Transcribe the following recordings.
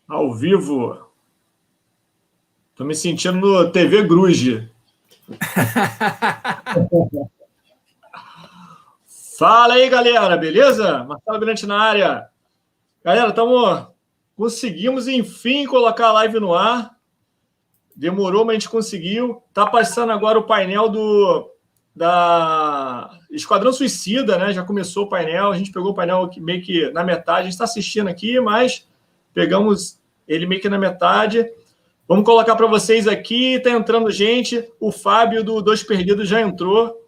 Ao vivo. Tô me sentindo no TV Gruge. Fala aí, galera, beleza? Marcelo Grande na área. Galera, conseguimos, enfim, colocar a live no ar. Demorou, mas a gente conseguiu. Tá passando agora o painel da Esquadrão Suicida, né? Já começou o painel, a gente pegou o painel meio que na metade. A gente está assistindo aqui, mas pegamos ele meio que na metade. Vamos colocar para vocês aqui. Tá entrando gente. O Fábio do Dois Perdidos já entrou.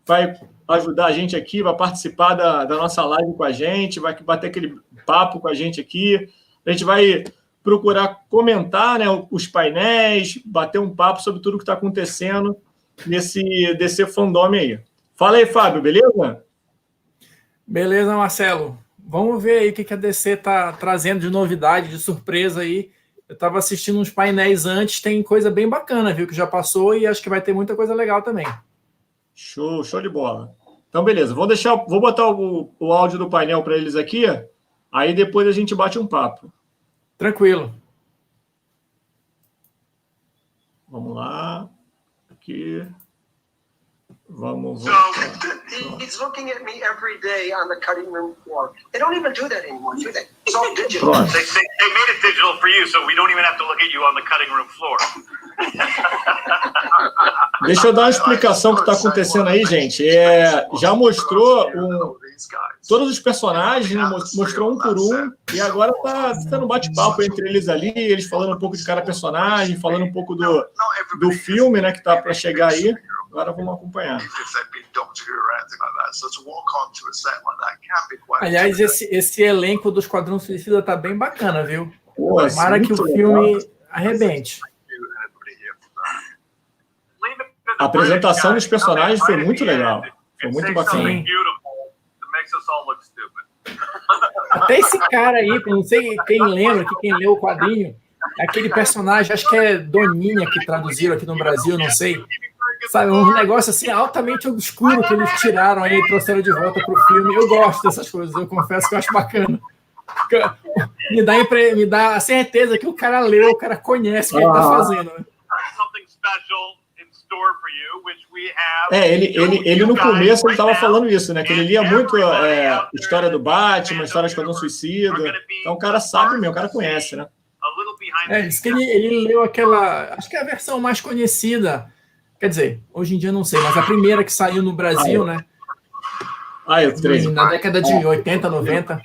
Vai ajudar a gente aqui, vai participar da nossa live com a gente, vai bater aquele papo com a gente aqui. A gente vai procurar comentar, né, os painéis, bater um papo sobre tudo que está acontecendo nesse Dcfandome aí. Fala aí, Fábio, beleza? Beleza, Marcelo. Vamos ver aí o que a DC está trazendo de novidade, de surpresa aí. Eu estava assistindo uns painéis antes, tem coisa bem bacana, viu, que já passou e acho que vai ter muita coisa legal também. Show de bola. Então, beleza. Vou botar o áudio do painel para eles aqui, aí depois a gente bate um papo. Tranquilo. Vamos lá. Aqui. Vamos. So he's looking at me every day on the cutting room floor. They don't even do that anymore, do they? It's all digital. Pronto. They made it digital for you, so we don't even have to look at you on the cutting room floor. Deixa eu dar uma explicação do que está acontecendo aí, gente. Já mostrou todos os personagens, né? Mostrou um por um, e agora está tendo um bate-papo entre eles ali, eles falando um pouco de cada personagem, falando um pouco do filme, né, que está para chegar aí. Agora vamos acompanhar. Aliás, esse elenco do Esquadrão Suicida tá bem bacana, viu? Pô, tomara que o filme arrebente. A apresentação dos personagens foi muito legal. Foi muito bacana. Até esse cara aí, não sei quem lembra, quem leu o quadrinho, aquele personagem, acho que é Doninha que traduziram aqui no Brasil, não sei. Sabe, um negócio assim altamente obscuro que eles tiraram aí e trouxeram de volta para o filme. Eu gosto dessas coisas, eu confesso que eu acho bacana. Me dá a certeza que o cara leu, o cara conhece o que ele está fazendo. Né? Ele no começo ele estava falando isso, né? Que ele lia muito história do Batman, história do Esquadrão Suicida. Então o cara sabe mesmo, o cara conhece, né? Diz que ele leu aquela, acho que é a versão mais conhecida. Quer dizer, hoje em dia não sei, mas a primeira que saiu no Brasil, né? Aí, o trailer. Na década de 80, 90.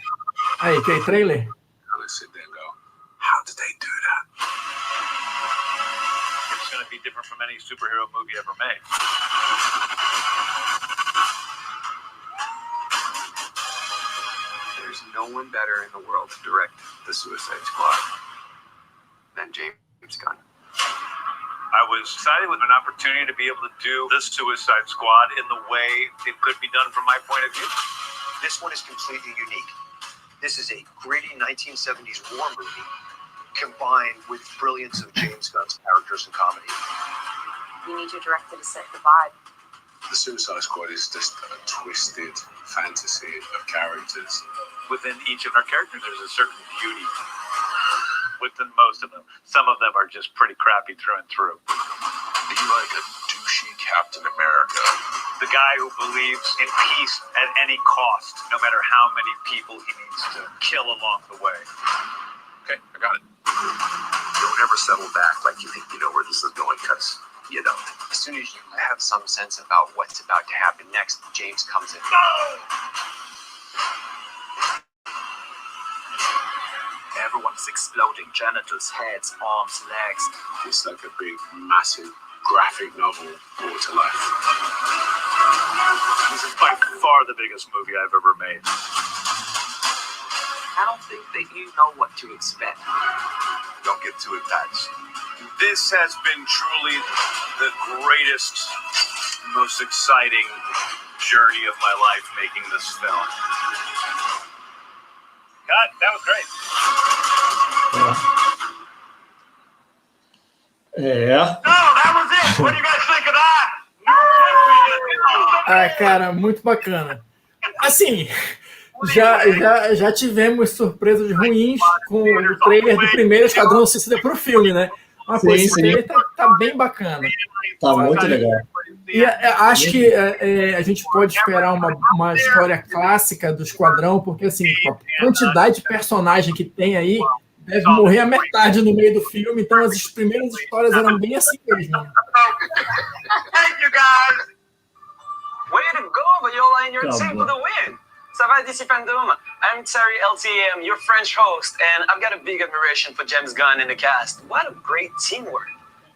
Aí, que é trailer? How did they do that? It's going to be different from any superhero movie ever made. There's no one better in the world to direct the Suicide Squad than James Gunn. I was excited with an opportunity to be able to do this Suicide Squad in the way it could be done from my point of view. This one is completely unique. This is a gritty 1970s war movie combined with brilliance of James Gunn's characters and comedy. You need your director to set the vibe. The Suicide Squad is just a twisted fantasy of characters. Within each of our characters, there's a certain beauty within most of them. Some of them are just pretty crappy through and through. Be like a douchey Captain America. The guy who believes in peace at any cost, no matter how many people he needs to kill along the way. Okay, I got it. Don't ever settle back like you think you know where this is going, because you don't. As soon as you have some sense about what's about to happen next, James comes in. Everyone's exploding, genitals, heads, arms, legs. It's like a big, massive graphic novel brought to life. This is by far the biggest movie I've ever made. I don't think that you know what to expect. Don't get too attached. This has been truly the greatest, most exciting journey of my life making this film. God, that was great. Yeah. No, that was it. What do you guys think of that? Ah, cara, muito bacana. Assim, Já tivemos surpresas ruins com o trailer do primeiro Esquadrão Suicida pro filme, né? Uma coisa, esse trailer tá bem bacana. Tá muito legal. E acho que a gente pode esperar uma história clássica do Esquadrão, porque assim, a quantidade de personagem que tem aí deve morrer a metade no meio do filme, então as primeiras histórias eram bem assim mesmo. Thank you, guys. Way to go, Viola, and your team for the win. Ça va, Dcfandome? I'm Terry LTM, your French host, and I've got a big admiration for James Gunn and the cast. What a great teamwork.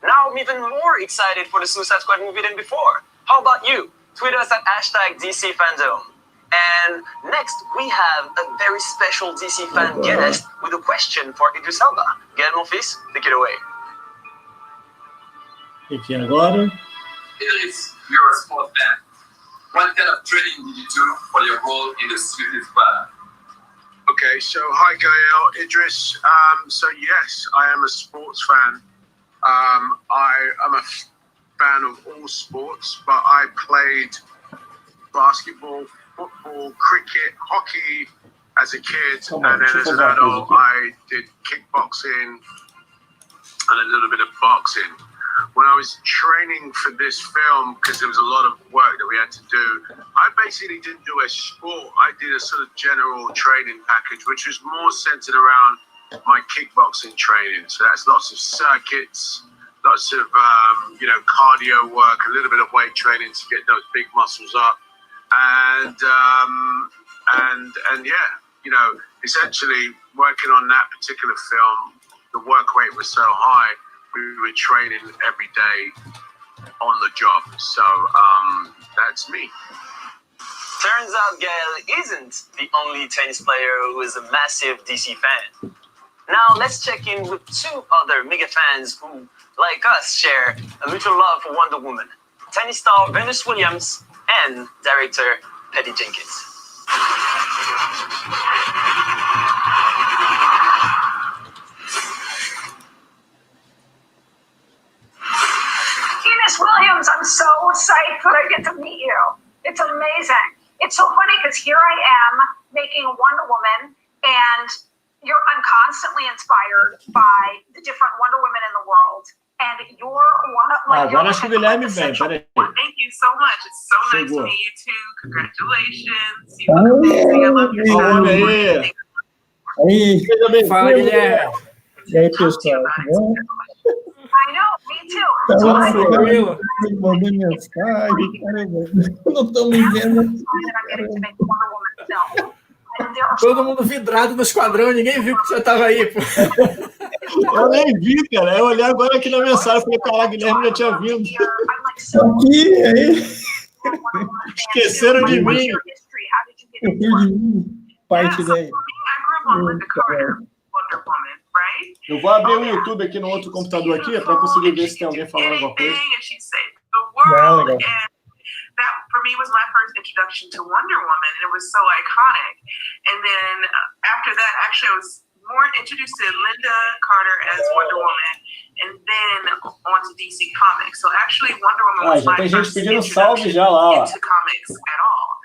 Now I'm even more excited for the Suicide Squad movie than before. How about you? Tweet us at #DCFandome. And next, we have a very special DC fan guest with a question for Idris Elba. Guillermo Fils, take it away. E aqui agora? Idris, you're a sport fan. What kind of training did you do for your role in the Suicide Squad? Okay, so hi Gael, Idris. So yes, I am a sports fan. I am a fan of all sports, but I played basketball, football, cricket, hockey as a kid, and then as an adult I did kickboxing and a little bit of boxing. When I was training for this film, because there was a lot of work that we had to do, I basically didn't do a sport. I did a sort of general training package, which was more centered around my kickboxing training. So that's lots of circuits, lots of cardio work, a little bit of weight training to get those big muscles up, and yeah, essentially working on that particular film, the work rate was so high. We were training every day on the job. So that's me. Turns out Gael isn't the only tennis player who is a massive DC fan. Now let's check in with two other mega fans who, like us, share a mutual love for Wonder Woman. Tennis star Venus Williams and director Patty Jenkins. Venus Williams, I'm so psyched that I get to meet you. It's amazing. It's so funny because here I am making Wonder Woman, and I'm constantly inspired by the different Wonder Women in the world. And you're one of Agora acho que o Guilherme vem, peraí. Thank you so much. It's so nice to meet you too. Congratulations. You look amazing. I love your style. Aí. Fala, Guilherme. E aí, pessoal? I know, me too. Tranquilo. Mandou mensagem, caramba. Não estou me vendo. Todo mundo vidrado no Esquadrão, ninguém viu que você estava aí, pô. Eu nem vi, cara. Eu olhei agora aqui na mensagem, falei, caralho, Guilherme já tinha vindo. Aqui, aí. Esqueceram de mim. Eu perdi parte daí. Eu vou abrir o YouTube aqui no outro computador aqui para conseguir ver se tem alguém falando alguma coisa. That for me was my first introduction to Wonder Woman, and it was so iconic. And then after that, actually, I was more introduced to Linda Carter as Wonder Woman, and then onto DC Comics. So actually, Wonder Woman was my first introduction into comics at all.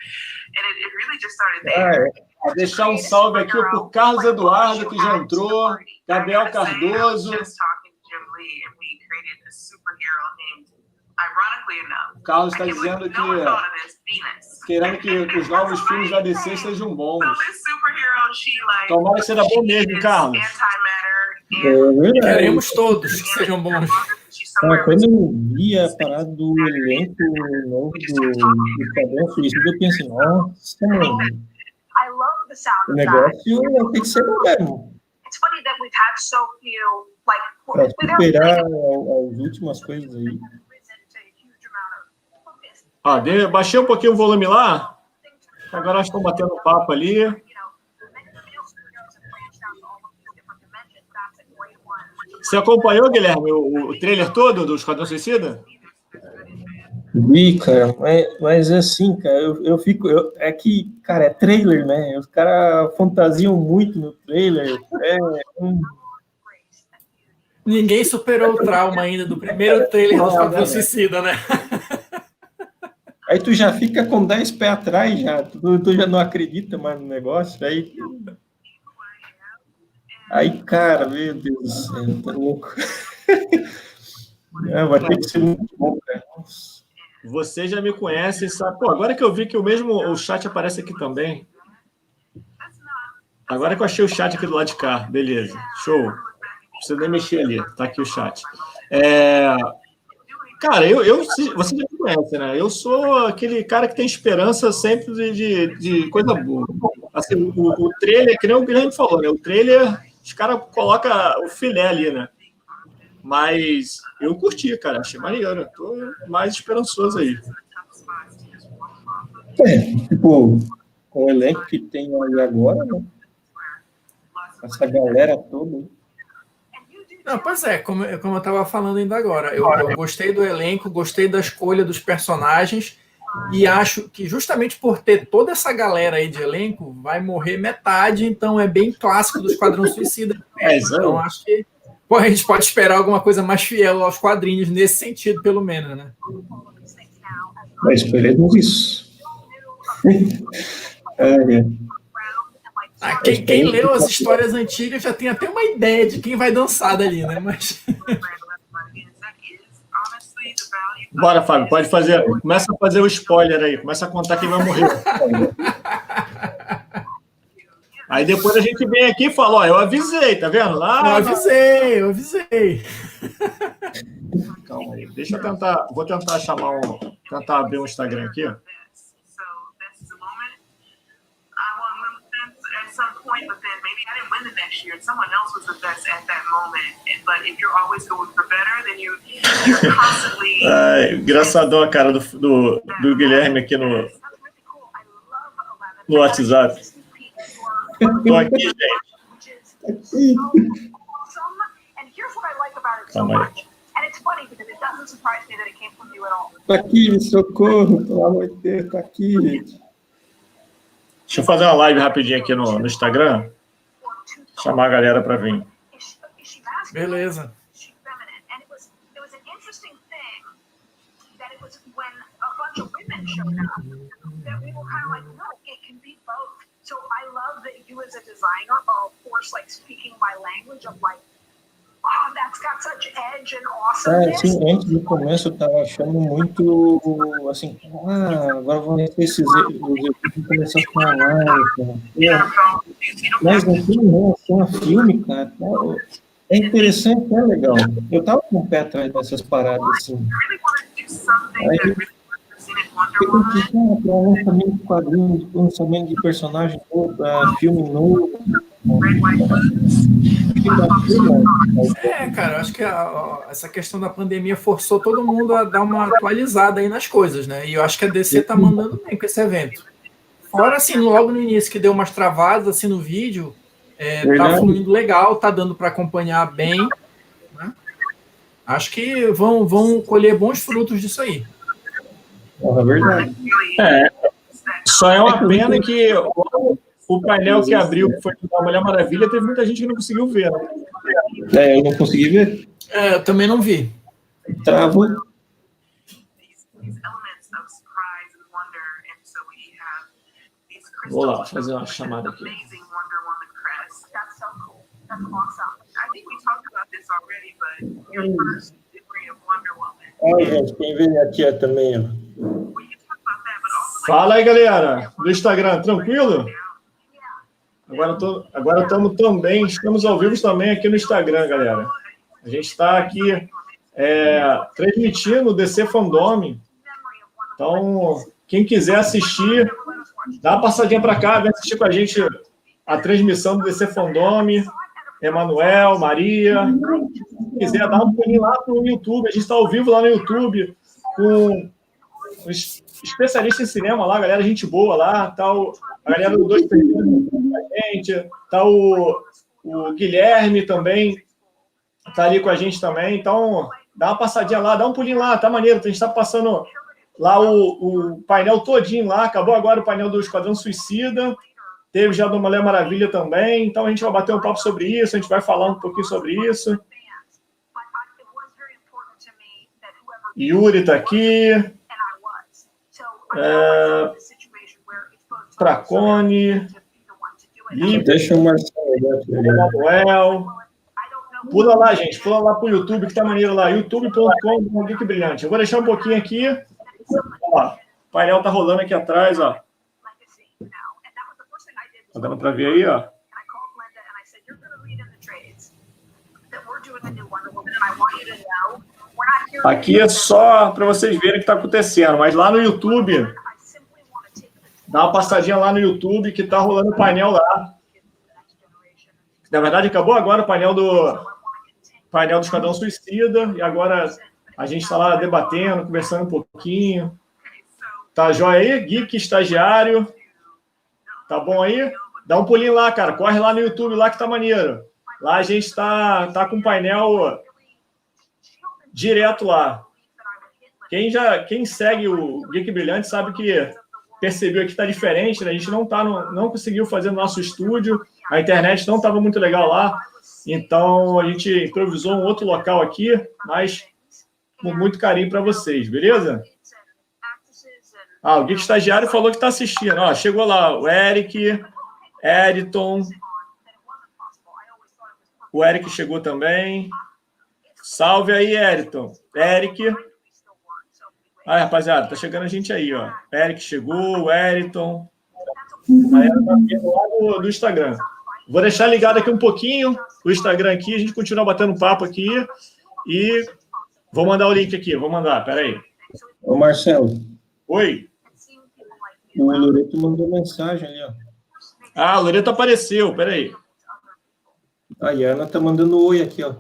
And it really just started there. Vou deixar um salve aqui pro Carlos Eduardo, que já entrou, Gabriel Cardoso. O Carlos está dizendo que querendo que os novos filmes da DC sejam bons. Tomara que seja bom mesmo, Carlos. Queremos todos que sejam bons. Quando eu vi a parada do elenco novo do Esquadrão Suicida, eu pensei, nossa, mano, o negócio tem que ser bom mesmo. Para superar as últimas coisas aí. Baixei um pouquinho o volume lá. Agora acho que estão batendo papo ali. Você acompanhou, Guilherme, o trailer todo do Esquadrão Suicida? Vi, cara, mas assim, cara, eu fico... é que, cara, é trailer, né? Os caras fantasiam muito no trailer. Ninguém superou o trauma ainda do primeiro trailer do Esquadrão Suicida, né? Aí tu já fica com 10 pés atrás, já. Tu já não acredita mais no negócio. Aí, cara, meu Deus do céu, tá louco. Vai ter que ser muito bom, cara. Você já me conhece, sabe? Pô, agora que eu vi que o chat aparece aqui também. Agora que eu achei o chat aqui do lado de cá. Beleza, show. Não precisa nem mexer ali, tá aqui o chat. Cara, você já me conhece, né? Eu sou aquele cara que tem esperança sempre de coisa boa. Assim, o trailer, que nem o Guilherme falou, né? O trailer, os caras colocam o filé ali, né? Mas eu curti, cara. Achei maneiro. Tô mais esperançoso aí. Tipo, com o elenco que tem aí agora, né? Essa galera toda. Não, pois é, como eu estava falando ainda agora, eu gostei do elenco, gostei da escolha dos personagens e acho que justamente por ter toda essa galera aí de elenco, vai morrer metade, então é bem clássico do Esquadrão Suicida. Então acho que a gente pode esperar alguma coisa mais fiel aos quadrinhos nesse sentido, pelo menos, né? Mas esperemos isso. Quem leu as histórias antigas já tem até uma ideia de quem vai dançar dali, né? Mas... Bora, Fábio, pode fazer. Começa a fazer o spoiler aí, começa a contar quem vai morrer. Aí depois a gente vem aqui e fala, eu avisei, tá vendo? Lá, eu avisei. Calma aí, deixa eu tentar, vou tentar tentar abrir um Instagram aqui. But then maybe I didn't win the next year and someone else was the best at that moment. But if you're always going for better, then you're constantly... Engraçadão a cara do Guilherme aqui no WhatsApp. Tô aqui, gente. Calma aí. Tô aqui, socorro, pelo amor de Deus, tô aqui, gente. Deixa eu fazer uma live rapidinho aqui no Instagram. Chamar a galera para vir. Beleza. Assim, antes do começo eu estava achando muito assim, agora vão ter esses vão começar a falar, cara. Mas no filme não, assim, um filme, cara, é interessante, é legal. Eu tava com o pé atrás dessas paradas assim. Aí eu pensei, para lançamento de quadrinhos, lançamento de personagem novo, filme novo. Cara, eu acho que essa questão da pandemia forçou todo mundo a dar uma atualizada aí nas coisas, né? E eu acho que a DC tá mandando bem com esse evento. Fora, assim, logo no início, que deu umas travadas, assim, no vídeo, tá fluindo legal, tá dando para acompanhar bem, né? Acho que vão colher bons frutos disso aí. É verdade. Só é uma pena que o painel que abriu, que foi da Mulher Maravilha, teve muita gente que não conseguiu ver. Né? Eu não consegui ver. Eu também não vi. Travou. Vou lá fazer uma chamada aqui. Gente, quem veio aqui também, ó. Fala aí, galera, do Instagram, tranquilo? Agora estamos ao vivo também aqui no Instagram, galera. A gente está aqui transmitindo o Dcfandome. Então, quem quiser assistir, dá uma passadinha para cá, vem assistir com a gente a transmissão do Dcfandome. Emanuel, Maria. Se quiser, dá um pulinho lá para o YouTube. A gente está ao vivo lá no YouTube com os especialistas em cinema lá, galera, gente boa lá. Tá a galera do Dois Perdidos com a gente. Tá o Guilherme também. Tá ali com a gente também. Então, dá uma passadinha lá, dá um pulinho lá. Tá maneiro. A gente está passando lá o painel todinho lá. Acabou agora o painel do Esquadrão Suicida. Teve já do Mulher Maravilha também, então a gente vai bater um papo sobre isso, a gente vai falar um pouquinho sobre isso. Yuri está aqui. Tracone, Deixa o Marcelo. Manuel. Pula lá, gente. Pula lá pro YouTube, que tá maneiro lá. youtube.com.br brilhante. Eu vou deixar um pouquinho aqui. Ó, o painel tá rolando aqui atrás, ó. Tá dando para ver aí, ó. Aqui é só para vocês verem o que está acontecendo, mas lá no YouTube, dá uma passadinha lá no YouTube que está rolando o painel lá. Na verdade, acabou agora o painel do Esquadrão Suicida, e agora a gente está lá debatendo, conversando um pouquinho. Tá jóia aí? Geek, estagiário. Tá bom aí? Dá um pulinho lá, cara. Corre lá no YouTube, lá que tá maneiro. Lá a gente tá com o painel direto lá. Quem segue o Geek Brilhante sabe que percebeu que tá diferente, né? A gente não conseguiu fazer no nosso estúdio. A internet não estava muito legal lá. Então, a gente improvisou um outro local aqui, mas com muito carinho para vocês, beleza? O Geek Estagiário falou que está assistindo. Ó, chegou lá o Eric, Editon. O Eric chegou também. Salve aí, Eriton. Eric. Rapaziada, tá chegando a gente aí, ó. Eric chegou, o Eriton. Aí tá vindo lá do Instagram. Vou deixar ligado aqui um pouquinho o Instagram aqui, a gente continua batendo papo aqui. E vou mandar o link aqui, vou mandar, peraí. Ô, Marcelo. Oi. O Loreto mandou mensagem ali, ó. O Loreto apareceu, peraí. A Ana tá mandando oi aqui, ó.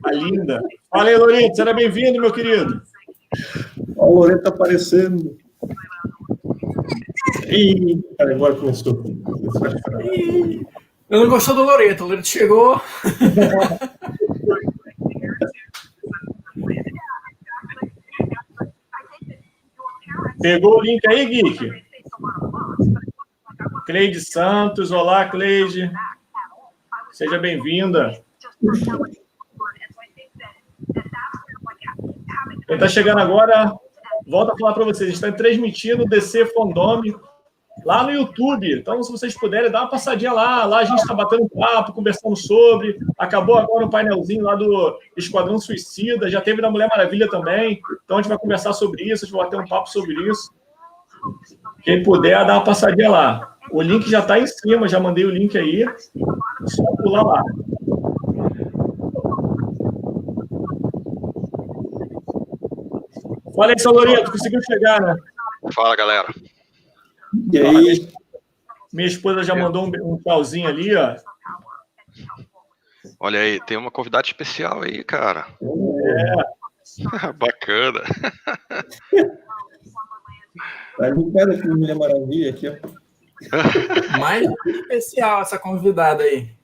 A linda. Fala aí, Loreto, seja bem-vindo, meu querido. Ó, o Loreto aparecendo. Ih, agora começou. Eu não gostou do Loreto. O Loreto chegou. Pegou o link aí, Geek? Cleide Santos. Olá, Cleide. Seja bem-vinda. Quem está chegando agora, volta a falar para vocês. A gente está transmitindo o Dcfandome lá no YouTube. Então, se vocês puderem, dá uma passadinha lá. Lá a gente está batendo papo, conversando sobre. Acabou agora o painelzinho lá do Esquadrão Suicida. Já teve da Mulher Maravilha também. Então, a gente vai conversar sobre isso. A gente vai bater um papo sobre isso. Quem puder, dá uma passadinha lá. O link já está em cima. Já mandei o link aí. Só pular lá. Fala aí, seu Loreto. Conseguiu chegar, né? Fala, galera. E aí? Minha esposa já mandou um tchauzinho ali, ó. Olha aí, tem uma convidada especial aí, cara. Bacana. Vai no cara aqui, Mulher Maravilha, aqui, ó. Mais especial essa convidada aí.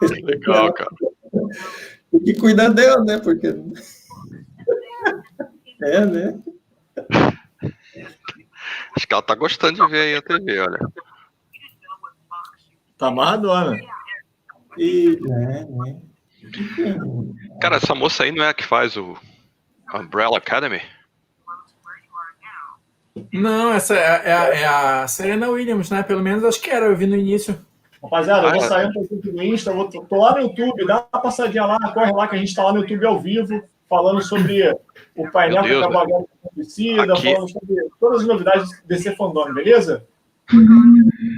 Legal, cara. Tem que cuidar dela, né? Porque... né? Acho que ela tá gostando de ver aí a TV, olha. Tá amarradona. Cara, essa moça aí não é a que faz o Umbrella Academy? Não, essa é a Serena Williams, né? Pelo menos acho que era, eu vi no início. Rapaziada, eu vou sair um pouquinho do Insta, tô lá no YouTube, dá uma passadinha lá, corre lá que a gente tá lá no YouTube ao vivo, falando sobre o painel que acabou agora com o Suicida, falando sobre todas as novidades desse fandom, beleza?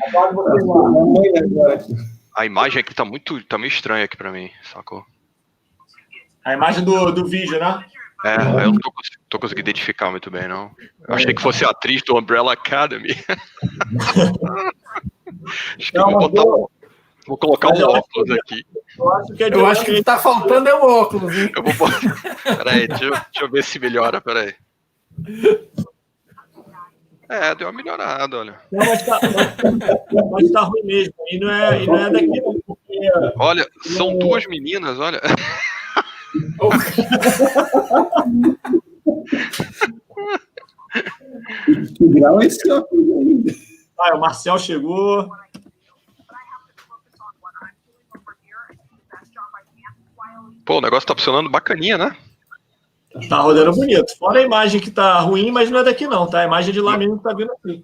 Aguardo vocês lá. A imagem aqui tá meio estranha aqui pra mim, sacou? A imagem do vídeo, né? Eu não tô conseguindo identificar muito bem, não. Eu achei que fosse a atriz do Umbrella Academy. Acho que vou colocar um óculos aqui. Eu acho que o que tá faltando é o óculos, hein? Peraí, deixa eu ver se melhora, peraí. Deu uma melhorada, olha. Não, mas tá ruim mesmo. E não é daqui, não. Porque... Olha, são duas meninas, olha. Que grau é esse óculos ainda? O Marcel chegou. Pô, o negócio tá funcionando bacaninha, né? Tá rodando bonito. Fora a imagem que tá ruim, mas não é daqui não, tá? A imagem de lá mesmo que tá vindo aqui.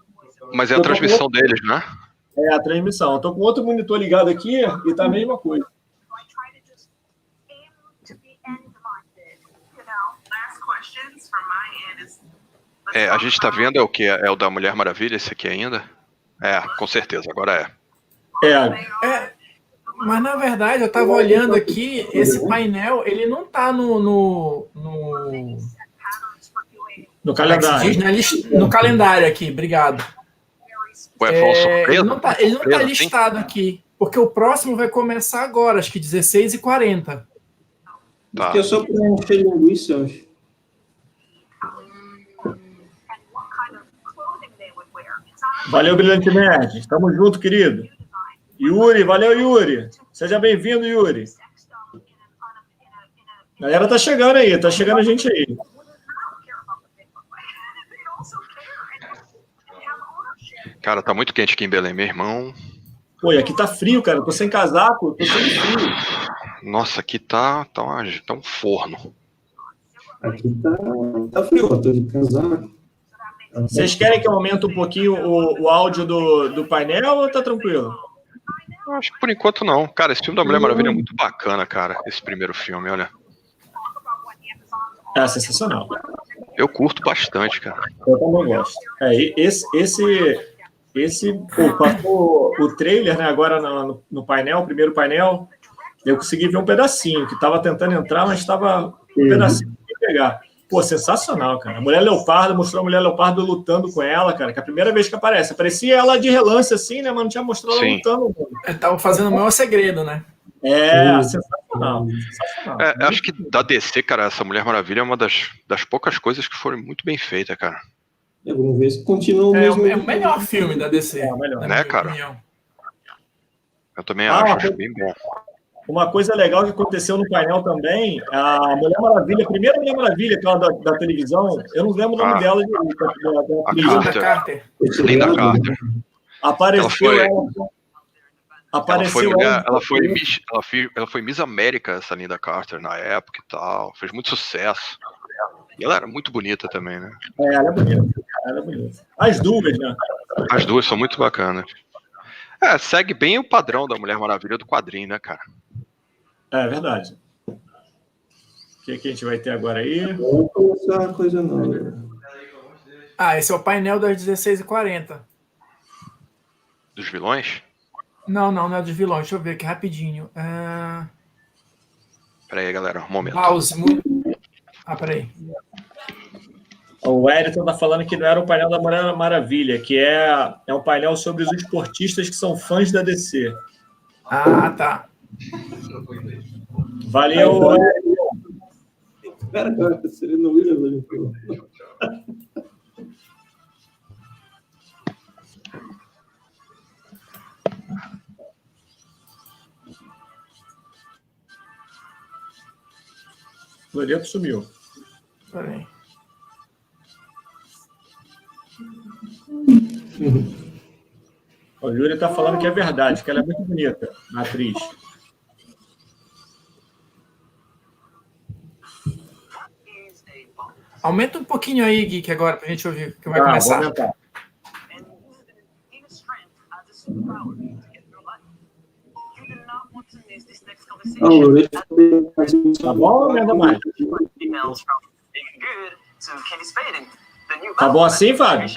Mas é a transmissão deles, né? É a transmissão. Eu tô com outro monitor ligado aqui e tá a mesma coisa. A gente tá vendo é o que? É o da Mulher Maravilha, esse aqui ainda? Com certeza, agora Mas na verdade, eu tava olhando aqui, esse painel, ele não tá no calendário. No calendário aqui, obrigado. Ele não tá listado aqui, porque o próximo vai começar agora, acho que 16h40. Tá. Acho que é só para encher linguiça, eu acho. Valeu, Brilhante Nerd. Tamo junto, querido. Yuri, valeu, Yuri. Seja bem-vindo, Yuri. A galera tá chegando aí, tá chegando a gente aí. Cara, tá muito quente aqui em Belém, meu irmão. Pô, e aqui tá frio, cara. Eu tô sem casaco, tô sem frio. Nossa, aqui tá um forno. Aqui tá frio, eu tô de casaco. Vocês querem que eu aumente um pouquinho o áudio do painel ou tá tranquilo? Acho que por enquanto não. Cara, esse filme da Mulher Maravilha é muito bacana, cara. Esse primeiro filme, olha. É sensacional. Eu curto bastante, cara. Eu também gosto. Passou o trailer, né, agora no painel, o primeiro painel, eu consegui ver um pedacinho, que tava tentando entrar, mas tava um pedacinho de pegar. Pô, sensacional, cara. A Mulher Leopardo, mostrou a Mulher Leopardo lutando com ela, cara, que é a primeira vez que aparece. Aparecia ela de relance assim, né, mas não tinha mostrado ela lutando. Tava fazendo o maior segredo, né? Sensacional. Acho que da DC, cara, essa Mulher Maravilha é uma das poucas coisas que foram muito bem feitas, cara. Vamos ver se continua o mesmo. É o melhor filme da DC. Né, cara? Opinião. Eu também acho bem bom. Uma coisa legal que aconteceu no painel também, a Mulher Maravilha, a primeira Mulher Maravilha, aquela da televisão, eu não lembro o nome dela. Linda Carter. Linda Carter. Apareceu ela foi Miss América, essa Linda Carter, na época e tal. Fez muito sucesso. E ela era muito bonita também, né? Ela é bonita. As duas, né? As duas são muito bacanas. Segue bem o padrão da Mulher Maravilha do quadrinho, né, cara? É verdade. O que a gente vai ter agora aí? Vamos começar uma coisa nova. Esse é o painel das 16h40. Dos vilões? Não é dos vilões. Deixa eu ver aqui rapidinho. Peraí, galera, um momento. Pause. Peraí. O Wellington tá falando que não era o painel da Mulher Maravilha, que é um painel sobre os esportistas que são fãs da DC. Tá. Valeu. Espera, cara, Serena Williams. O Loreto sumiu. Peraí. O Yuri tá falando que é verdade, que ela é muito bonita, a atriz. Aumenta um pouquinho aí, Geek, agora, pra gente ouvir, que vai começar. Vou aumentar. Tá bom ou ainda mais? Tá bom assim, Fábio?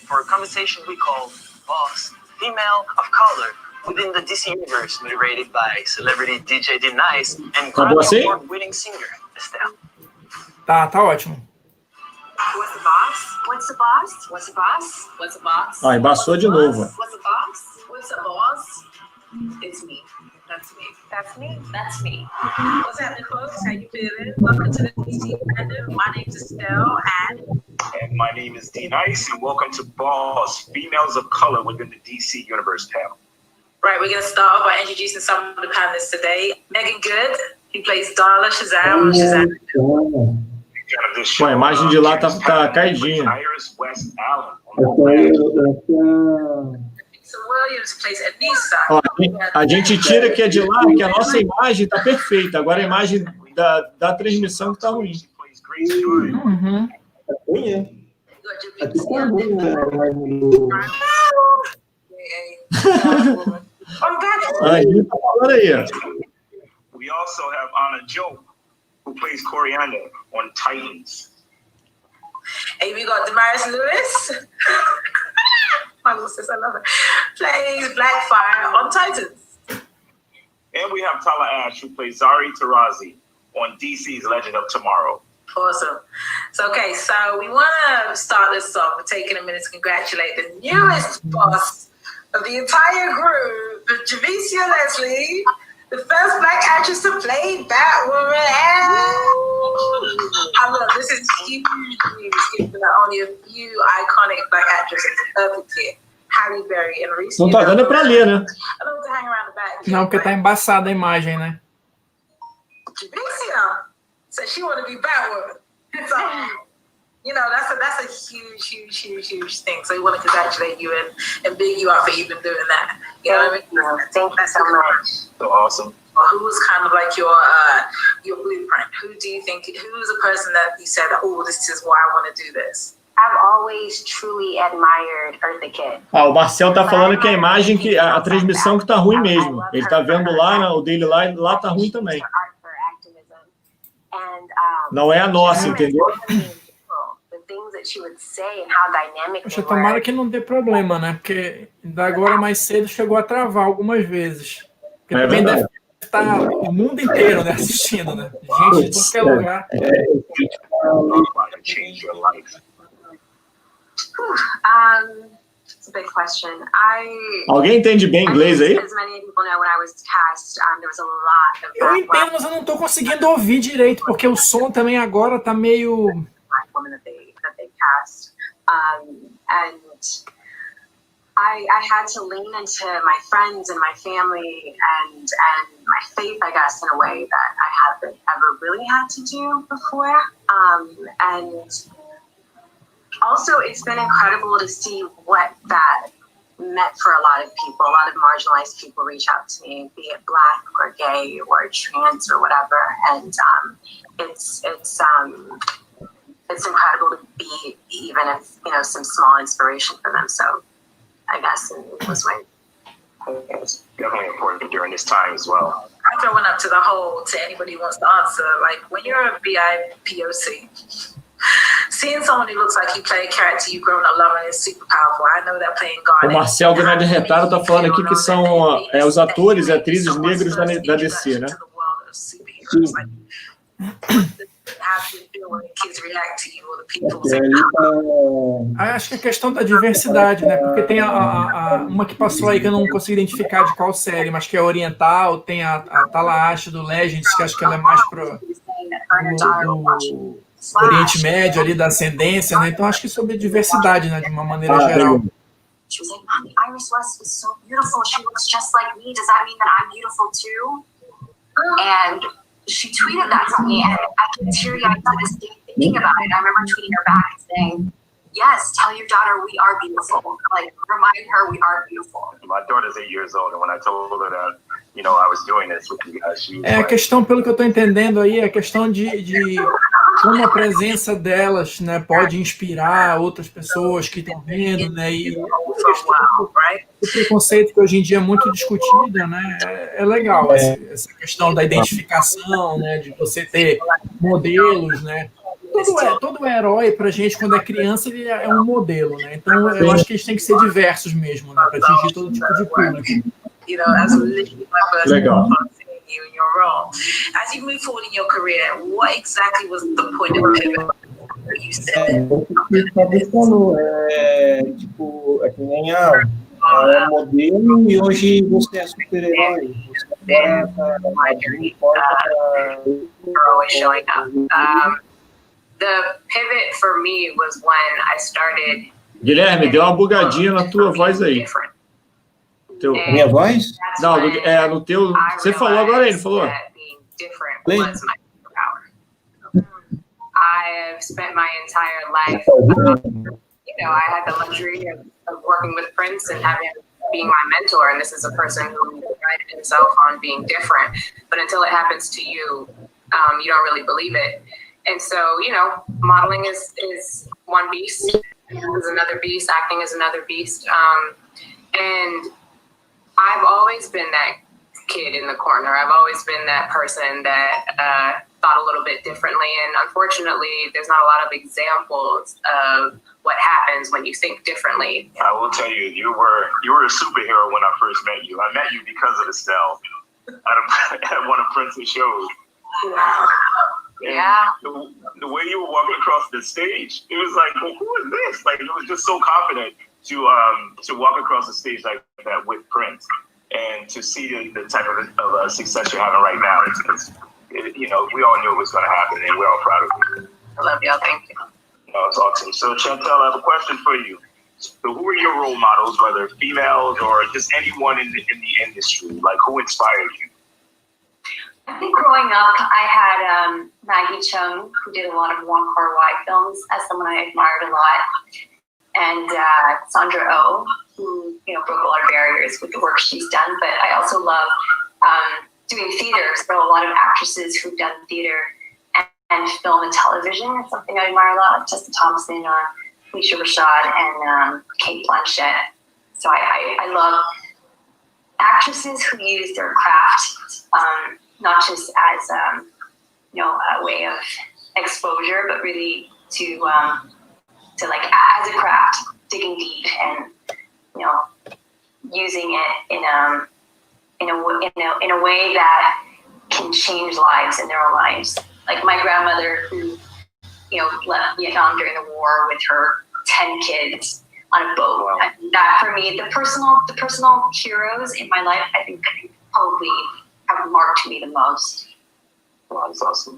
For a conversation we call Boss, Female of Color, within the DC universe, moderated by celebrity DJ D-Nice and Grammy Award-winning singer Estelle. Tá ótimo. What's the boss? What's the boss? What's the boss? What's the boss? Embaçou de novo. What's the boss? What's the boss? It's me. That's me. That's me. That's me. What's happening, folks? How you feeling? Welcome to the Dcfandome. My name is Estelle, and my name is D-Nice, and welcome to Boss, Females of Color within the DC Universe panel. Right, we're going to start off by introducing some of the panelists today. Megan Good, who plays Darla Shazam. Pô, a imagem de lá tá caidinha. Ó, a gente tira que é de lá, que a nossa imagem tá perfeita. Agora a imagem da transmissão que tá ruim. Uhum. Aqui tá ruim, né? Aí, tá falando aí. We also have Anna Joe, who plays Coriander on Titans. And we got Damaris Lewis. My little sister, I love her. Plays Blackfire on Titans. And we have Tala Ash, who plays Zari Tarazi on DC's Legend of Tomorrow. Awesome. So, okay, so we want to start this off with taking a minute to congratulate the newest boss of the entire group, Javicia Leslie, the first Black actress to play Batwoman. I love this is huge news, given that only a few iconic Black actresses perfect here. Halle Berry and Reese. Não tá dando pra ler, né? I don't want to hang around the back. Não, porque tá embaçada a imagem, né? Javicia said she want to be Batwoman. So, you know, that's a huge thing. So we want to congratulate you and big you up for even doing that. You know what I mean? Thank you so much. So awesome. Well, who was kind of like your blueprint? Who do you think? Who's the person that you said, "Oh, this is why I want to do this"? I've always truly admired Eartha Kitt. O Marcel tá falando que a imagem, que a transmissão que tá ruim mesmo. Ele tá vendo lá, né, o dele lá tá ruim também. Não é a nossa, entendeu? Poxa, tomara que não dê problema, né? Porque da agora mais cedo chegou a travar algumas vezes. Porque também deve estar o mundo inteiro, né, assistindo, né? Gente de qualquer lugar. It's a big question. Alguém entende bem inglês aí? Eu entendo, mas eu não estou conseguindo ouvir direito, porque o som também agora tá meio... I had to lean into my friends and my family and my faith, I guess, in a way that I haven't ever really had to do before. And also, it's been incredible to see what that meant for a lot of people. A lot of marginalized people reach out to me, be it Black or gay or trans or whatever, and it's incredible to be, even if, you know, some small inspiration for them. So I guess it was my... It's definitely important during this time as well. I'm throwing up to the whole, to anybody who wants to answer, like, when you're a BIPOC, seeing someone who looks like you play a character you've grown up loving is super powerful. I know that playing God. O Marcel Grande Retaro tá falando aqui que são os atores e atrizes negros da DC, né? Acho que é questão da diversidade, né? Porque tem uma que passou aí que eu não consigo identificar de qual série, mas que é oriental, tem a Tala Ash do Legends, que acho que ela é mais pro Oriente Médio ali, da ascendência, né? Então acho que sobre diversidade, né? De uma maneira geral. She was like, Mommy, Iris West is so beautiful. She looks just like me. Does that mean that I'm beautiful too? And she tweeted that to me, and I get teary-eyed to this day thinking about it. I remember tweeting her back and saying, yes, tell your daughter we are beautiful. Like, remind her we are beautiful. My daughter's 8 years old, and when I told her that, you know, I was doing this with you guys, she was a questão, pelo que eu estou entendendo aí, é a questão de como a presença delas, né, pode inspirar outras pessoas que estão vendo, né, e o preconceito que hoje em dia é muito discutida, né, é legal essa questão da identificação, né, de você ter modelos, né. Todo herói pra gente, quando é criança, ele é um modelo, né? Então eu acho que eles têm que ser diversos mesmo, né, para atingir todo tipo de público. Legal. You in your role. As you move forward in your career, what exactly was the point of pivot that you said? Você falou, tipo, é que nem é modelo e hoje você é super-herói. Você always showing up. The pivot for me was when I started. Guilherme, deu uma bugadinha na tua voz aí. Minha voz? Não, no teu. Você falou agora, ele falou. I've spent my entire life, you know, I had the luxury of working with Prince and being my mentor, and this is a person who prided himself on being different. But until it happens to you, you don't really believe it. And so, you know, modeling is one beast, is another beast, acting is another beast. And I've always been that kid in the corner. I've always been that person that thought a little bit differently. And unfortunately, there's not a lot of examples of what happens when you think differently. I will tell you, you were a superhero when I first met you. I met you because of Estelle at one of Prince's shows. Wow. Yeah. The way you were walking across the stage, it was like, well, who is this? Like, it was just so confident to walk across the stage like that with Prince, and to see the type of success you're having right now. You know, we all knew it was going to happen, and we're all proud of you. I love y'all. Thank you. No, it's awesome. So, Chantel, I have a question for you. So, who are your role models, whether females or just anyone in the industry? Like, who inspired you? I think growing up, I had Maggie Chung, who did a lot of Wong Kar-wai films, as someone I admired a lot, and Sandra Oh, who broke a lot of barriers with the work she's done. But I also love doing theater. So a lot of actresses who've done theater and film and television is something I admire a lot, like Tessa Thompson, Alicia Rashad, and Kate Blanchett. So I love actresses who use their craft, not just as a way of exposure, but really to like as a craft, digging deep and using it in a way that can change lives in their own lives. Like my grandmother, who left Vietnam during the war with her 10 kids on a boat. Wow. That for me, the personal heroes in my life, I think probably have marked me the most. Wow, that's awesome.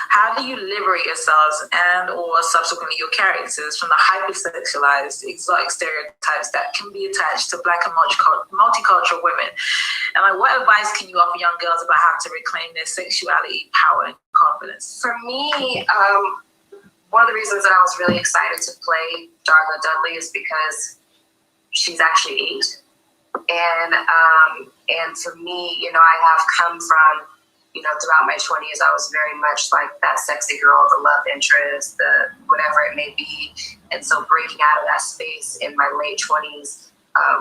How do you liberate yourselves and or subsequently your characters from the hypersexualized, exotic stereotypes that can be attached to Black and multicultural women? And like, what advice can you offer young girls about how to reclaim their sexuality, power, and confidence? For me, one of the reasons that I was really excited to play Darla Dudley is because she's actually 8. And for me, I have come from, throughout my 20s, I was very much like that sexy girl, the love interest, the whatever it may be. And so breaking out of that space in my late 20s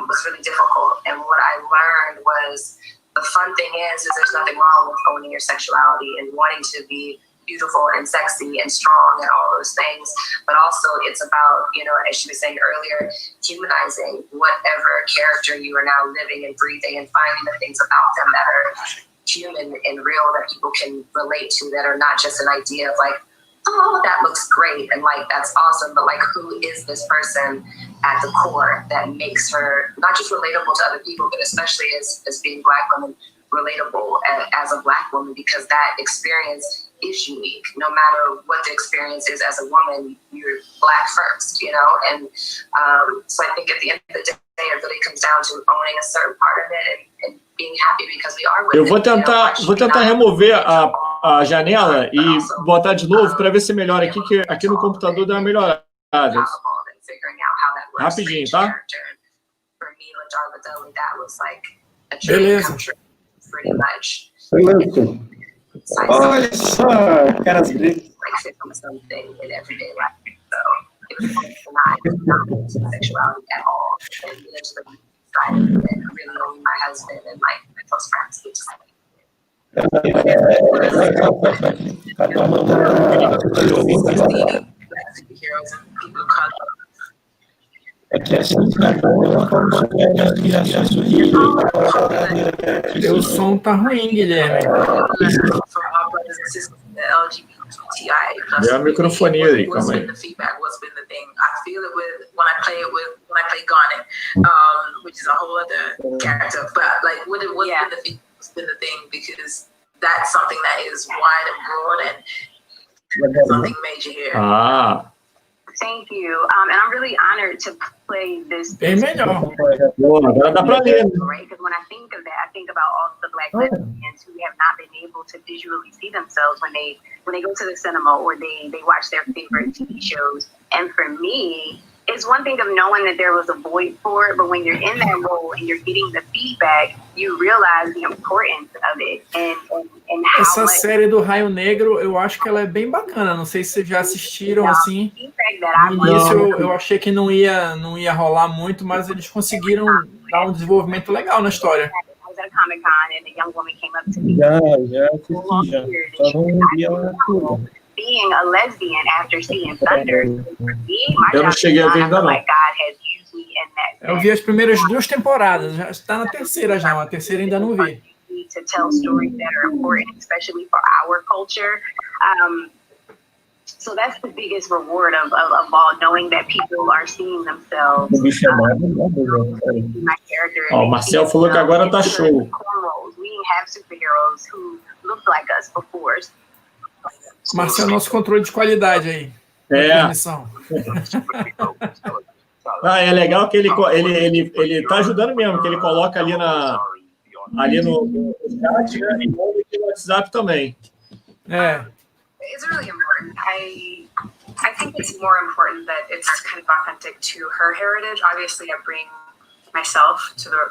was really difficult. And what I learned was the fun thing is there's nothing wrong with owning your sexuality and wanting to be beautiful and sexy and strong and all those things. But also it's about, as she was saying earlier, humanizing whatever character you are now living and breathing and finding the things about them that are human and real that people can relate to, that are not just an idea of like, oh, that looks great and like that's awesome, but like who is this person at the core that makes her not just relatable to other people, but especially as being Black women, relatable as a Black woman, because that experience is unique. No matter what the experience is as a woman, you're Black first, and so I think at the end of the day it really comes down to owning a certain part of it and being happy because we are women. Eu vou tentar remover a janela e botar de novo para ver se melhora aqui, que aqui no computador dá uma melhorada. Rapidinho, tá? Beleza. Beleza. Olha só, caras grandes. Sexuality at all, and eventually decided that really only my husband and my close friends would just superheroes and people of color. É que assim, o som tá ruim, Guilherme. Deu a microfonia aí, calma aí. The feedback, what's been the thing? I feel it when I play Garnet, which is a whole other character. But like, what's been the thing? Because that's something that is wide and broad and something major here. Ah. Thank you. And I'm really honored to play this. Bem melhor. Agora dá pra ler. Because when I think of that, I think about all the Black lesbians who have not been able to visually see themselves when they go to the cinema or they watch their favorite TV shows. And for me, it's one thing of knowing that there was a void for it, but when you're in that role and you're getting the feedback, you realize the importance of it and how Essa série do Raio Negro, eu acho que ela é bem bacana. Não sei se vocês já assistiram, assim. No início eu achei que não ia rolar muito, mas eles conseguiram dar um desenvolvimento legal na história. Já assisti, já. Só não vi ela toda. Being a lesbian after seeing Thunder, Eu não cheguei a ver ainda não. Eu vi as primeiras 2 temporadas, já está na terceira já, a terceira ainda não vi. To tell stories that are important, especially for our culture. So that's the biggest reward of all, knowing that people are seeing themselves. My character. Ó, o Marcel falou que agora tá show. We didn't have superheroes who looked like us before. Marcel, nosso controle de qualidade aí. É legal que ele tá ajudando mesmo, que ele coloca ali no chat, né, e manda aqui no WhatsApp também. It's really important. I think it's more important that it's kind of authentic to her heritage. Obviously, I bring myself to the role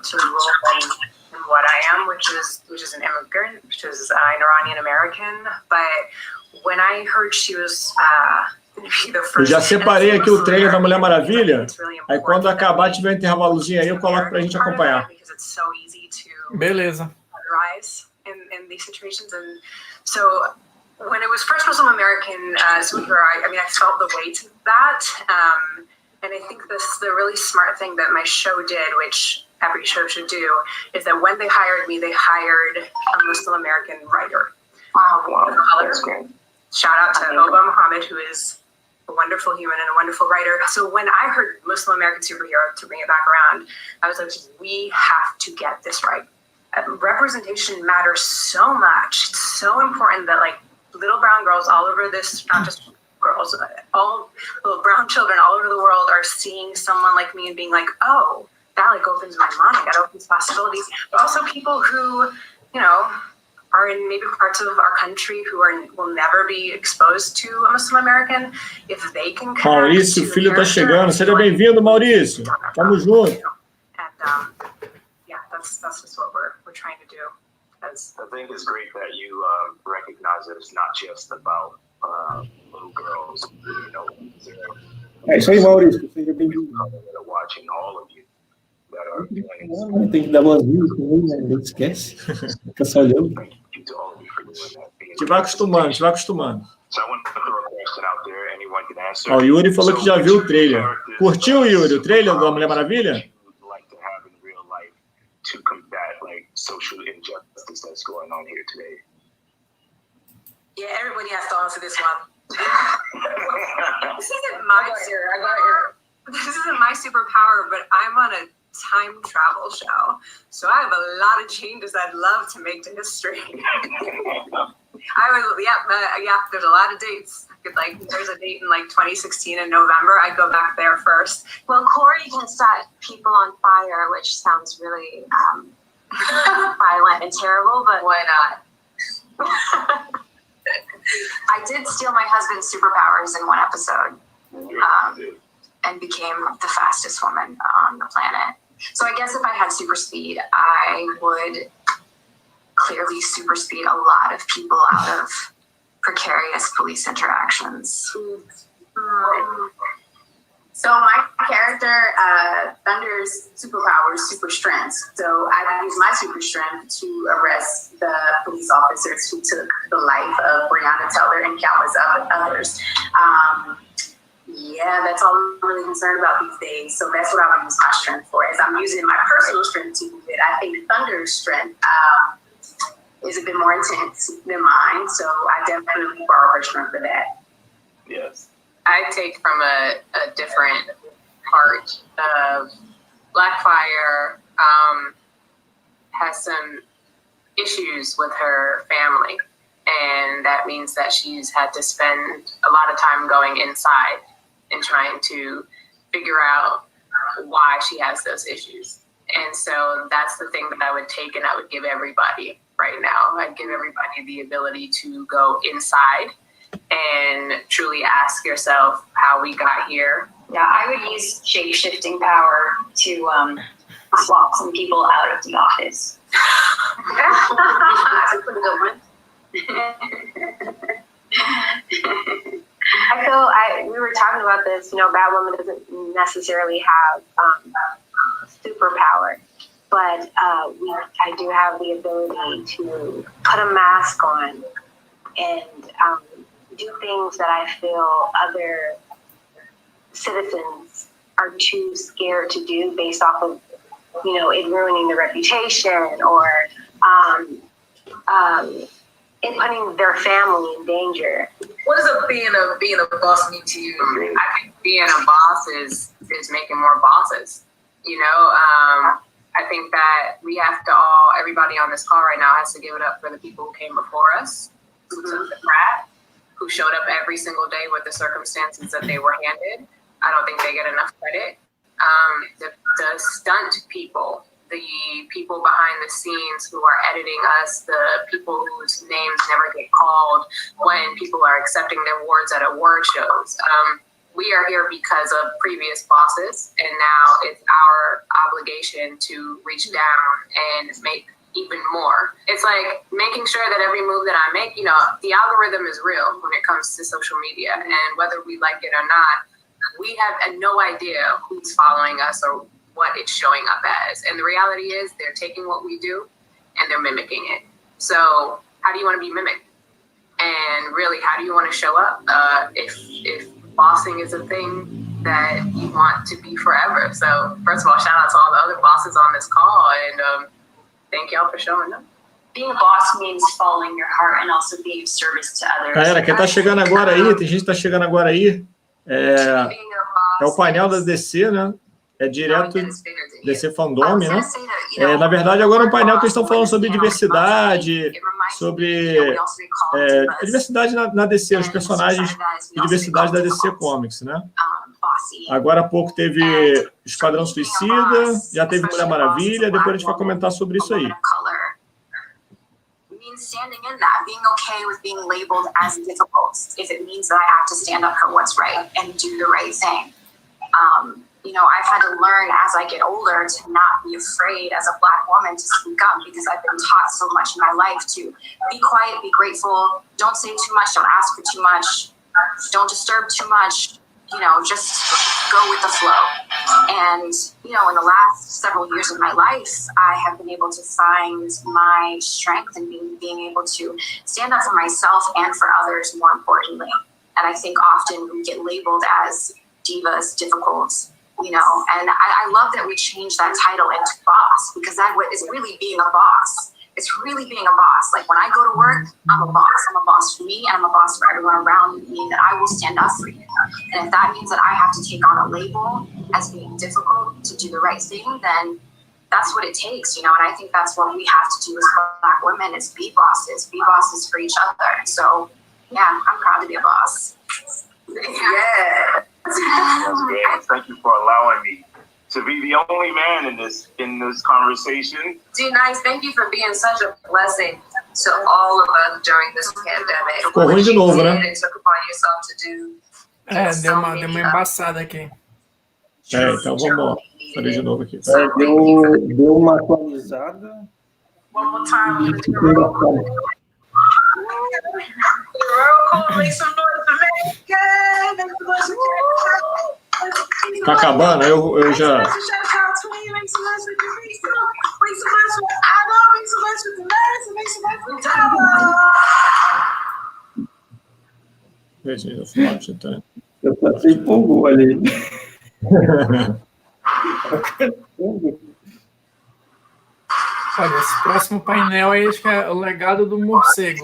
and what I am, which is an immigrant, which is an Iranian American. But when I heard she was eu já separei aqui o trailer da Mulher Maravilha. Aí quando acabar, tiver um intervalozinho aí, eu coloco pra gente acompanhar. Beleza. In these situations, and so when it was first Muslim American superhero, I mean, I felt the weight of that, and I think the really smart thing that my show did, which every show should do, is that when they hired me, they hired a Muslim American writer. Wow, that's great. Shout out to Oba Muhammad, who is a wonderful human and a wonderful writer. So when I heard Muslim American superhero, to bring it back around, I was like, we have to get this right. Representation matters so much. It's so important that like little brown girls all over this, not just girls, all little brown children all over the world are seeing someone like me and being like, oh, that like opens my mind, that opens possibilities. But also people who, you know, are in maybe parts of our country who will never be exposed to a Muslim American, if they can connect. Maurício, o filho tá chegando. Seja bem-vindo, Maurício. Tamo junto. And yeah, that's just what we're trying to do. I think it's great that you recognize that it's not just about little girls. You know, é isso aí, Maurício. Seja bem-vindo. Watching all of you. Tem que dar boas-vindas também, né? Não esquece. Fica só olhando. A gente vai acostumando. Ó, o Yuri falou que já viu o trailer. Curtiu, Yuri, o trailer da Mulher Maravilha? Yeah, everybody has to answer this one. This isn't my superpower, but I'm on a time travel show, so I have a lot of changes I'd love to make to history. There's a lot of dates. There's a date in like 2016 in November. I'd go back there first. Well, Corey can set people on fire, which sounds really violent and terrible, but why not? I did steal my husband's superpowers in one episode, and became the fastest woman on the planet. So I guess if I had super speed, I would clearly super speed a lot of people out of precarious police interactions. So my character, Thunder's superpower is super strength. So I use my super strength to arrest the police officers who took the life of Breonna Taylor and countless others. Yeah, that's all I'm really concerned about these days. So that's what I would use my strength for. As I'm using my personal strength to do it, I think Thunder's strength is a bit more intense than mine. So I definitely borrow her strength for that. Yes. I take from a different part of Blackfire has some issues with her family. And that means that she's had to spend a lot of time going inside and trying to figure out why she has those issues. And so that's the thing that I would take and I would give everybody right now. I'd give everybody the ability to go inside and truly ask yourself how we got here, Yeah, I would use shape-shifting power to swap some people out of the office. That's a pretty good one. We were talking about this, Batwoman doesn't necessarily have superpower, but I do have the ability to put a mask on and do things that I feel other citizens are too scared to do based off of, it ruining their reputation or in putting their family in danger. What does being a boss mean to you? I think being a boss is making more bosses. I think that we have to everybody on this call right now has to give it up for the people who came before us, who took the crap, who showed up every single day with the circumstances that they were handed. I don't think they get enough credit. The stunt people, the people behind the scenes who are editing us, the people whose names never get called when people are accepting their awards at award shows. We are here because of previous bosses, and now it's our obligation to reach down and make even more. It's like making sure that every move that I make, the algorithm is real when it comes to social media, and whether we like it or not, we have no idea who's following us or what it's showing up as. And the reality is they're taking what we do and they're mimicking it. So how do you want to be mimicked? And really, how do you want to show up if bossing is a thing that you want to be forever? So first of all, shout out to all the other bosses on this call, and thank y'all for showing up. Being a boss means following your heart and also being of service to others. Galera, quem tá chegando agora aí, tem gente que tá chegando agora aí, é o painel da DC, né? É direto Dcfandome, né? Na verdade, agora é um painel que eles estão falando sobre diversidade, sobre a diversidade na DC, os personagens de diversidade da DC Comics, né? Agora há pouco teve Esquadrão Suicida, já teve Mulher Maravilha, depois a gente vai comentar sobre isso aí. Standing in that, being okay with being labeled as difficult, if it means that I have to stand up for what's right and do the right thing. I've had to learn as I get older to not be afraid as a Black woman to speak up, because I've been taught so much in my life to be quiet, be grateful, don't say too much, don't ask for too much, don't disturb too much, just go with the flow. And, in the last several years of my life, I have been able to find my strength in being able to stand up for myself and for others, more importantly. And I think often we get labeled as divas, difficult, and I love that we changed that title into boss, because that is really being a boss. It's really being a boss. Like when I go to work, I'm a boss. I'm a boss for me, and I'm a boss for everyone around me, that I will stand up for you. And if that means that I have to take on a label as being difficult to do the right thing, then that's what it takes, and I think that's what we have to do as Black women, is be bosses for each other. So yeah, I'm proud to be a boss. Yeah. Thank you for allowing me to be the only man in this conversation. D-Nice, thank you for being such a blessing to all of us during this pandemic. Ficou ruim de novo, né? Deu uma embaçada aqui. Então vamos fazer de novo aqui. Deu uma atualizada. One more time. Tá acabando? Eu já... Eu passei por gol ali. Olha, esse próximo painel aí acho que é o legado do morcego.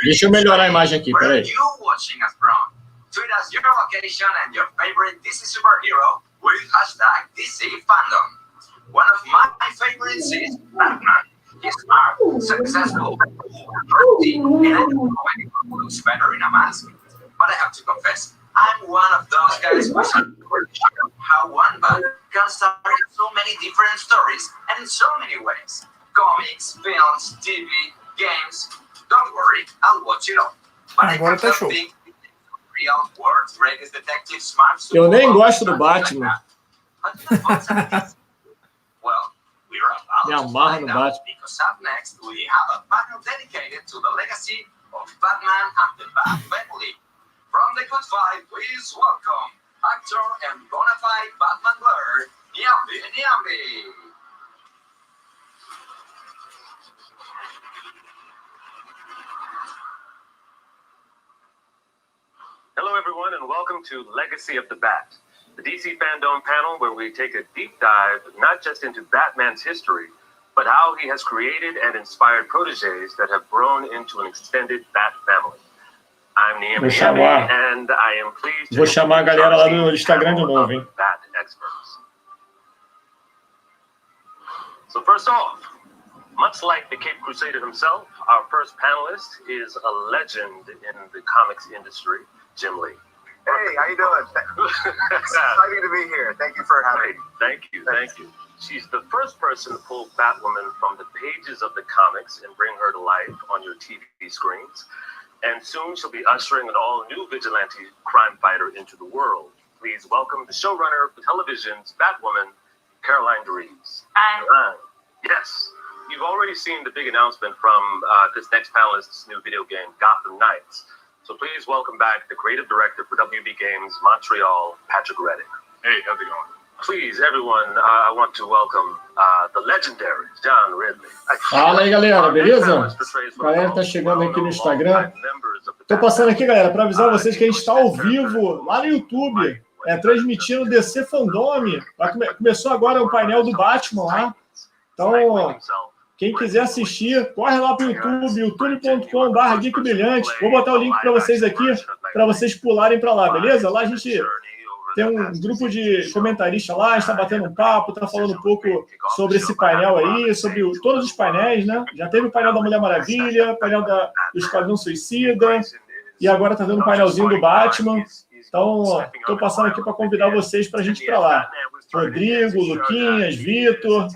Deixa eu melhorar a imagem aqui, peraí. Tweet us your location and your favorite DC superhero with hashtag Dcfandome. One of my favorites is Batman. He's smart, successful, crafty, and everybody looks better in a mask. But I have to confess, I'm one of those guys who's unsure how one Batman can start in so many different stories and in so many ways. Comics, films, TV, games. Don't worry, I'll watch it all. But I have something real world greatest detective smart Eu nem gosto do Batman. Well, we're about Me to amarro no find out, Batman. because up next we have a panel dedicated to the legacy of Batman and the Bat family. From the Good Five, please welcome actor and bona fide Batman blur, Nyambi Nyambi. Hello, everyone, and welcome to Legacy of the Bat, the Dcfandome panel where we take a deep dive not just into Batman's history, but how he has created and inspired protégés that have grown into an extended Bat family. I'm Niambi Niambi, and I am pleased to Vou chamar a galera lá do Instagram de novo, hein? Bat experts. So first off, much like the Cape Crusader himself, our first panelist is a legend in the comics industry, Jim Lee. Hey, how you doing? Exciting to be here. Thank you for having me. Thank you, thank you. She's the first person to pull Batwoman from the pages of the comics and bring her to life on your TV screens. And soon she'll be ushering an all-new vigilante crime fighter into the world. Please welcome the showrunner for television's Batwoman, Caroline Dries. Hi. Yes. You've already seen the big announcement from this next panelist's new video game, Gotham Knights. So please welcome back the creative director for WB Games Montreal, Patrick Reddick. Hey, how's it going? Please, everyone, I want to welcome the legendary John Ridley. Fala aí, galera, beleza? A galera tá chegando aqui no Instagram. Tô passando aqui, galera, para avisar vocês que a gente está ao vivo lá no YouTube, transmitindo o Dcfandome. Começou agora o painel do Batman lá. Então, quem quiser assistir, corre lá para o YouTube, youtube.com/geekbrilhante. Vou botar o link para vocês aqui, para vocês pularem para lá, beleza? Lá a gente tem um grupo de comentaristas lá, a gente está batendo um papo, está falando um pouco sobre esse painel aí, sobre todos os painéis, né? Já teve o painel da Mulher Maravilha, o painel do Esquadrão Suicida, e agora está tendo um painelzinho do Batman. Então, estou passando aqui para convidar vocês para a gente ir para lá. Rodrigo, Luquinhas, Vitor.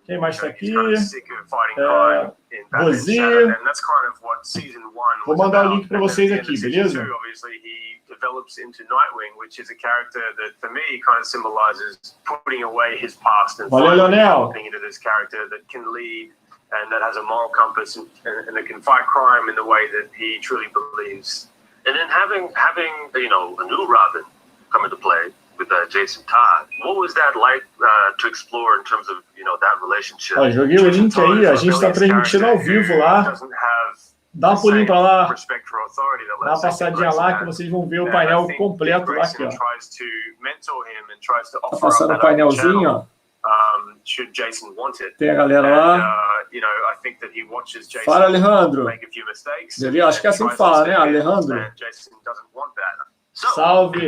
Quem mais está aqui? Rosi. Vou mandar o link para vocês aqui, beleza? Develops into Nightwing, which is a character that, for me, kind of symbolizes putting away his past and jumping into this character that can lead and that has a moral compass and that can fight crime in the way that he truly believes. And then having you know, a new Robin come into play with Jason Todd. What was that like to explore in terms of, you know, that relationship? Ó, joguei o link aí, a gente está transmitindo ao vivo lá. Dá um pulinho para lá, dá uma passadinha lá que vocês vão ver o painel completo lá aqui, ó. Tá passando o painelzinho, ó. Tem a galera lá. Fala, Alejandro. Acho que é assim que fala, né, Alejandro? Salve.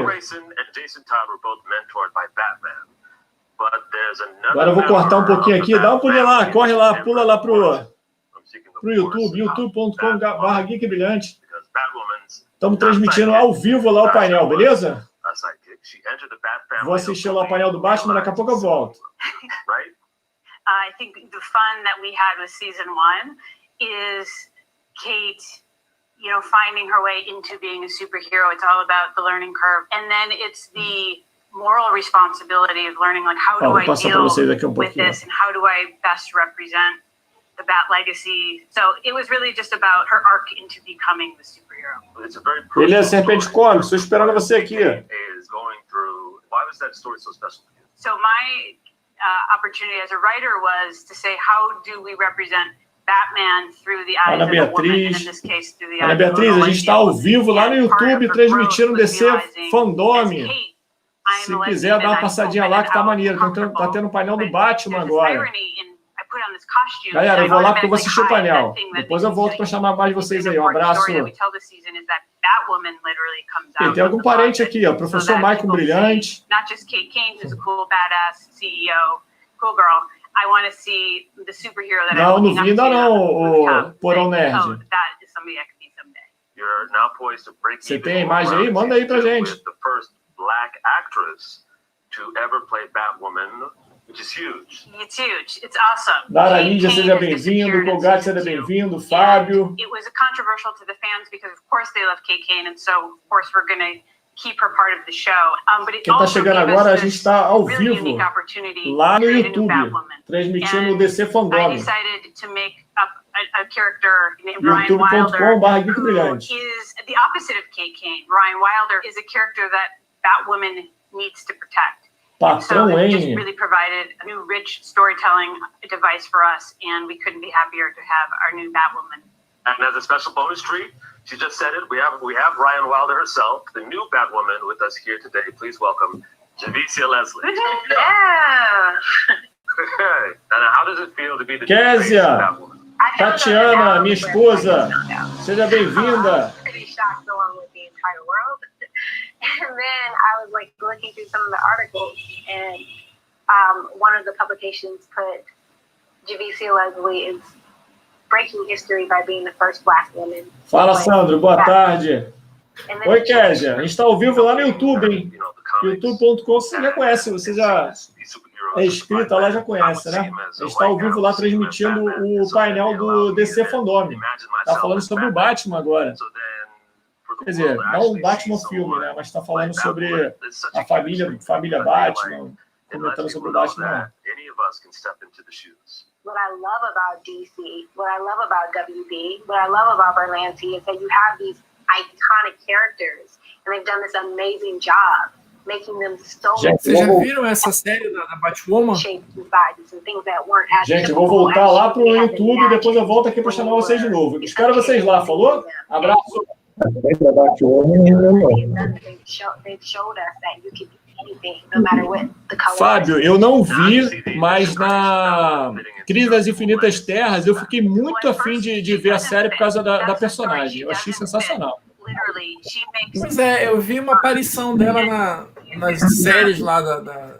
Agora eu vou cortar um pouquinho aqui. Dá um pulinho lá, corre lá, pula lá pro YouTube, youtube.com/geekbrilhante. Estamos transmitindo ao vivo lá o painel, beleza? Vou assistir lá o painel do Batman, daqui a pouco eu volto. I think the fun that we had with season 1 is Kate, you know, finding her way into being a superhero. It's all about the learning curve. And then it's the moral responsibility of learning, like, how do I deal with this and how do I best represent the Bat legacy. So it was really just about her arc into becoming the superhero. Beleza, Serpente Comics, estou esperando você aqui. So my opportunity as a writer was to say, how do we represent Batman through the eyes of a woman, and in this case through the eyes of a Beatriz, a gente está ao vivo lá no YouTube transmitindo o Dcfandome. Se quiser dar uma passadinha lá que tá maneiro, tá tendo um painel do Batman agora. Galera, eu vou lá porque eu vou assistir o painel. Depois eu volto para chamar mais vocês aí. Um abraço. E tem algum parente aqui, ó. Professor Michael Brilhante. Não vi ainda não, o Porão Nerd. Você tem a imagem aí? Manda aí pra gente. Black actress to ever play Batwoman which is huge. It's huge. It's awesome. Dara Lídia, seja bem-vindo. Colgate, seja bem-vindo. Fábio. It was controversial to the fans because, of course, they love Kate Kane, and so, of course, we're going to keep her part of the show. But it Quem está also chegando gave agora, a us gente this está ao really vivo unique opportunity lá to no create a new YouTube, Batwoman. transmitindo o I Dcfandome. decided to make up a character named Ryan Wilder, youtube.com/geekbrilhante. who is the opposite of Kate Kane. Ryan Wilder is a character that Batwoman needs to protect. Patrão So it just N. really provided a new rich storytelling device for us, and we couldn't be happier to have our new Batwoman. And as a special bonus treat, she just said it. We have Ryan Wilder herself, the new Batwoman, with us here today. Please welcome Javicia Leslie. Yeah. And how does it feel to be the Kézia, Batwoman? Tatiana, minha esposa, seja bem-vinda. Pretty shocked along with the entire world. And then I was like looking through some of the articles, and one of the publications put Javicia Leslie is breaking history by being the first Black woman. Fala, Sandro, boa tarde. Oi, Kézia. A gente está ao vivo lá no YouTube, hein? youtube.com, você já conhece, você já é inscrita lá, já conhece, né? A gente está ao vivo lá transmitindo o painel do Dcfandome. Está falando sobre o Batman agora. Quer dizer, não o Batman filme, né? Mas está falando sobre a família Batman, comentando sobre o Batman. What I love about DC, what I love about WB, what I love about Berlanti is that you have these iconic characters, and they've done this amazing job making them so. Gente, vocês já viram essa série da Batwoman? Gente, eu vou voltar lá pro YouTube e depois eu volto aqui para chamar vocês de novo. Espero vocês lá, falou? Abraço. Da Batwoman ainda não. They've showed us that you can be anything, no matter what the color. Fábio, eu não vi, mas na Crise das Infinitas Terras eu fiquei muito afim de ver a série por causa da personagem. Eu achei sensacional. Pois é, eu vi uma aparição dela nas séries lá da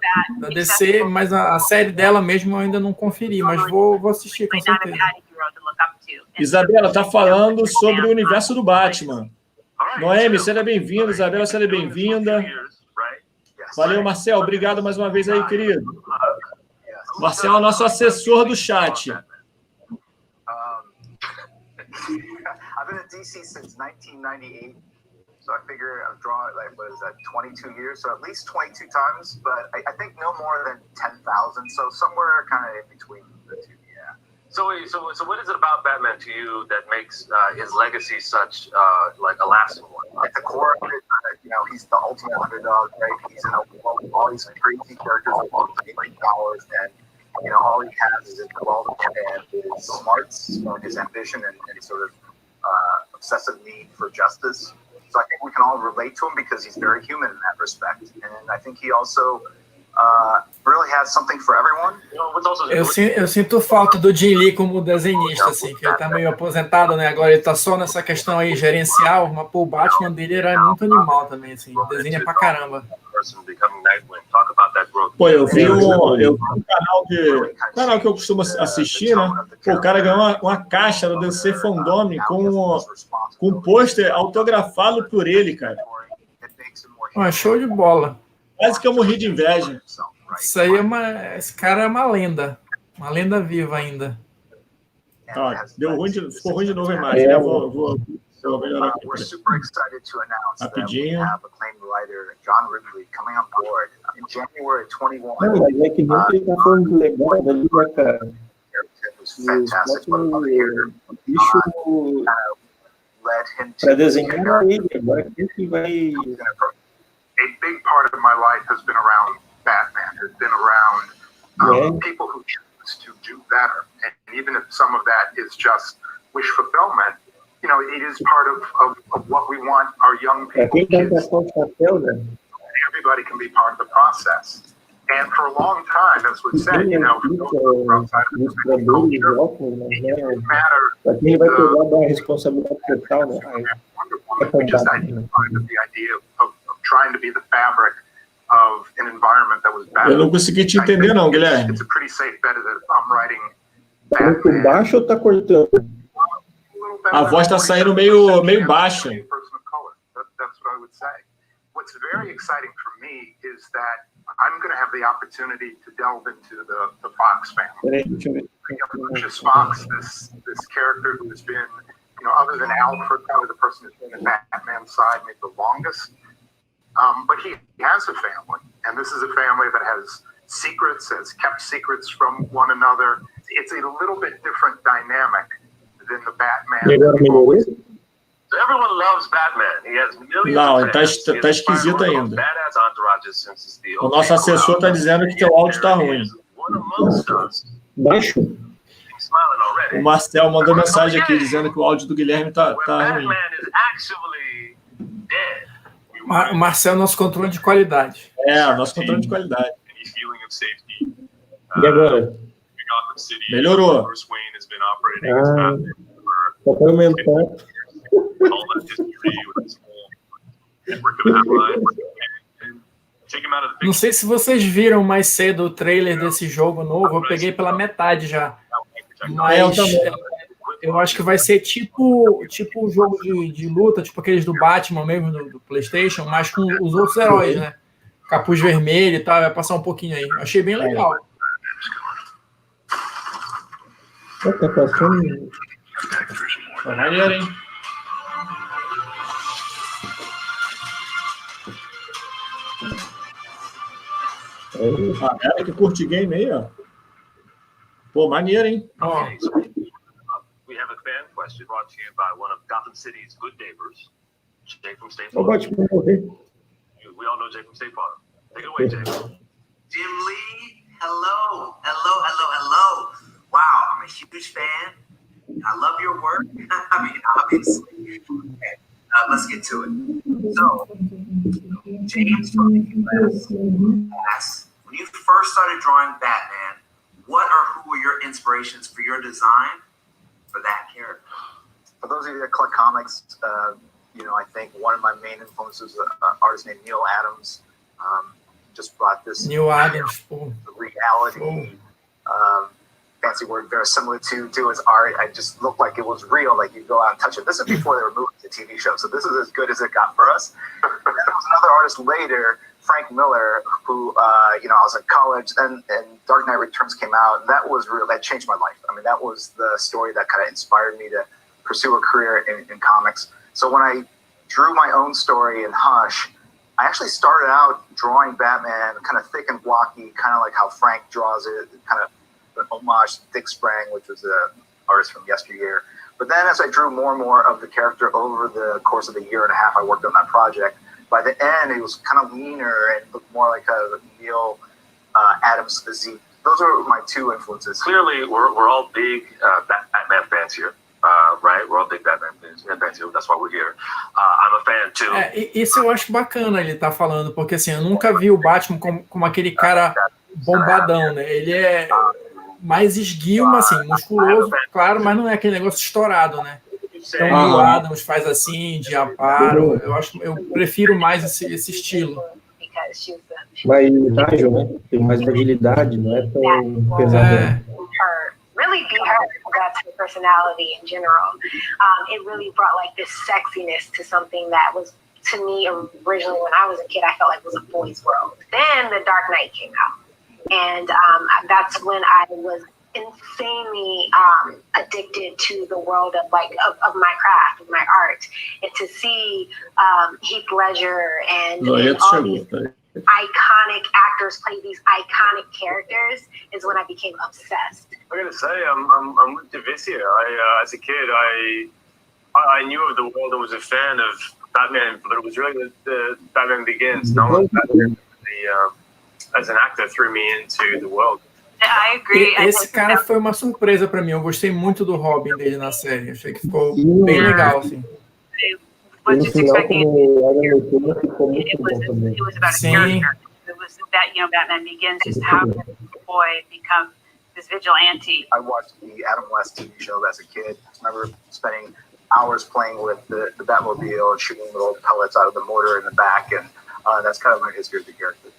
DC, mas a série dela mesmo eu ainda não conferi, mas vou assistir com certeza. Isabela está falando sobre o universo do Batman. Noemi, seja bem-vinda. Isabela, seja bem-vinda. Valeu, Marcel. Obrigado mais uma vez aí, querido. Marcel é nosso assessor do chat. I've been at DC since 1998, so I figure I've drawn, like, what is that, 22 years, so at least 22 times, but I think no more than 10,000, so somewhere kind of in between the two, yeah. So what is it about Batman to you that makes his legacy such like a lasting one? At the core of it, he's the ultimate underdog, right? He's in all these crazy characters with all $8 million, and all he has is his wealth and his smarts, his ambition, and his sort of obsessive need for justice. So I think we can all relate to him because he's very human in that respect. And I think he also really has something for everyone. Eu sinto falta do Jim Lee como desenhista, assim, que ele tá meio aposentado, né? Agora ele tá só nessa questão aí gerencial, mas pô, o Batman dele era muito animal também, assim, desenha pra caramba. Pô, eu vi um canal que eu costumo assistir, né? Pô, o cara ganhou uma caixa do Dcfandome com um pôster autografado por ele, cara. Show de bola. Quase que eu morri de inveja. Isso aí esse cara é uma lenda viva ainda. Deu ruim, ficou ruim de novo a imagem, né? Vou melhorar aqui. We're super excited to announce that we Rapidinho. have acclaimed writer John Ridley coming on board in January 21. Não, mas é que nem ele tá falando legal da Liga, cara. It was fantastic. But here, bicho led him para to desenhar ele, agora que vai. A big part of my life has been around Batman, has been around people who choose to do better. And even if some of that is just wish fulfillment, it is part of what we want our young people, kids. Everybody can be part of the process. And for a long time, as we said, it didn't matter. Ele vai pegar da responsabilidade total, né? We just identified with the idea of trying to be the fabric of an environment that was better. Eu não consegui te entender, não, Guilherme. It's a pretty safe bet that I'm writing. Tá muito baixo ou tá cortando? A voz está saindo meio baixa. That's what I would say. What's very exciting for me is that I'm going to have the opportunity to delve into the Fox family. Lucius Fox, this character who's been, other than Alfred, probably the person who's been in Batman's side maybe the longest. But he has a family, and this is a family that has secrets, has kept secrets from one another. It's a little bit different dynamic than the Batman. So everyone loves Batman. He has millions Não, of fans. tá esquisito ainda. Badass entourages since it's the O nosso assessor está dizendo que teu áudio está ruim. Baixo? O Marcel mandou mensagem aqui dizendo que o áudio do Guilherme tá ruim. O Marcel é nosso controle de qualidade. Nosso controle de qualidade. E agora? Melhorou. Só para aumentar. Não sei se vocês viram mais cedo o trailer desse jogo novo, eu peguei pela metade já. Mas eu acho que vai ser tipo um jogo de luta, tipo aqueles do Batman mesmo, do PlayStation, mas com os outros heróis, né? Capuz vermelho e tal, vai passar um pouquinho aí. Achei bem legal. Tá passando. Tá maneiro, hein? A galera que curte game aí, ó. Pô, maneiro, hein? We have a fan question brought to you by one of Gotham City's good neighbors, Jay from State Farm. We all know Jay from State Farm. Take it away, Jay. Jim Lee, hello. Wow, I'm a huge fan. I love your work. I mean, obviously. Okay, let's get to it. So, James from the U.S. asks, when you first started drawing Batman, what or who were your inspirations for your design for that character? For those of you that collect comics, I think one of my main influences is an artist named Neil Adams. Just brought this Neil Adams reality, fancy word, very similar to his art. I just looked like it was real, like you go out and touch it. This is before they were moving to the TV show, so this is as good as it got for us. And then there was another artist later, Frank Miller, who I was in college, and Dark Knight Returns came out, and that was real. That changed my life. I mean, that was the story that kind of inspired me to pursue a career in comics. So when I drew my own story in Hush, I actually started out drawing Batman kind of thick and blocky, kind of like how Frank draws it, kind of an homage to Dick Sprang, which was an artist from yesteryear. But then as I drew more and more of the character over the course of the year and a half I worked on that project, by the end it was kind of leaner and looked more like a Neil Adams physique. Those are my two influences. Clearly, we're all big Batman fans here. Right? We're all big Batman fans here. That's why we're here. I'm a fan too. Isso eu acho bacana ele tá falando, porque assim, eu nunca vi o Batman como aquele cara bombadão, né? Ele é mais esguio, mas assim, musculoso, claro, mas não é aquele negócio estourado, né? Então o Adams faz assim, de amparo. Eu prefiro mais esse estilo. Mais ágil, né? Tem mais agilidade, não é tão pesado. Really be her. That's her personality in general. It really brought like this sexiness to something that was, to me, originally when I was a kid, I felt like it was a boy's world. Then The Dark Knight came out, and that's when I was insanely addicted to the world of of my craft, of my art, and to see Heath Ledger and all these iconic actors play these iconic characters is when I became obsessed. I gotta say, I'm with Divicia. As a kid, I knew of the world and was a fan of Batman, but it was really the Batman Begins. No, Batman, as an actor, threw me into the world. I agree. Esse cara foi uma surpresa para mim. Eu gostei muito do Robin dele na série. Achei que ficou bem legal, assim. Was just expecting it was about a character. It was that Batman Begins, just how does the boy become this vigilante. I watched the Adam West TV show as a kid. I remember spending hours playing with the Batmobile and shooting little pellets out of the mortar in the back, and that's kind of my history of the character.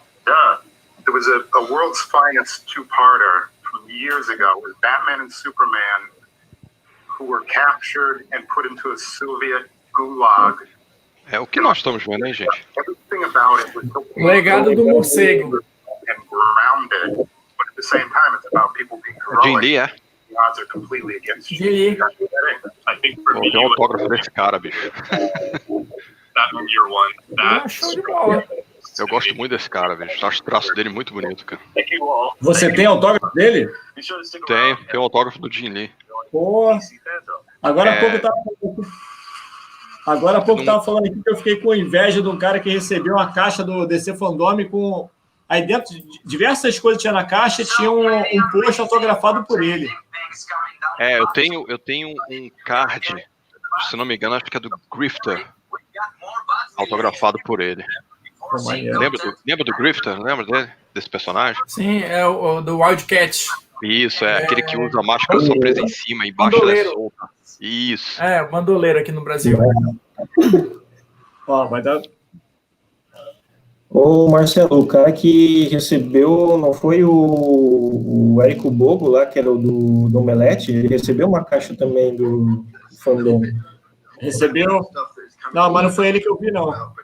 There was a World's Finest two-parter from years ago with Batman and Superman who were captured and put into a Soviet gulag. É o que nós estamos vendo, hein, gente? Everything about it was so O legado do morcego. some did, but at the same time, it's about people being heroic. Jim Lee, é? The odds are completely against you. Jim Lee. I think for Pô, me, tem um autógrafo desse cara, bicho. that year one, that Show de bola. Eu gosto muito desse cara, bicho. Acho o traço dele muito bonito, cara. thank you all. Você tem autógrafo dele? Be sure to stick Tem around. um autógrafo do Jim Lee. Pô, agora há pouco eu tava falando aqui que eu fiquei com inveja de um cara que recebeu uma caixa do Dcfandome com... Aí dentro, diversas coisas tinha na caixa, tinha um post autografado por ele. Eu tenho um card, se não me engano, acho que é do Grifter, autografado por ele. Lembra do Grifter? Lembra dele? Desse personagem? Sim, é o do Wildcat. Isso, aquele que usa a máscara só presa em cima, embaixo ela é solta. Isso. É, o bandoleiro aqui no Brasil. Ó, vai dar... Ô, Marcelo, o cara que recebeu, não foi o Érico Bogo lá, que era o do Omelete? Ele recebeu uma caixa também do fandom. Recebeu? Não, mas não foi ele que eu vi, não.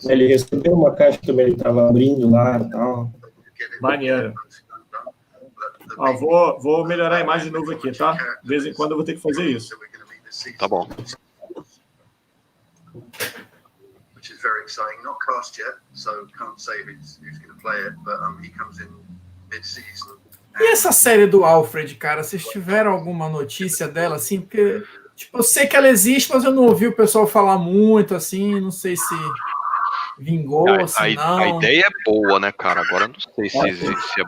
Ele recebeu uma caixa também, ele estava abrindo lá e tal. Maneiro. Ó, vou melhorar a imagem de novo aqui, tá? De vez em quando eu vou ter que fazer isso. Tá bom. Which is very exciting. Not cast yet, so can't say who's going to play it, but he comes in mid-season. E essa série do Alfred, cara, vocês tiveram alguma notícia dela, assim? Porque, tipo, eu sei que ela existe, mas eu não ouvi o pessoal falar muito, assim, não sei se vingou, se não. A ideia é boa, né, cara? Agora eu não sei se existe.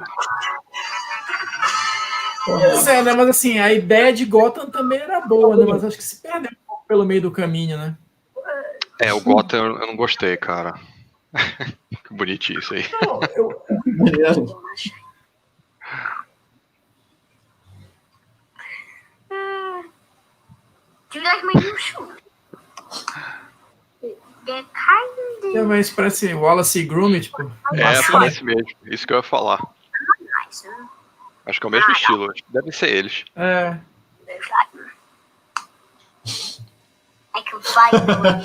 Pois é, né? Mas assim, a ideia de Gotham também era boa, né? Mas acho que se perdeu um pouco pelo meio do caminho, né? O Gotham eu não gostei, cara. Que bonitinho isso aí. Não, Do you like my new shoe? They're kind of... Mas parece Wallace e Gromit, tipo. Parece mesmo. Isso que eu ia falar. nice, huh? Acho que é o mesmo estilo. Acho que devem ser eles. É. I can find the way.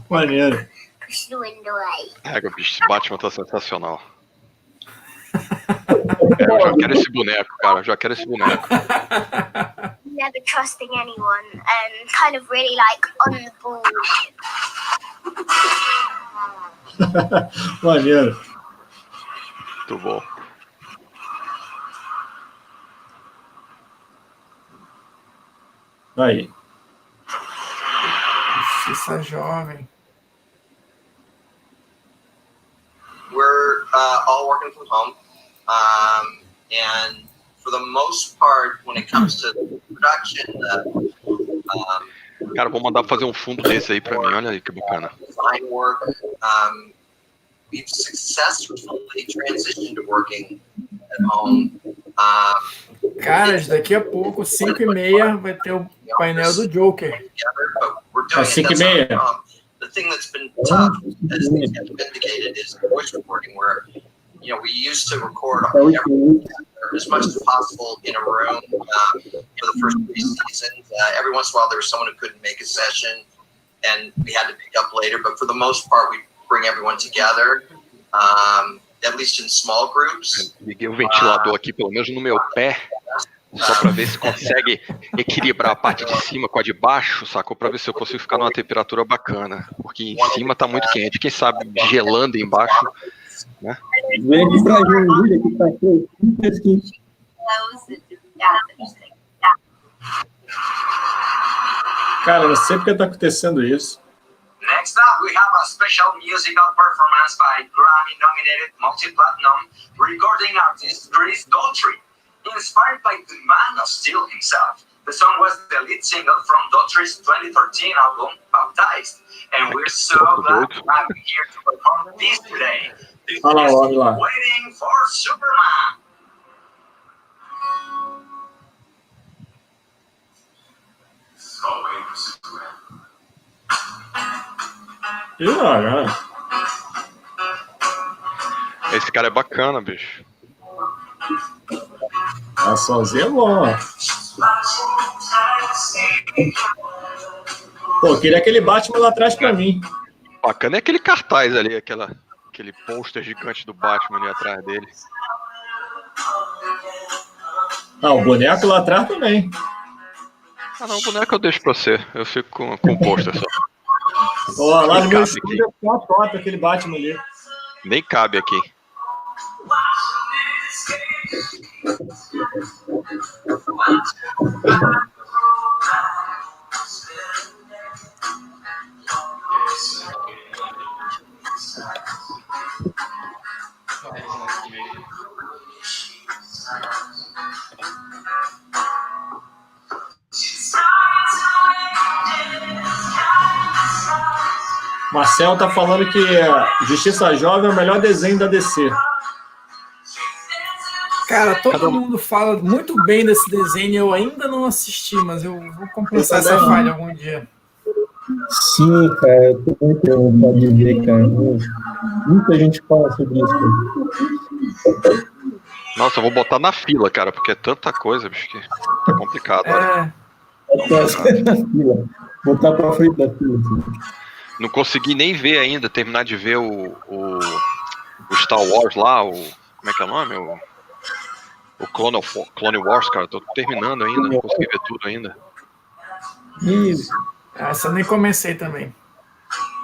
Maneiro. Push the window away. O bicho, esse Batman tá sensacional. Eu já quero esse boneco, cara. Eu já quero esse boneco. Never trusting anyone and kind of really like on the ball. Maneiro. Muito bom. Aí. Justiça jovem. We're all working from home, and for the most part, when it comes to production, Cara, vou mandar fazer um fundo desse aí pra mim. Olha aí que bacana. design work, we've successfully transitioned to working at home. Cara, daqui a pouco, 5h30, vai ter o painel do Joker. Às 5h30. The thing that's been tough, as things have indicated, is voice recording, where we used to record as much as possible in a room for the first 3 seasons. Every once in a while, there was someone who couldn't make a session, and we had to pick up later. But for the most part, we bring everyone together, at least in small groups. Liguei o ventilador aqui, pelo menos no meu pé, só para ver se consegue equilibrar a parte de cima com a de baixo, sacou? Para ver se eu consigo ficar numa temperatura bacana, porque em cima tá muito quente. Quem sabe gelando embaixo, né? Vem aqui pra Joinville, aqui pra quente. Cara, eu não sei porque tá acontecendo isso. Next up, we have a special musical performance by Grammy-nominated multi-platinum recording artist Chris Daughtry. Inspired by the Man of Steel himself, the song was the lead single from Daughtry's 2013 album, Baptized. And we're so glad to have you here to perform this today. This is Waiting for Superman. So waiting for Superman. Esse cara é bacana, bicho. A sozinha é bom. Pô, queria aquele Batman lá atrás pra mim. Bacana é aquele cartaz ali, aquele Aquele pôster gigante do Batman ali atrás dele. Ah, o boneco lá atrás também. Ah, não, o boneco eu deixo pra você. Eu fico com o pôster só. Ó, lá no meu estúdio é uma foto aquele Batman ali. Nem cabe aqui. Marcel tá falando que Justiça Jovem é o melhor desenho da DC. Cara, todo mundo fala muito bem desse desenho. Eu ainda não assisti, mas eu vou compensar essa falha algum dia. Sim, cara, eu tô muito vontade de ver, cara. Muita gente fala sobre isso. Nossa, eu vou botar na fila, cara, porque é tanta coisa, bicho, que tá complicado. Na fila. Botar pra frente da fila. Não consegui nem ver ainda, terminar de ver o Star Wars lá, como é que é o nome? O Clone Wars, cara, tô terminando ainda, não consegui ver tudo ainda. Isso. Essa eu nem comecei também.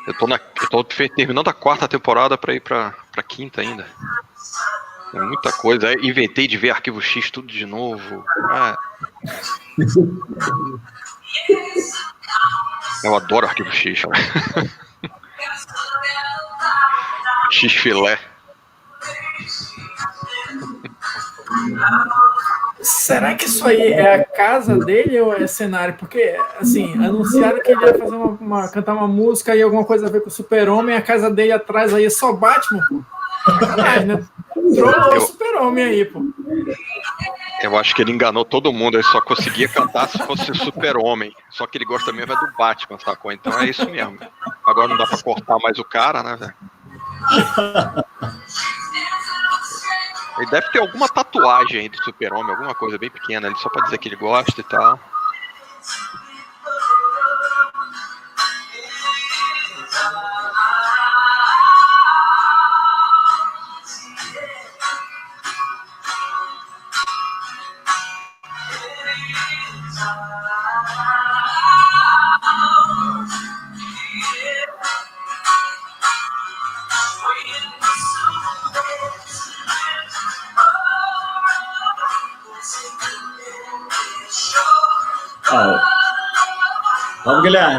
Eu tô terminando a 4ª temporada pra ir pra 5ª ainda. Tem muita coisa. Aí inventei de ver Arquivo X tudo de novo. Eu adoro Arquivo X. X-filé. Será que isso aí é a casa dele ou é cenário? Porque, assim, anunciaram que ele ia fazer cantar uma música e alguma coisa a ver com o Super-Homem, a casa dele atrás aí é só Batman, pô. Né? Trollou o Super-Homem aí, pô. Eu acho que ele enganou todo mundo, ele só conseguia cantar se fosse Super-Homem. Só que ele gosta mesmo é do Batman, sacou? Então é isso mesmo. Agora não dá pra cortar mais o cara, né, velho? Ele deve ter alguma tatuagem aí do Super-Homem, alguma coisa bem pequena ali, só pra dizer que ele gosta e tal.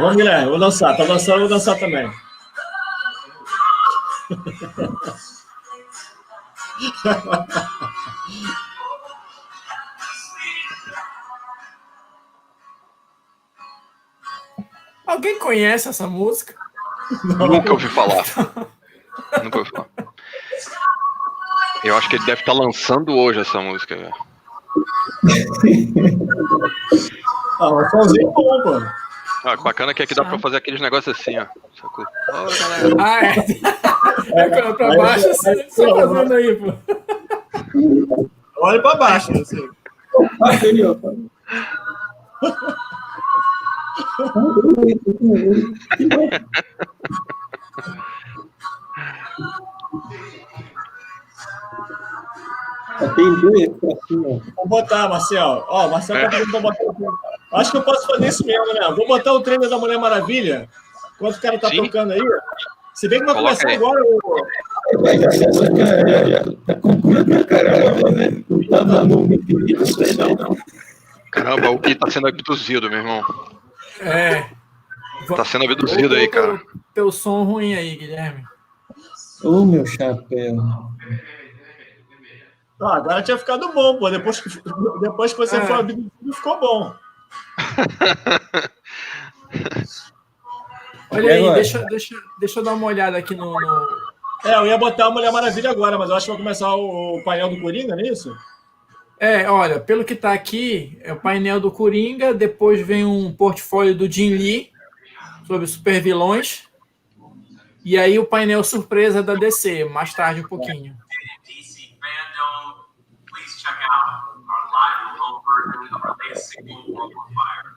Vamos, Guilherme, vou dançar. Tá dançando, eu vou dançar também. Alguém conhece essa música? Nunca ouvi falar. Nunca ouvi falar. Eu acho que ele deve estar lançando hoje essa música, velho. Vai fazer bom, mano. Bacana que aqui dá pra fazer aqueles negócios assim, ó. Sacou? É pra baixo, assim, só fazendo aí, pô. Olha pra baixo, assim. Tem dois pra cima. Vou botar, Marcel. Ó, o Marcel tá pedindo pra botar. Acho que eu posso fazer isso mesmo, né? Vou botar o trailer da Mulher Maravilha, enquanto o cara tá tocando aí. Se bem que vai começar agora o. Tá comprando caramba, né? Não tá dando muito isso aí, não. Caramba, o Gui tá sendo abduzido, meu irmão. Tá sendo abduzido aí, cara. Teu som ruim aí, Guilherme. Ô, meu chapéu. Agora tinha ficado bom, pô. Depois que você foi abduzido, ficou bom. Olha aí, deixa eu dar uma olhada aqui no... eu ia botar a Mulher Maravilha agora, mas eu acho que vai começar o painel do Coringa, não é isso? Olha, pelo que tá aqui, é o painel do Coringa, depois vem um portfólio do Jim Lee sobre supervilões, e aí o painel surpresa da DC, mais tarde um pouquinho. Dcfandome, please check out our live home version of our latest single, World on Fire.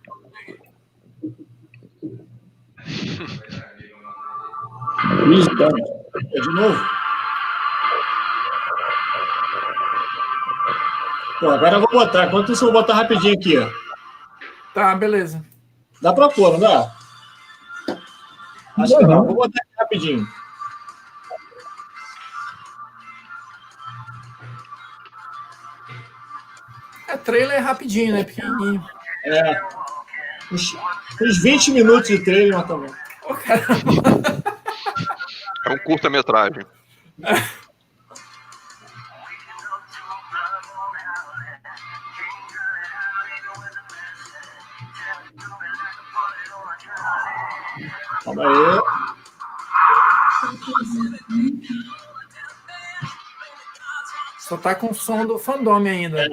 De novo? Pô, agora eu vou botar. Enquanto isso, eu vou botar rapidinho aqui, ó. Tá, beleza. Dá pra pôr, não dá? Acho que não. Vou botar aqui rapidinho. Trailer é rapidinho, né? Pequenininho. Uns 20 minutos de trailer, mas também. Pô, caramba. É um curta-metragem. Calma aí. Só tá com o som do Fandome ainda.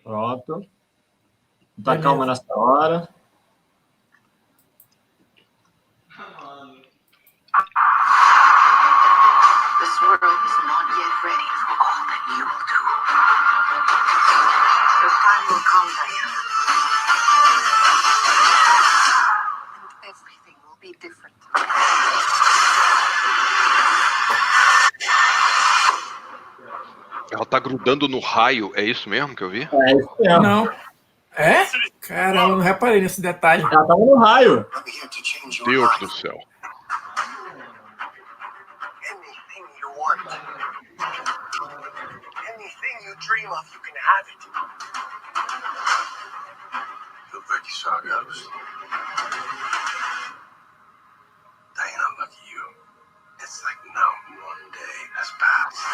Pronto. Tá calma nessa hora. This world is not yet ready for all that you will do. Your time will come, Diana. And everything will be different. Ela tá grudando no raio, é isso mesmo que eu vi? É isso mesmo. Não. É? Caramba, não reparei nesse detalhe. Ela tava no raio. Deus do céu. Anything you want. Anything you dream of, you can have it. Look like you saw a ghost. Diana, look at you. It's like not one day has passed.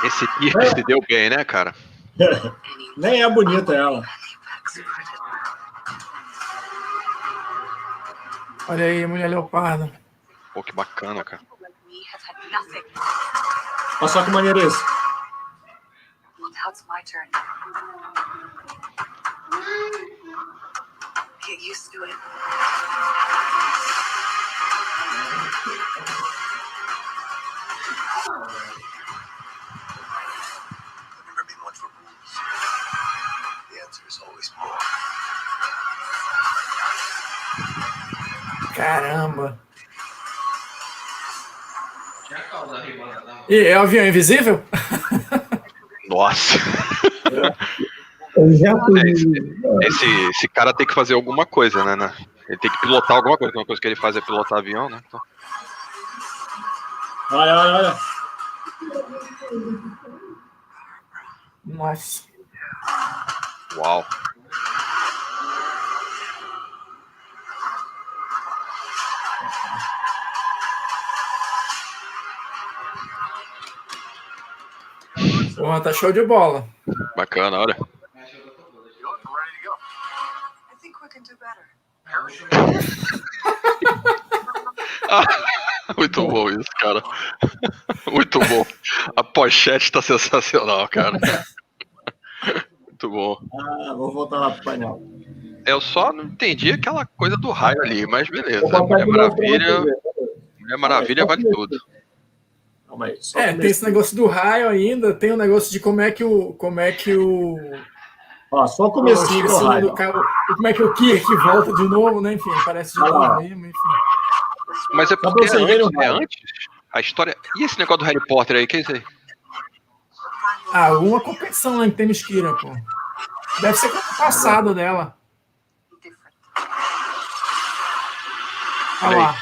Esse Kirk se deu bem, né, cara? Nem é bonita ela. Olha aí, mulher leopardo. Pô, que bacana, cara. Olha só que maneiro esse. Well, now it's my turn. Get used to it. Never been one for rules. The answer is always more. Caramba. E é o avião invisível? Nossa. Eu já fui... Esse cara tem que fazer alguma coisa, né? Ele tem que pilotar alguma coisa. Uma coisa que ele faz é pilotar avião, né? Então... Olha, olha, olha. Nossa. Uau. Pô, tá show de bola. Bacana, olha. I think we can do better. Muito bom isso, cara. Muito bom. A pochete tá sensacional, cara. Muito bom. Vou voltar lá pro painel. Eu só não entendi aquela coisa do raio ali, mas beleza. Mulher Maravilha vale tudo. Calma aí, tem esse negócio do raio ainda, tem o negócio de como é que o Ó, só o comecinho do raio. Como é que o Kirk volta de novo, né? Enfim, parece de novo mesmo, enfim. Mas é porque antes, a história... E esse negócio do Harry Potter aí, que é isso aí? Alguma competição lá em Temesquira, pô. Deve ser com o passado dela. Olha lá.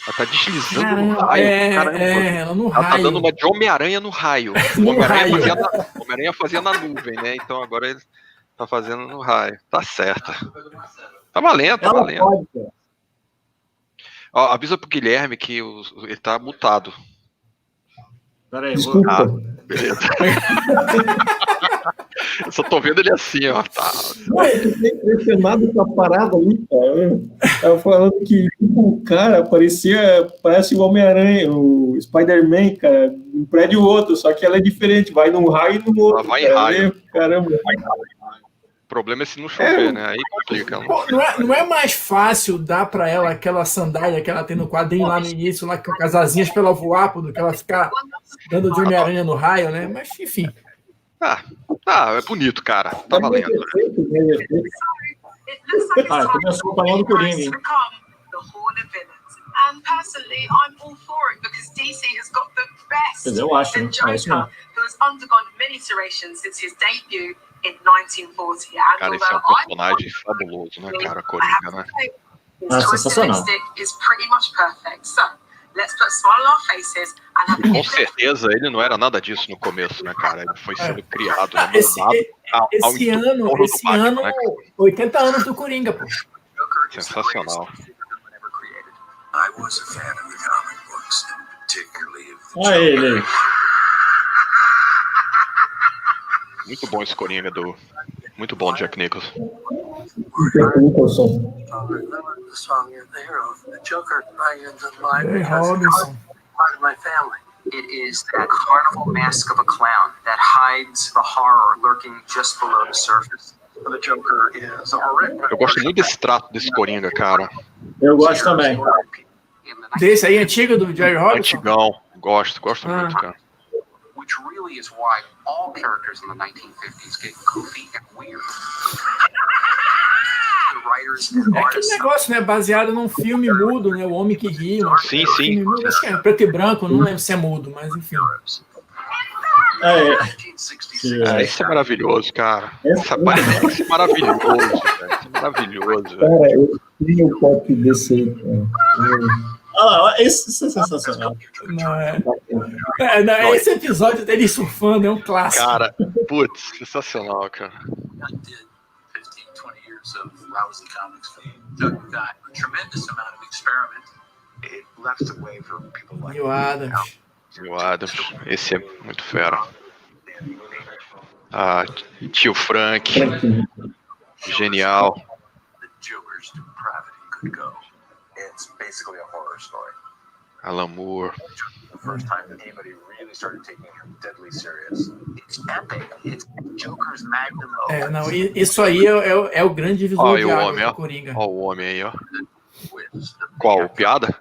Ela tá deslizando no raio. Ela no raio. Ela tá dando uma de Homem-Aranha no raio. O Homem-Aranha fazia na nuvem, né? Então agora ele tá fazendo no raio. Tá certo. Tá valendo, tá valendo. Ó, avisa pro Guilherme que ele tá mutado. Peraí, desculpa. Beleza. Eu só tô vendo ele assim, ó. Tá. Eu fiquei impressionado com a parada ali, cara. Tava falando que o cara parece o Homem-Aranha, o Spider-Man, cara, um prédio outro, só que ela é diferente, vai num raio e no outro. Ela vai em raio. Caramba. O problema é se não chover, né? Aí complica. Não é mais fácil dar pra ela aquela sandália que ela tem no quadrinho lá no início, lá com as asinhas pra ela voar, do que ela ficar dando de Homem-Aranha no raio, né? Mas, enfim. É bonito, cara. Tá valendo. Começou falando do Coringa, hein? And personally, I'm all for it because DC has got the best. Eu acho, The Joker, who has undergone many iterations since his debut in 1940. And Cara, esse é um personagem fabuloso, né, cara? Coringa, né? Sensacional. Is pretty much perfect. So, let's put a smile on our faces and have Com certeza ele não era nada disso no começo, né, cara? Ele foi sendo criado, né, Esse Batman, ano, né? 80 anos do Coringa, pô. Sensacional. I was a fan of the comic books, particularly of the Olha ele aí. Muito bom esse Coringa do... Muito bom, Jack Nicholson. Jack Nicholson. The song "You're the Hero." The Joker, I am the life Hey, because Robinson. it's part of my family. It is that carnival mask of a clown that hides the horror lurking just below the surface. The Joker is a horrific. Eu gosto muito desse trato desse Coringa, cara. Eu gosto também. Desse aí, antigo, do Jerry Robinson? Antigão. Gosto muito, cara. Which really is why all characters in the 1950s get goofy and weird. The writers and É aquele artists. negócio, né? Baseado num filme mudo, né? O Homem que Ri. Sim, sim. Filme mudo, acho que é preto e branco, não lembro se é mudo, mas enfim. Isso é maravilhoso, cara. Essa parece maravilhoso, cara. Isso é maravilhoso. Cara, eu tenho o pop desse aí, cara. Isso é sensacional. Não, esse episódio dele surfando é um clássico. Cara, putz, sensacional, cara. 15, 20 years of lousy comics film. Doug got a tremendous amount of experiment. It left a way for people like Neil Adams. Neil Adams, esse é muito fera. Ah, tio Frank, genial. The Joker's depravity could go. It's basically a horror story. Alan Moore. The first time that anybody really started taking him deadly serious. It's epic. It's Joker's magnum opus. Não, isso aí é o grande divisor de água do Coringa. Ó o homem aí, ó. Qual? Piada?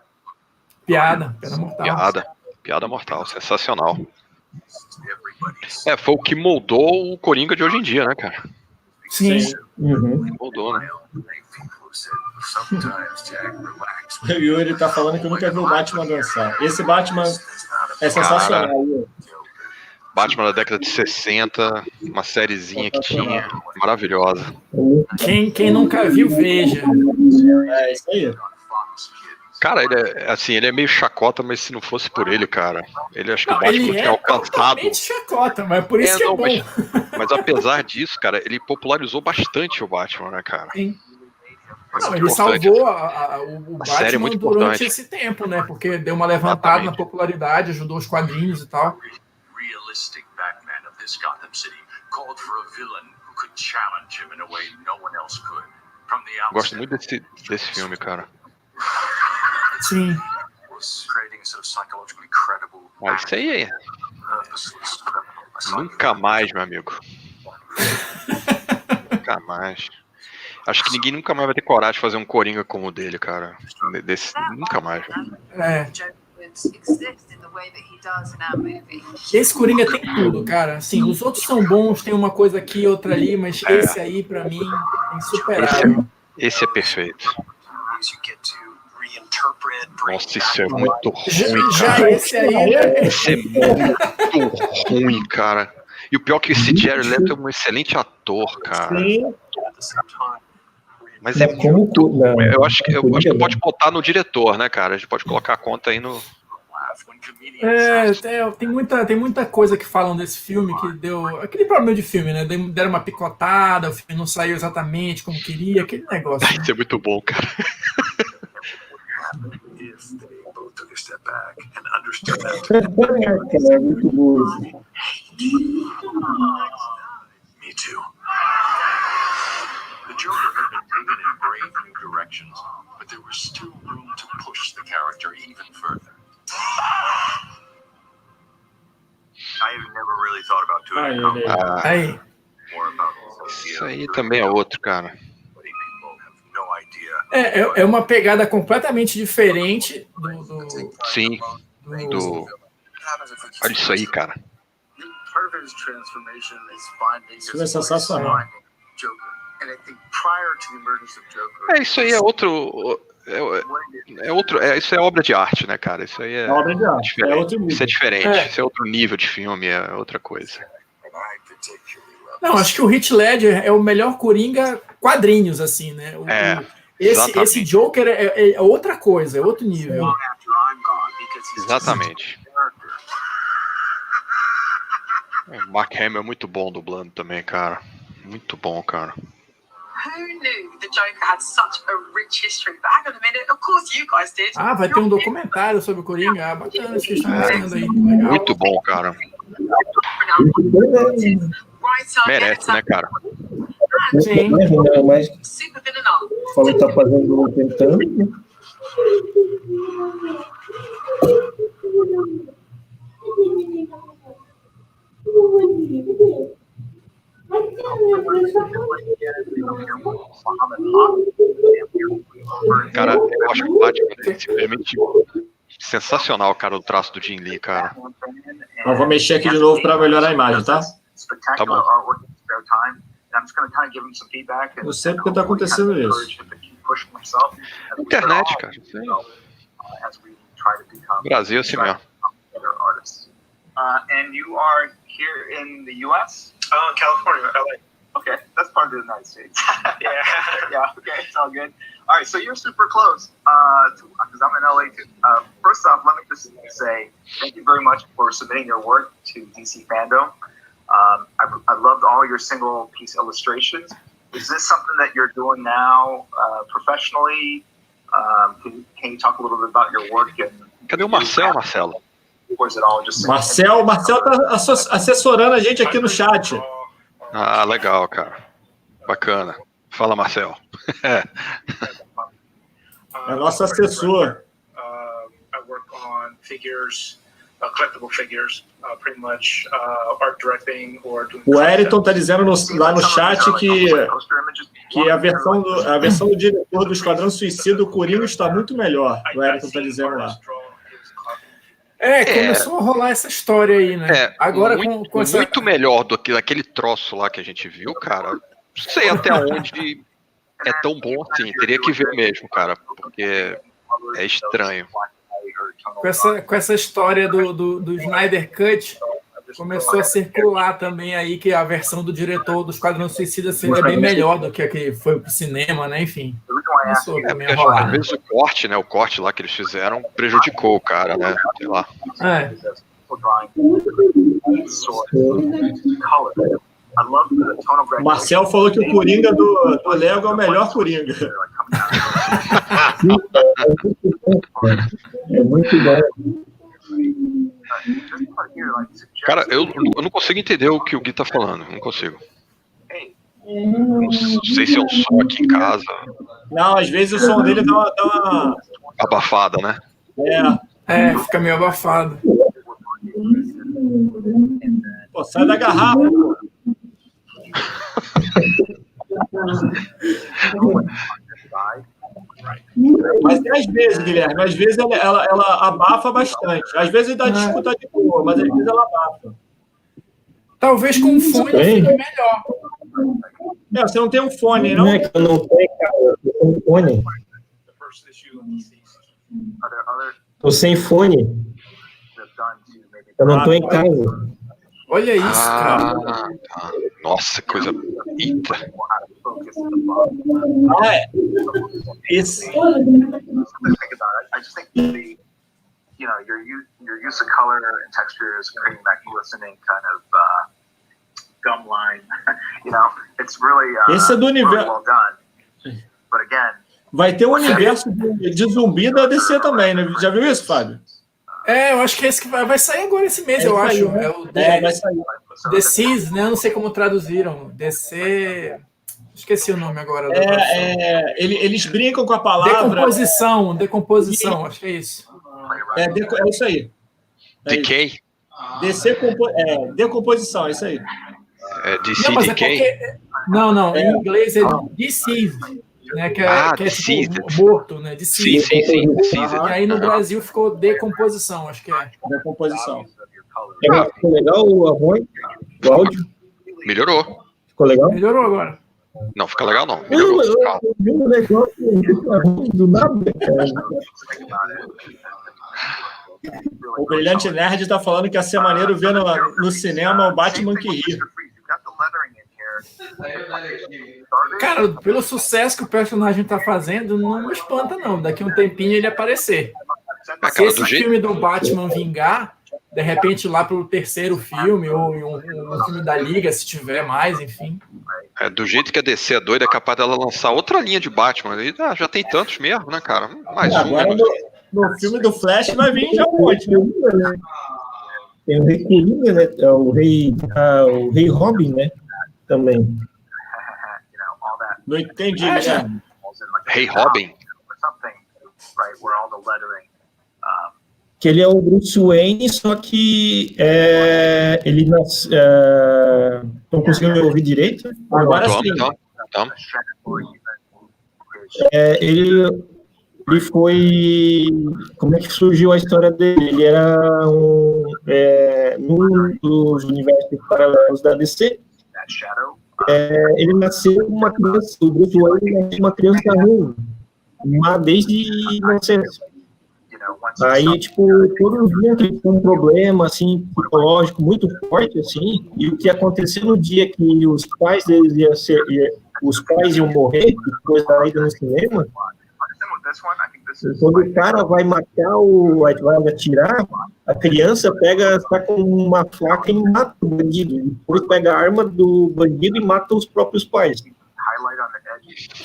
Piada mortal. Piada mortal, sensacional. Foi o que moldou o Coringa de hoje em dia, né, cara? Sim. Moldou, né? O Yuri tá falando que nunca viu o Batman dançar. Esse Batman é sensacional. Cara, Batman da década de 60, uma sériezinha que tinha, maravilhosa. Quem nunca viu, veja. É isso aí. Cara, ele é meio chacota, mas se não fosse por ele, cara, ele acho que o Batman tinha alcançado. Totalmente chacota, mas por isso que é bom. Mas apesar disso, cara, ele popularizou bastante o Batman, né, cara? Sim. Não, ele salvou o Batman muito durante importante. esse tempo, né? Porque deu uma levantada na popularidade, ajudou os quadrinhos e tal. Realistic Batman of this Gotham City called for a villain who could challenge him in a way no one else could. From the outset. Gosto muito desse filme, cara. Sim. Isso aí é. Nunca mais, meu amigo. Nunca mais. Acho que ninguém nunca mais vai ter coragem de fazer um Coringa como o dele, cara. Nunca mais. Esse Coringa tem tudo, cara. Assim, os outros são bons, tem uma coisa aqui, outra ali, mas esse aí, pra mim, é insuperável. Esse é perfeito. Nossa, isso é muito ruim, cara. Esse aí, Esse é muito ruim, cara. E o pior é que esse Jared Leto é um excelente ator, cara. Sim. Mas é muito ruim. Eu acho que pode botar no diretor, né, cara? A gente pode colocar a conta aí no... Tem muita coisa que falam desse filme que deu... Aquele problema de filme, né? Deram uma picotada, o filme não saiu exatamente como queria, aquele negócio. Isso é muito bom, cara. É muito bom. Me too. The Joker had been taken in brave new directions, but there was still room to push the character even further. I have never really thought about doing more about Isso aí também é outro, cara. É uma pegada completamente diferente do... Sim, Olha isso aí, cara. Isso é sensacional. Isso aí é outro... Isso é obra de arte, né, cara? Isso aí é obra de arte. diferente. Outro nível. Isso é diferente. Isso é outro nível de filme, é outra coisa. Não, acho que o Heath Ledger é o melhor Coringa quadrinhos, assim, né? Esse Joker é outra coisa, é outro nível. Exatamente. O Mark Hamill é muito bom dublando também, cara. Muito bom, cara. Vai ter um documentário sobre o Coringa. Bacana isso que estão fazendo aí. Legal. Muito bom, cara. Merece, né, cara? Sim. Mas falou que tá fazendo comentando. Cara, eu acho que o Batman é simplesmente sensacional, cara, o traço do Jim Lee, cara. Eu vou mexer aqui de novo para melhorar a imagem, tá? Tá bom. Eu sei porque tá acontecendo isso. Internet, cara. Brasil, assim mesmo. And you are here in the U.S.? California, LA. Okay, that's part of the United States. Yeah, okay, it's all good. All right, so you're super close, because I'm in LA too. First off, let me just say thank you very much for submitting your work to Dcfandome. I loved all your single piece illustrations. Is this something that you're doing now professionally? Can you talk a little bit about your work? Cadê o Marcelo? Marcel tá assessorando a gente aqui no chat. Ah, legal, cara. Bacana. Fala, Marcel. É nosso assessor. I work on figures, collectible figures, pretty much art directing or doing. O Eriton tá dizendo lá no chat que a versão do diretor do Esquadrão Suicida, o Coringa, está muito melhor. O Eriton tá dizendo lá. Começou a rolar essa história aí, né? Agora com essa... Muito melhor do que aquele troço lá que a gente viu, cara. Não sei até onde é tão bom assim. Teria que ver mesmo, cara, porque é estranho. Com essa história do Snyder Cut, começou a circular também aí que a versão do diretor do Esquadrão Suicida seria bem melhor do que a que foi pro cinema, né? Enfim. Começou também a rolar. Às vezes o corte, né? O corte lá que eles fizeram prejudicou o cara, né? Sei lá. O Marcel falou que o Coringa do Lego é o melhor Coringa. É muito bom. Cara, eu não consigo entender o que o Gui tá falando. Não consigo. Não sei se é o som aqui em casa. Não, às vezes o som dele dá uma... abafada, né? Fica meio abafado. Pô, sai da garrafa, pô. Mas às vezes, Guilherme, às vezes ela abafa bastante. Às vezes dá de escutar de boa, mas às vezes ela abafa. Talvez com um fone fique melhor. Você não tem um fone, não? Não é que eu não tenho, cara. Eu tenho um fone. Tô sem fone. Eu não tô em casa. Olha isso, cara. Nossa, coisa... Eita. Esse... your use of color and texture is creating that listening kind of gum line. It's really, esse é do universo. really well done. But again, vai ter um universo de zumbi da DC também, né? Já viu isso, Fábio? Eu acho que esse que vai sair agora esse mês, eu acho. Né? Vai sair. DC's, né? Eu não sei como traduziram. DC... Esqueci o nome agora. Eles brincam com a palavra... Decomposição, acho que é isso. É isso aí. Decay? Decomposição, é isso aí. DC Decay? Não, em inglês é Deceased, né? Que é tipo morto, né? Deceased. Sim. E aí no Brasil ficou decomposição, acho que é. Decomposição. Ficou legal a voz? O áudio? Melhorou. Ficou legal? Melhorou agora. Não, fica legal não. Eu vi um negócio do nada, cara. O Brilhante Nerd tá falando que ia ser maneiro ver no cinema o Batman que ri. Cara, pelo sucesso que o personagem tá fazendo, não me espanta, não. Daqui a um tempinho ele aparecer. Se esse filme do Batman vingar, de repente lá pro terceiro filme, ou um filme da Liga, se tiver mais, enfim. Do jeito que a DC é doida, é capaz dela lançar outra linha de Batman. E, já tem tantos mesmo, né, cara? Mais agora no filme do Flash vai vir já um monte. Tem o Rei Coringa, né? O Rei Robin, né? Também. Não entendi, né? Rei Robin? Que ele é o Bruce Wayne, só que ele nasceu... Estão conseguindo me ouvir direito? Agora sim. Ele foi... Como é que surgiu a história dele? Ele era num dos universos paralelos da DC. Ele nasceu uma criança, o Bruce Wayne nasceu uma criança ruim, mas desde nascença. Aí, tipo, todos viam que ele tinha um problema, assim, psicológico muito forte, assim, e o que aconteceu no dia que os pais deles iam morrer, depois da ida no cinema, quando o cara vai matar vai atirar, a criança tá com uma faca e mata o bandido, depois pega a arma do bandido e mata os próprios pais.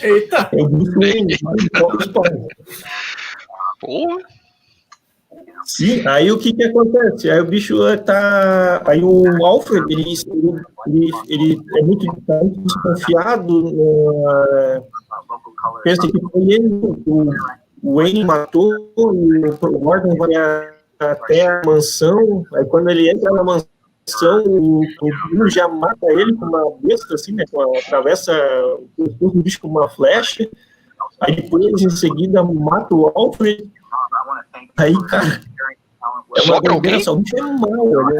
Eita! Os próprios pais. Porra! Sim, aí o que acontece? Aí o bicho tá... Aí o Alfred, ele é muito desconfiado, pensa que foi ele, o Wayne matou, o Gordon vai até a mansão, aí quando ele entra na mansão, o Bruno já mata ele com uma besta, assim, né, atravessa o bicho com uma flecha, aí depois em seguida mata o Alfred. Aí, cara, sobra alguém? O bicho é mau, né?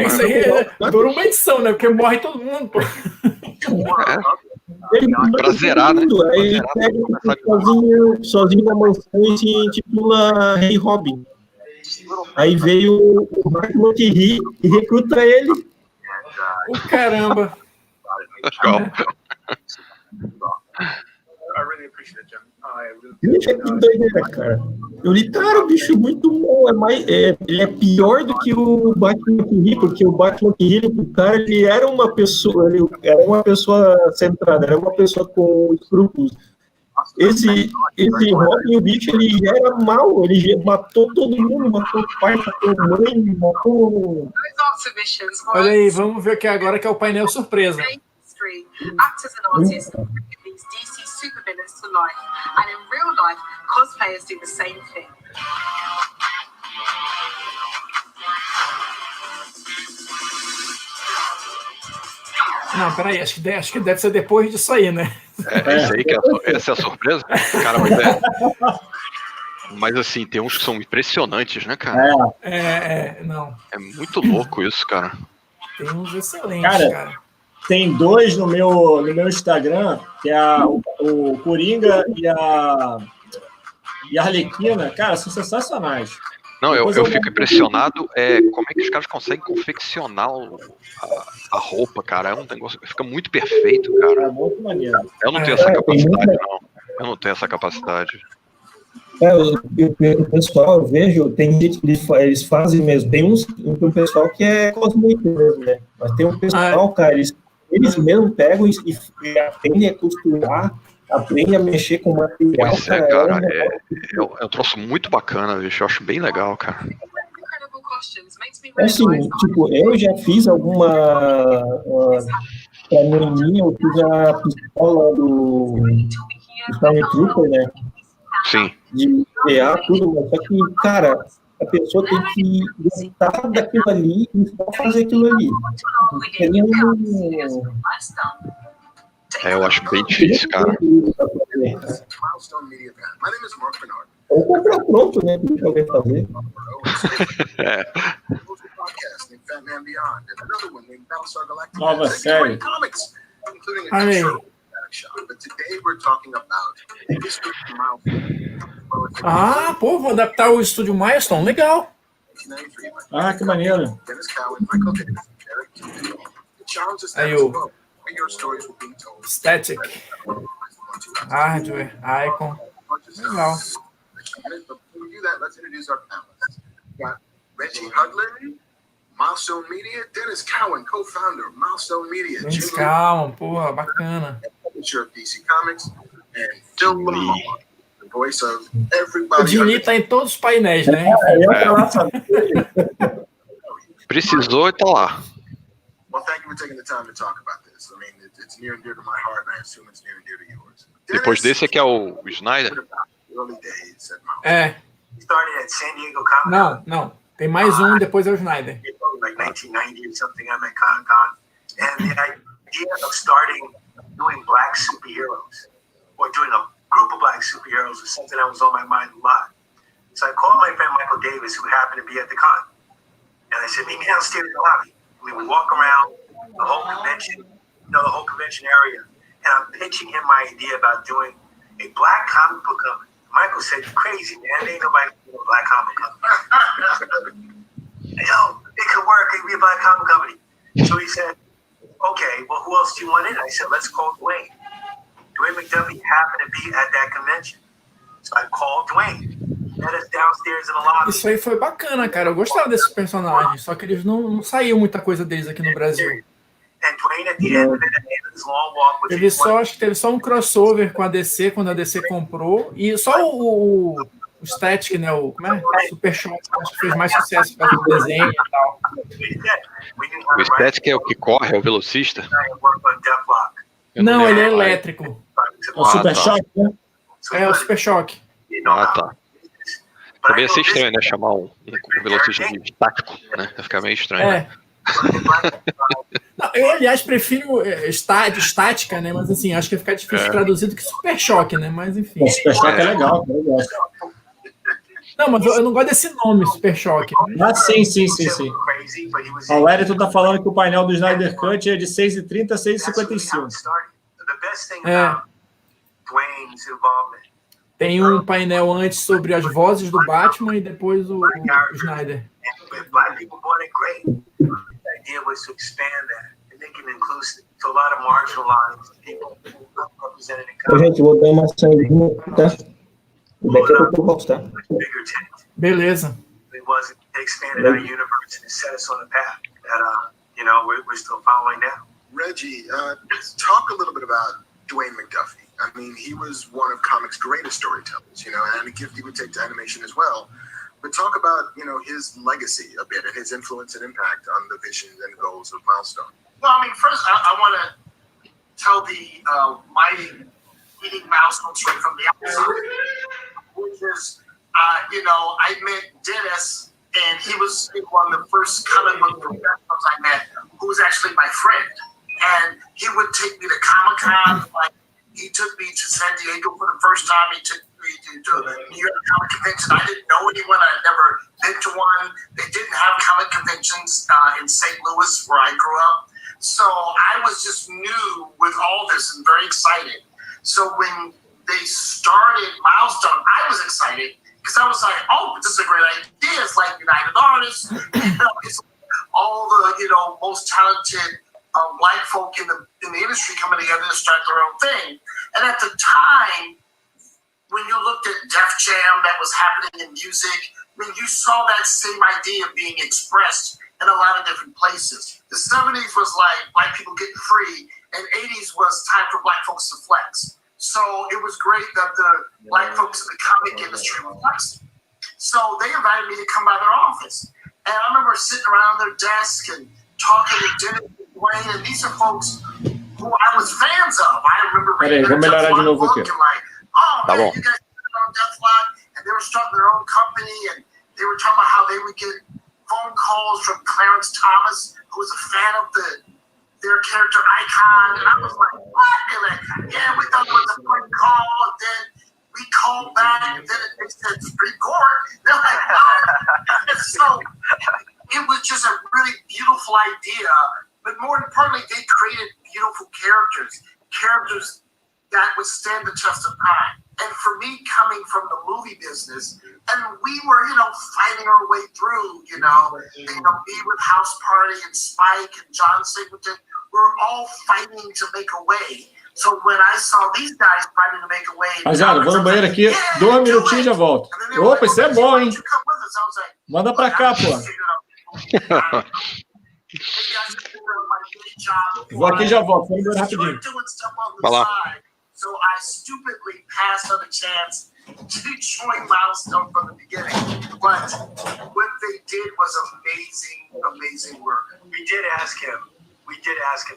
Isso aí dura uma edição, né? Porque morre todo mundo, pô. Pra zerar, né? Aí ele pega sozinho na mansão e se intitula Rei Robin. Aí veio o Batman que ri e recruta ele. O caramba. Bicho, que doideira, cara. Eu li, cara, o bicho muito bom. Ele é pior do que o Batman que ri, porque o Batman que ri, o cara, ele era uma pessoa centrada, era uma pessoa com escrúpulos. Esse Robin, o bicho, ele já era mau, ele matou todo mundo, matou o pai, matou a mãe, matou... Olha aí, vamos ver aqui agora que é o painel surpresa. Actors and artists bring these DC supervillains to life, and in real life, cosplayers do the same thing. Não, peraí, acho que deve ser depois disso aí, né? Isso aí essa é a surpresa? Cara, mas assim, tem uns que são impressionantes, né, cara? Não. É muito louco isso, cara. Tem uns excelentes, cara. Tem dois no meu Instagram, que é o Coringa e a Arlequina, cara, são sensacionais. Não, eu fico impressionado como é que os caras conseguem confeccionar a roupa, cara. É um negócio que fica muito perfeito, cara. É muito maneiro. Eu não tenho essa capacidade, não. Eu não tenho essa capacidade. O pessoal, eu vejo, tem gente que eles fazem mesmo. Tem um pessoal que é cosmético mesmo, né? Mas tem um pessoal, cara, eles mesmos pegam e aprendem a costurar, aprendem a mexer com material. Pois cara. É um troço muito bacana, bicho. Eu acho bem legal, cara. Assim, tipo, eu já fiz alguma... Pra menininha, eu fiz a pistola do Stormtrooper, né? Sim. De criar tudo, mas só que, cara, a pessoa tem que gostar daquilo ali e só fazer aquilo ali. Eu acho bem difícil, cara. Ou comprar pronto, né? Que alguém fazer. and Beyond, and another one named Battlestar Galactica. Nova série. Comics, including a Aí. short shot. But today we're talking about the history of Milestone. Ah, pô, vou adaptar o estúdio Milestone. Legal. Ah, que maneiro. Dennis Cowan, Michael Davis, Eric Tindall. The challenge is Aí that o where your stories were being told. Static. Hardware, Icon. Legal. But before we do that, let's introduce our panelists. We've got Reggie Hudlin, Milestone Media, Dennis Cowan, co-founder of Milestone Media, Dennis Cowan, porra, bacana. publisher of DC Comics, and Phil Lamar, the voice of O everybody. Dini tá em todos os painéis, né? Precisou e tá lá. Well, thank you for taking the time to talk about this. I mean, it's near and dear to my heart, and I assume it's near and dear to yours. Depois desse aqui é o Snyder. Early days at Milestone. É. Started at San Diego Comic Con. Não. Tem mais um, depois é o Snyder. Like 1990 or something. I'm at Comic Con, and the idea of starting doing black superheroes or doing a group of black superheroes was something that was on my mind a lot. So I called my friend Michael Davis, who happened to be at the con, and I said, "Meet me downstairs in the lobby." I mean, we walk around the whole convention, the whole convention area, and I'm pitching him my idea about doing a black comic book company. Michael said, "You're crazy, man. There ain't nobody doing a black comic company." Yo, it could work. It could be a black comic company. So he said, "Okay, well, who else do you want in?" I said, "Let's call Dwayne." Dwayne McDuffie happened to be at that convention. So I called Dwayne. Met us downstairs in the lobby. Isso aí foi bacana, cara. Eu gostava desses personagens, só que eles não saiu muita coisa deles aqui no Brasil. And Dwayne, at the end of it, at the end of this long walk with Acho que teve só um crossover com a DC, quando a DC comprou, e só o Static, né? Como é? Super Shock, acho que fez mais sucesso por causa do desenho e tal. O Static é o que corre, é o velocista? Não, ele é elétrico. O Super Shock, né? É o Super Shock. Ah, tá. Também ia ser estranho, né? Chamar um velocista de tático, né? Vai ficar meio estranho. É. Não, eu, aliás, prefiro estática, né? Mas assim, acho que ia ficar difícil traduzir do que Super Choque, né? Mas enfim. O Super Choque é legal, eu gosto. Não, mas eu não gosto desse nome, Super Choque. Ah, sim. O Wellington tá falando que o painel do Snyder Cut é de 6h30 a 6h55. É. Tem um painel antes sobre as vozes do Batman e depois o Snyder. Idea was to expand that and make it inclusive to a lot of marginalized people represented in Ô, gente, vou dar uma saída, tá? Daqui a pouco eu volto, tá? Beleza. It wasn't, they expanded our universe and set us on a path that, we're still following now. Reggie, talk a little bit about Dwayne McDuffie. I mean, he was one of comics' greatest storytellers, and a gift he would take to animation as well. But talk about, his legacy a bit and his influence and impact on the visions and goals of Milestone. Well, I mean, first, I want to tell my meeting Milestone story from the outside, which is, I met Dennis, and he was one of the first comic book professionals I met, who was actually my friend. And he would take me to Comic-Con, he took me to San Diego for the first time. He took me to the New York Comic Convention. I didn't know anyone. I'd never been to one. They didn't have comic conventions in St. Louis, where I grew up. So I was just new with all this and very excited. So when they started Milestone, I was excited because I was like, oh, this is a great idea. It's like United Artists. It's all the, most talented black folk in the industry coming together to start their own thing. And at the time, when you looked at Def Jam that was happening in music, I mean, you saw that same idea being expressed in a lot of different places. The 70s was like black people getting free, and 80s was time for black folks to flex. So it was great that the black folks in the comic industry were flexing. So they invited me to come by their office. And I remember sitting around their desk and talking to Dennis and Dwayne, and these are folks who I was fans of. I remember reading their Deathlock book and man, you guys are on Deathlock, and they were starting their own company, and they were talking about how they would get phone calls from Clarence Thomas, who was a fan of their character Icon, and I was like, what? They're like, yeah, we thought it was a quick call, and then we called back, and then it said Supreme Court. They're like, oh. So it was just a really beautiful beautiful idea, but more importantly, they created beautiful characters that would stand the test of time. And for me, coming from the movie business, and we were, fighting our way through, me with House Party and Spike and John Singleton, we were all fighting to make a way. So when I saw these guys fighting to make a way, rapaziada, vou no banheiro aqui, 2 minutinhos e já volto. Opa, isso é bom, hein? Manda pra cá, pô. Vou aqui e já volto, vou no banheiro rapidinho. Vai lá. So I stupidly passed on a chance to join Milestone from the beginning. But what they did was amazing work. We did ask him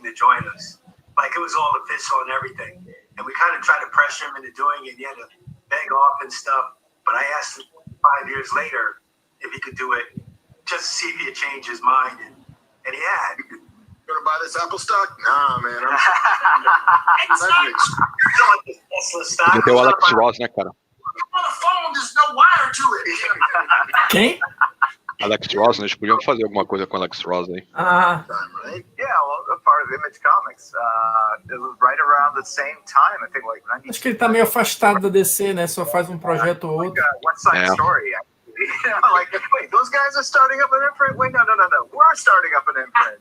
to join us. Like it was all official and everything. And we kind of tried to pressure him into doing it. He had to beg off and stuff. But I asked him 5 years later if he could do it just to see if he had changed his mind. And he had. Gonna buy this Apple stock? Nah, man. Podia ter o Alex Ross, né, cara? On the phone, there's no wire to it. Quem? Alex Ross, né? Eles podiam fazer alguma coisa com o Alex Ross aí. Yeah, well, a part of Image Comics. It was right around the same time, I think, like 90. Acho que ele tá meio afastado da DC, né? Só faz um projeto ou outro. West Side Story. Like, wait, those guys are starting up an imprint? Wait, no. We're starting up an imprint.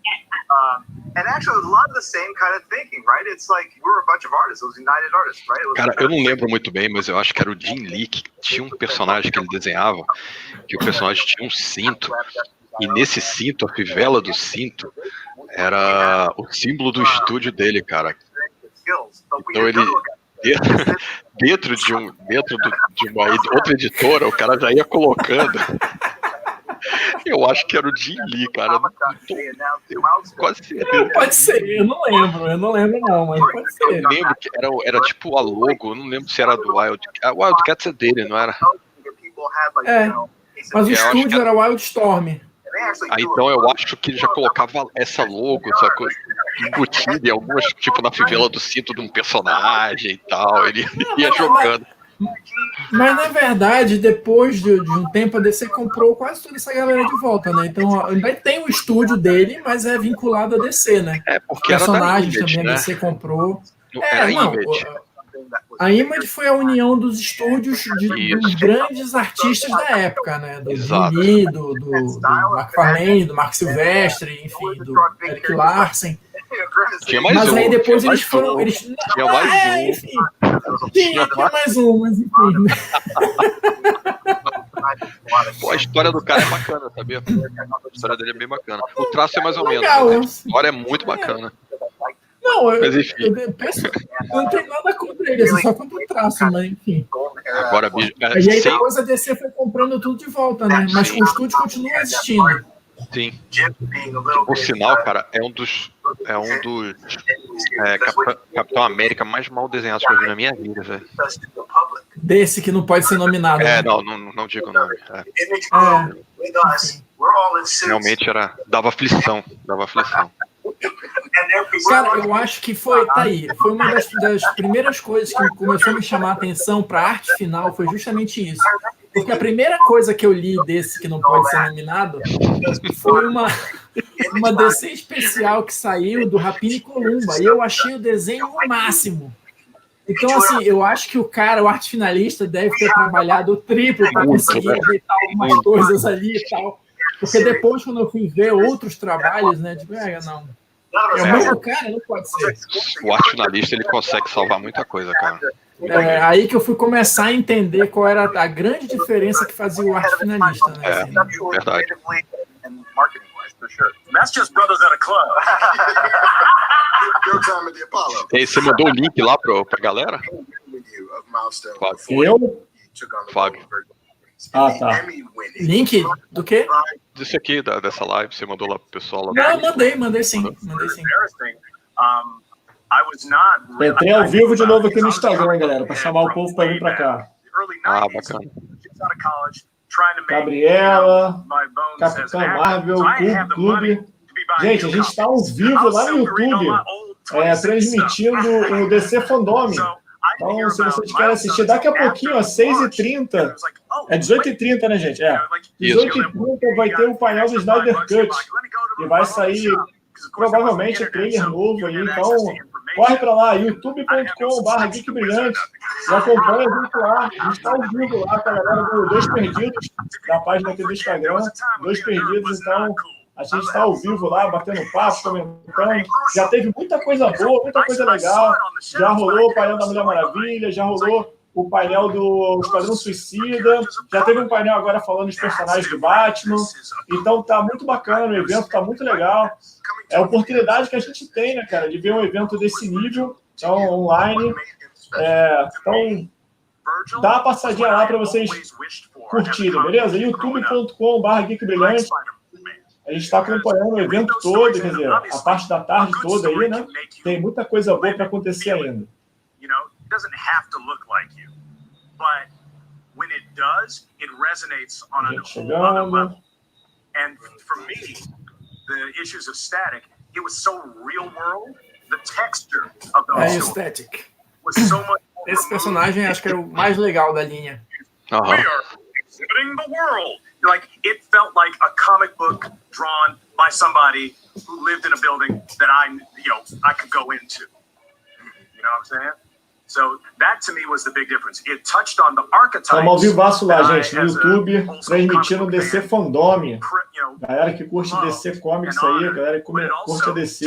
And actually, a lot of the same kind of thinking, right? It's like, we're a bunch of artists, those United artists, right? Cara, eu não lembro muito bem, mas eu acho que era o Jim Lee que tinha um personagem que ele desenhava, que o personagem tinha um cinto, e nesse cinto, a fivela do cinto, era o símbolo do estúdio dele, cara. Então ele... Dentro de uma outra editora, o cara já ia colocando. Eu acho que era o Jim Lee, cara. Quase certeza. Pode ser, eu não lembro não, mas pode ser. Eu lembro que era tipo a logo, eu não lembro se era do Wildcats. A Wildcats é dele, não era? É, mas o estúdio era Wildstorm. Ah, então eu acho que ele já colocava essa logo, sacou? Embutida em algumas, tipo na fivela do cinto de um personagem e tal, ele ia jogando. Mas na verdade, depois de um tempo, a DC comprou quase toda essa galera de volta, né? Então ainda tem o estúdio dele, mas é vinculado a DC, né? É, porque os personagens era da Image, também né? A DC comprou. Era Image. A Image foi a união dos estúdios dos grandes artistas da época, né? Do Jimmy, do McFarlane, do Mark Silvestre, enfim, do Eric Larsen. Tinha mais mas um, aí depois eles foram. Um, eles, tinha mais um. Enfim. Tinha mais um, mas enfim. Pô, a história do cara é bacana, sabia? A história dele é bem bacana. O traço é mais ou menos. Legal, Mas a história é muito bacana. Não, mas enfim. Eu não tenho nada contra ele, só contra o traço, mas enfim. Agora, bicho. E aí depois a DC foi comprando tudo de volta, né? Mas o estúdio continua existindo. Sim. Por sinal, cara, é um dos Capitão América mais mal desenhados que eu vi na minha vida, velho. Desse que não pode ser nominado. É, né? não digo o nome. Realmente dava aflição. Cara, eu acho que foi, tá aí, foi uma das primeiras coisas que começou a me chamar a atenção para a arte final, foi justamente isso. Porque a primeira coisa que eu li desse que não pode ser nominado foi uma DC especial que saiu do Rapina e Columba, e eu achei o desenho o máximo. Então, assim, eu acho que o arte finalista, deve ter trabalhado o triplo para conseguir ajeitar algumas coisas ali e tal. Porque depois, quando eu fui ver outros trabalhos, né, tipo, não. É o mesmo cara, não pode ser. O arte finalista, ele consegue salvar muita coisa, cara. É aí que eu fui começar a entender qual era a grande diferença que fazia o arte finalista, né? É, verdade. That's just brothers at a club. E você mandou o link lá pra galera? Fábio. Ah, tá. Link do quê? Disso aqui, dessa live, você mandou lá pro pessoal lá. Não, mandei sim. Entrei ao vivo de novo aqui no Instagram, galera, para chamar o povo para vir para cá. Ah, bacana. Gabriela, Capitã Marvel, Clube. Gente, a gente está ao vivo lá no YouTube, transmitindo o Dcfandome. Então, se vocês querem assistir, daqui a pouquinho, às 6h30, é 18h30, né, gente? 18h30 vai ter o painel do Snyder Cut. e vai sair provavelmente trailer novo aí, então corre para lá, youtube.com/geekbrilhante, e acompanha a gente lá, a gente está ao vivo lá com a galera do Dois Perdidos, da página aqui do Instagram, Dois Perdidos, então a gente está ao vivo lá, batendo papo, comentando, já teve muita coisa boa, muita coisa legal, já rolou o painel da Mulher Maravilha, já rolou o painel do Esquadrão Suicida, já teve um painel agora falando dos personagens do Batman, então tá muito bacana, o evento tá muito legal, é a oportunidade que a gente tem, né, cara, de ver um evento desse nível, então, online, então, dá uma passadinha lá para vocês curtirem, beleza? youtube.com/geekbrilhante, a gente está acompanhando o evento todo, quer dizer, a parte da tarde toda aí, né, tem muita coisa boa para acontecer ainda. It doesn't have to look like you, but when it does, it resonates on a whole other level. And for me, the issues of static, it was so real world. The texture of the whole Static. was so much. Esse personagem acho que era o mais legal da linha. We are exhibiting the world. Like it felt like a comic book drawn by somebody who lived in a building that I could go into. You know what I'm saying? So that to me was the big difference. It touched on the archetypes. Estamos ao vivaço lá, gente, no YouTube, transmitindo Dcfandome. Galera que curte DC Comics aí, galera que curte a DC,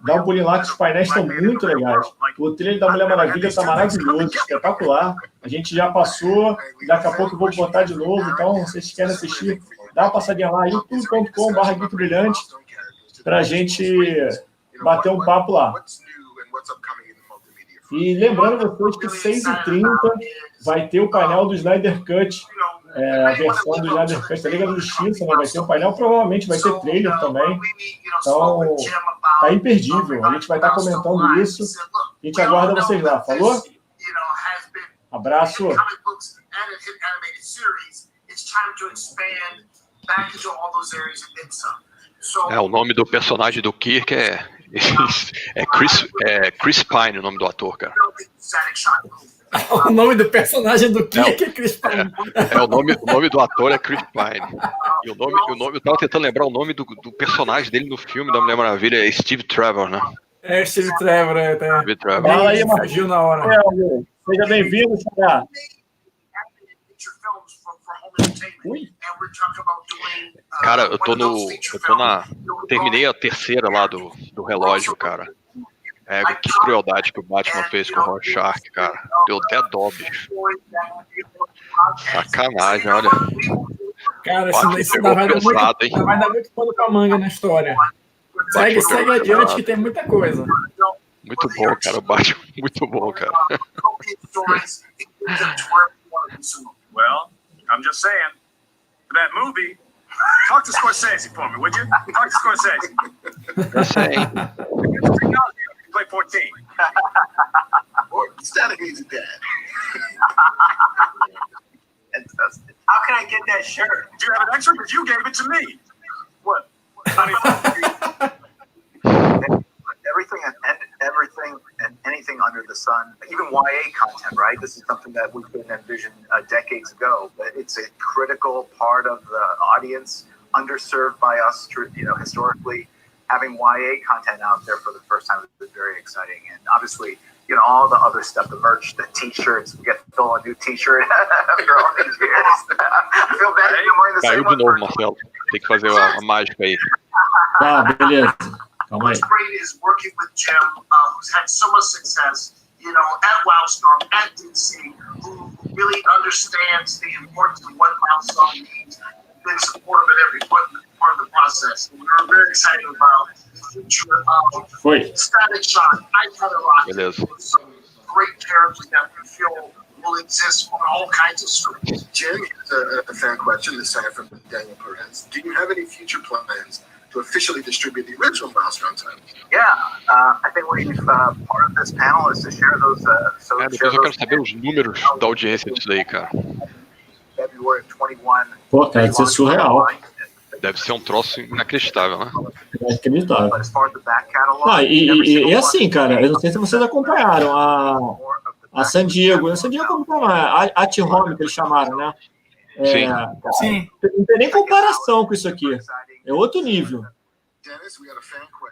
dá um pulinho lá que os painéis estão muito legais. O trailer da Mulher Maravilha está maravilhoso, espetacular. A gente já passou, daqui a pouco eu vou botar de novo, então se vocês querem assistir, dá uma passadinha lá, youtube.com/geekbrilhante, para a gente bater um papo lá. E lembrando vocês que 6h30 vai ter o painel do Snyder Cut, a versão do Snyder Cut da Liga da Justiça, né? Vai ter um painel, provavelmente vai ter trailer também. Então, tá imperdível. A gente vai estar comentando isso. A gente aguarda vocês lá. Falou? Abraço. O nome do personagem do Kirk é Chris Pine, o nome do ator, cara. O nome do personagem do Kirk é Chris Pine. O nome do ator é Chris Pine. E o nome, eu tava tentando lembrar o nome do personagem dele no filme da Mulher Maravilha, é Steve Trevor, né? Steve Trevor, Steve Trevor. Fala aí, fugiu na hora. Seja bem-vindo, Xará. Cara, terminei a terceira lá do relógio, cara. Que crueldade que o Batman fez com o Rorschach, cara. Deu até dó, bicho. Sacanagem, olha. Cara, isso vai dar muito pano pra manga na história. Segue adiante que tem muita coisa. Muito bom, cara. O Batman, muito bom, cara. Well, I'm just saying, for that movie, talk to Scorsese for me, would you? Talk to Scorsese. Just saying. Play 14. Static needs a dad. How can I get that shirt? Do you have an extra? Because you gave it to me. What? Everything and anything under the sun, even YA content, right? This is something that we couldn't envision decades ago, but it's a critical part of the audience, underserved by us, historically. Having YA content out there for the first time is very exciting. And obviously, all the other stuff, the merch, the t-shirts, we get Phil a new t-shirt after all these years. I feel bad that you're wearing the same Caiu de novo, Marcelo. Tem que fazer a mágica aí. Tá, beleza. Calma aí. What's great is working with Jim, who's had so much success, at Wildstorm, at DC, who really understands the importance of what Wildstorm needs, been supportive at every part of the process. And we're very excited about the future of Static Shock, Beleza. some great characters that we feel will exist on all kinds of screens. Jim, a fan question, this time from Daniel Perez. Do you have any future plans to officially distribute the original Milestone titles? Yeah, I think part of this panel is to share those. Depois eu quero saber os números da audiência disso daí, cara. February 21. Pô, cara, isso é surreal. Deve ser um troço inacreditável, né? Inacreditável. E assim, cara, eu não sei se vocês acompanharam a San Diego. A San Diego acompanharam, a ATIVAR, que eles chamaram, né? Sim. Sim. Não tem nem comparação com isso aqui. É outro nível.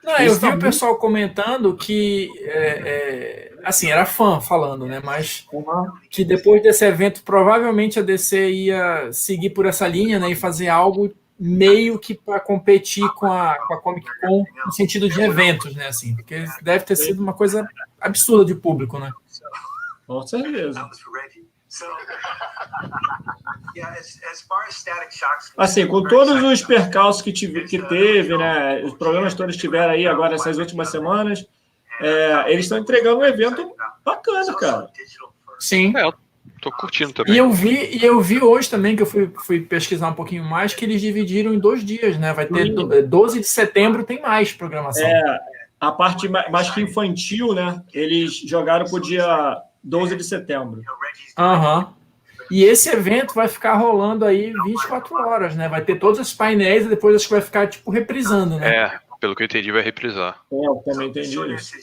Não, eu vi o pessoal comentando que, assim, era fã falando, né? Mas que depois desse evento, provavelmente a DC ia seguir por essa linha, né? E fazer algo meio que para competir com a Comic Con no sentido de eventos, né? Assim, porque deve ter sido uma coisa absurda de público, né? Com certeza. Assim, com todos os percalços que teve, né? Os problemas todos tiveram aí agora essas últimas semanas, eles estão entregando um evento bacana, cara. Sim. Eu tô curtindo também. E eu vi hoje também, que eu fui pesquisar um pouquinho mais, que eles dividiram em 2 dias, né? Vai ter 12 de setembro, tem mais programação. A parte mais que infantil, né? Eles jogaram pro dia 12 de setembro. Aham. E esse evento vai ficar rolando aí 24 horas, né? Vai ter todos os painéis e depois acho que vai ficar, tipo, reprisando, né? Pelo que eu entendi, vai reprisar. Eu também entendi isso.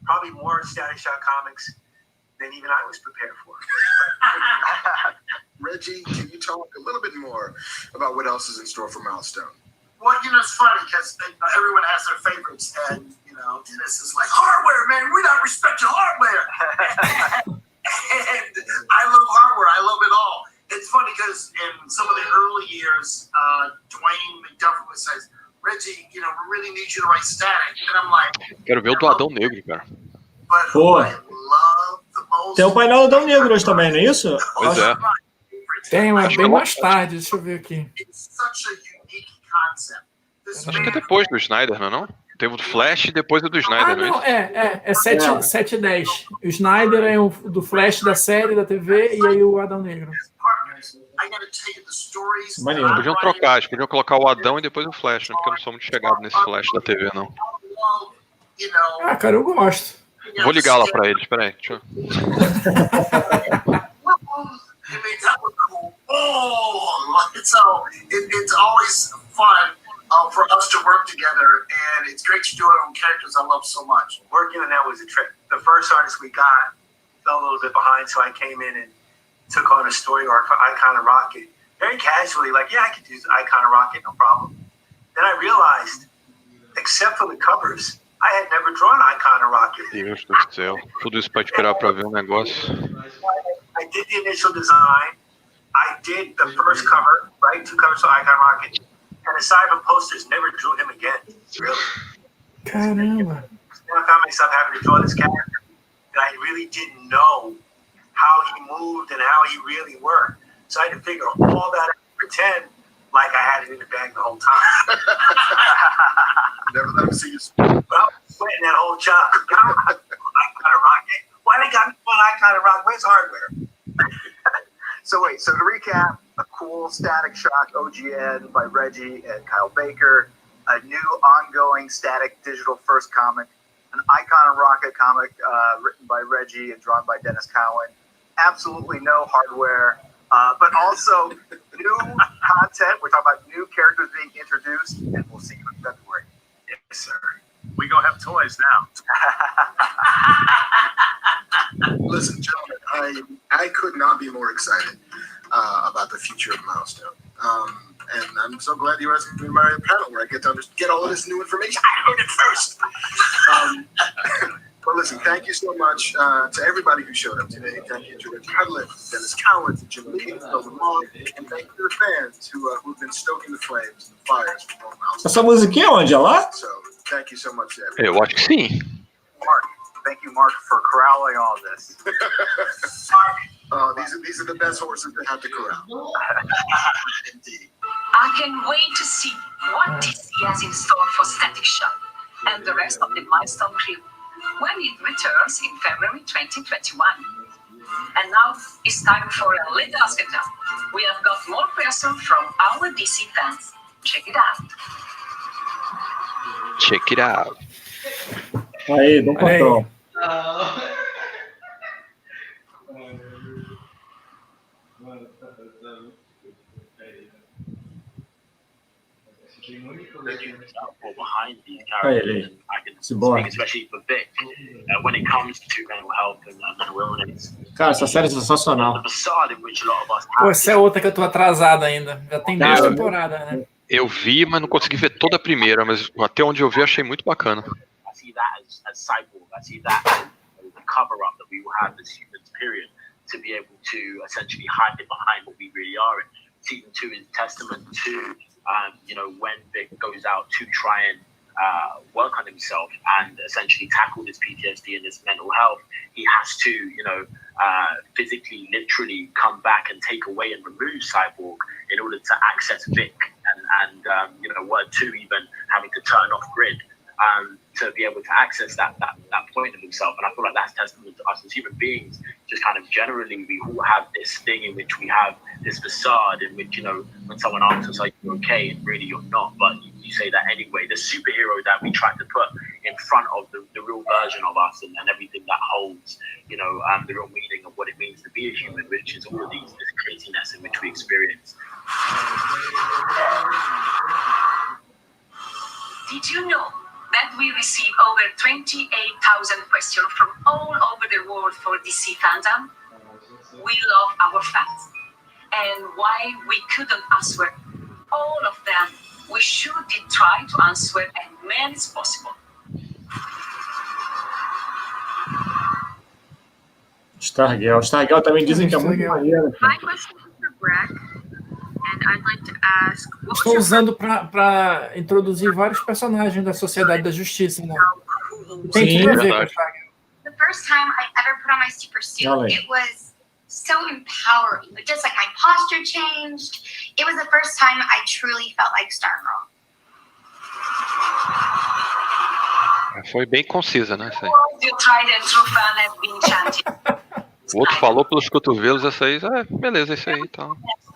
Probably more Static Shock comics than even I was prepared for. Reggie, can you talk a little bit more about what else is in store for Milestone? Well, it's funny because everyone has their favorites, and Dennis is like, hardware, man, we don't respect your hardware. And I love hardware. I love it all. It's funny because in some of the early years, Dwayne McDuffie says, Reggie, we really need you to write static. And I'm like... Quero ver o do Adão Negro, cara. Pô. Tem o painel do Adão Negro hoje também, não é isso? Pois é. Tem, mas bem mais tarde, deixa eu ver aqui. Acho que é depois do Snyder, não? Teve o do Flash e depois o do Snyder, não é isso? É 7 e 10. O Snyder é o do Flash da série, da TV, e aí o Adão Negro. Maneiro. Podiam trocar, eles podiam colocar o Adão e depois o Flash, né? Porque eu não sou muito chegado nesse Flash da TV, não. Ah, cara, eu gosto. Vou ligar lá pra eles, peraí. Deixa eu... So it's always fun for us to work together, and it's great to do it on characters I love so much. Working on that was a trip. The first artist we got fell a little bit behind, so I came in and took on a story arc for Icon of Rocket. Very casually, like, yeah, I could do Icon of Rocket, no problem. Then I realized, except for the covers, I had never drawn Icon of Rocket. Deus do céu. Tudo isso pra esperar pra ver um negócio. I did the initial design. I did the first cover, right? 2 covers for Icon Rocket. And aside from posters, never drew him again. Really. Caramba. Then I found myself having to draw this character that I really didn't know how he moved and how he really worked. So I had to figure all that out and pretend like I had it in the bag the whole time. Never let him see you. Well, sweating that whole job. Icon of Rocket. Why they got me on Icon of Rocket? Where's hardware? So wait, so to recap, a cool Static Shock OGN by Reggie and Kyle Baker, a new ongoing Static digital first comic, an Icon of Rocket comic written by Reggie and drawn by Dennis Cowan. Absolutely no hardware, but also new content. We're talking about new characters being introduced, and we'll see you in February. Yes, sir. We gonna have toys now. Listen, gentlemen, I could not be more excited about the future of Milestone. And I'm so glad you guys are my panel where I get to get all of this new information. I heard it first. But listen, thank you so much to everybody who showed up today. Thank you to Rich Cudlett, Dennis Cowan, to Jim Lee, Phil Lamar, and thank you to the fans who've been stoking the flames and the fires for more Milestone. Essa musiquinha é onde? É lá? So thank you so much to everybody. Eu acho que sim. Mark, thank you, Mark, for corralling all this. These are the best horses that have to corral. Indeed. I can wait to see what DC has in store for Static Shock and the rest of the Milestone crew when it returns in February 2021. And now it's time for a little esquadrão. We have got more questions from our DC fans. Check it out. Check it out. Aí, bom patrão. Behind these characters, I can speak especially for Vic when it comes to mental health and mental illness. Cara, essa série é sensacional. Pô, essa é outra que eu tô atrasada ainda. Já tem 2 temporadas, né? Eu vi, mas não consegui ver toda a primeira, mas até onde eu vi, achei muito bacana. I see that as Cyborg. I see that as the cover-up that we will have as humans, period, to be able to essentially hide it behind what we really are. And season 2 is testament to, when Vic goes out to try and work on himself and essentially tackle this PTSD and this mental health, he has to, physically, literally come back and take away and remove Cyborg in order to access Vic and Word 2 even having to turn off Grid to be able to access that point of himself. And I feel like that's testament to us as human beings. Just kind of generally, we all have this thing in which we have this facade in which, when someone asks us, are you okay? And really you're not, but you say that anyway. The superhero that we try to put in front of the real version of us and everything that holds, the real meaning of what it means to be a human, which is all of this craziness in which we experience. Did you know that we receive over 28,000 questions from all over the world for Dcfandome? We love our fans. And while we couldn't answer all of them, we should try to answer as many as possible. Stargirl também dizem que é muito maneiro. My question is for Breck, and I'd like to ask, Estou usando para introduzir vários personagens da Sociedade da Justiça, né? Tem tudo a ver com a Stargirl. The first time I ever put on my super suit, it was so empowering. Just like my posture changed. It was the first time I truly felt like Stargirl. Foi bem concisa, né? O outro falou pelos cotovelos, essa aí, beleza, isso aí, tá.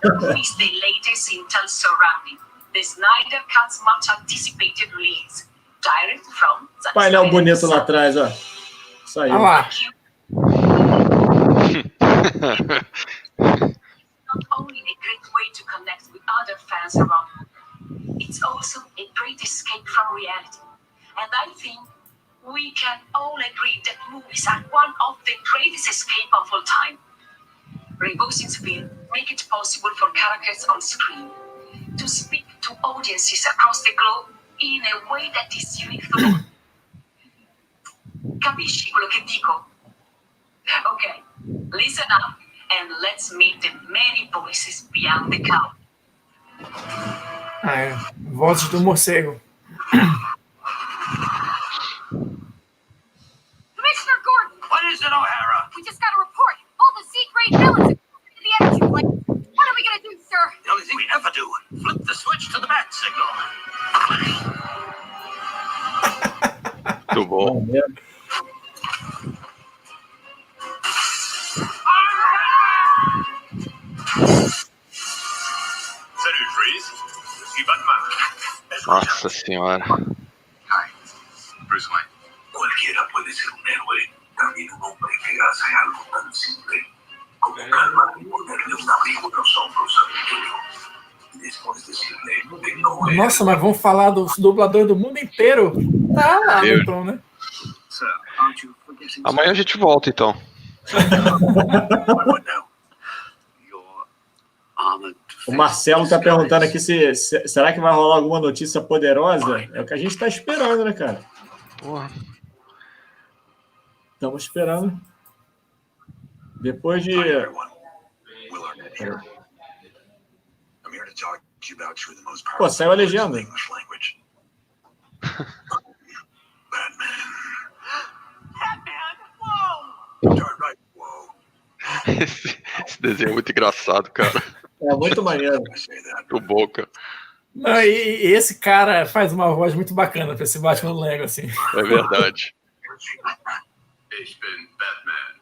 The latest intel surrounding the Snyder Cut's much anticipated release, direct from the Painel bonito lá atrás, ó. Saiu. Olha lá. Not only a great way to connect with other fans around the world, it's also a great escape from reality. And I think we can all agree that movies are one of the greatest escape of all time. Rainbow's Spirit make it possible for characters on screen to speak to audiences across the globe in a way that is unique to them. Capisci quello che dico? Okay, listen up and let's meet the many voices beyond the count. Vozes do morcego. Commissioner Gordon! What is it, O'Hara? We just got a report. All the Z-grade villains are in the energy plant. What are we gonna do, sir? The only thing we ever do, flip the switch to the bat signal. Muito bom. Salut, Freeze. Je suis Batman. Nossa senhora. Bruce Wayne. Cualquiera puede ser un héroe. También un hombre que hace algo tan simple como calmar y ponerle un abrigo en los hombros a un niño. Y después decirle que no es. Nossa, mas vamos falar dos dubladores do mundo inteiro? Tá lá, então, né? Amanhã a gente volta, então. O Marcelo está perguntando aqui se será que vai rolar alguma notícia poderosa? É o que a gente está esperando, né, cara? Porra. Estamos esperando. Depois de... Pô, saiu a legenda. Esse desenho é muito engraçado, cara. É muito maneiro. Muito bom, cara. Não, e esse cara faz uma voz muito bacana para esse Batman do Lego, assim. É verdade. Ich bin Batman.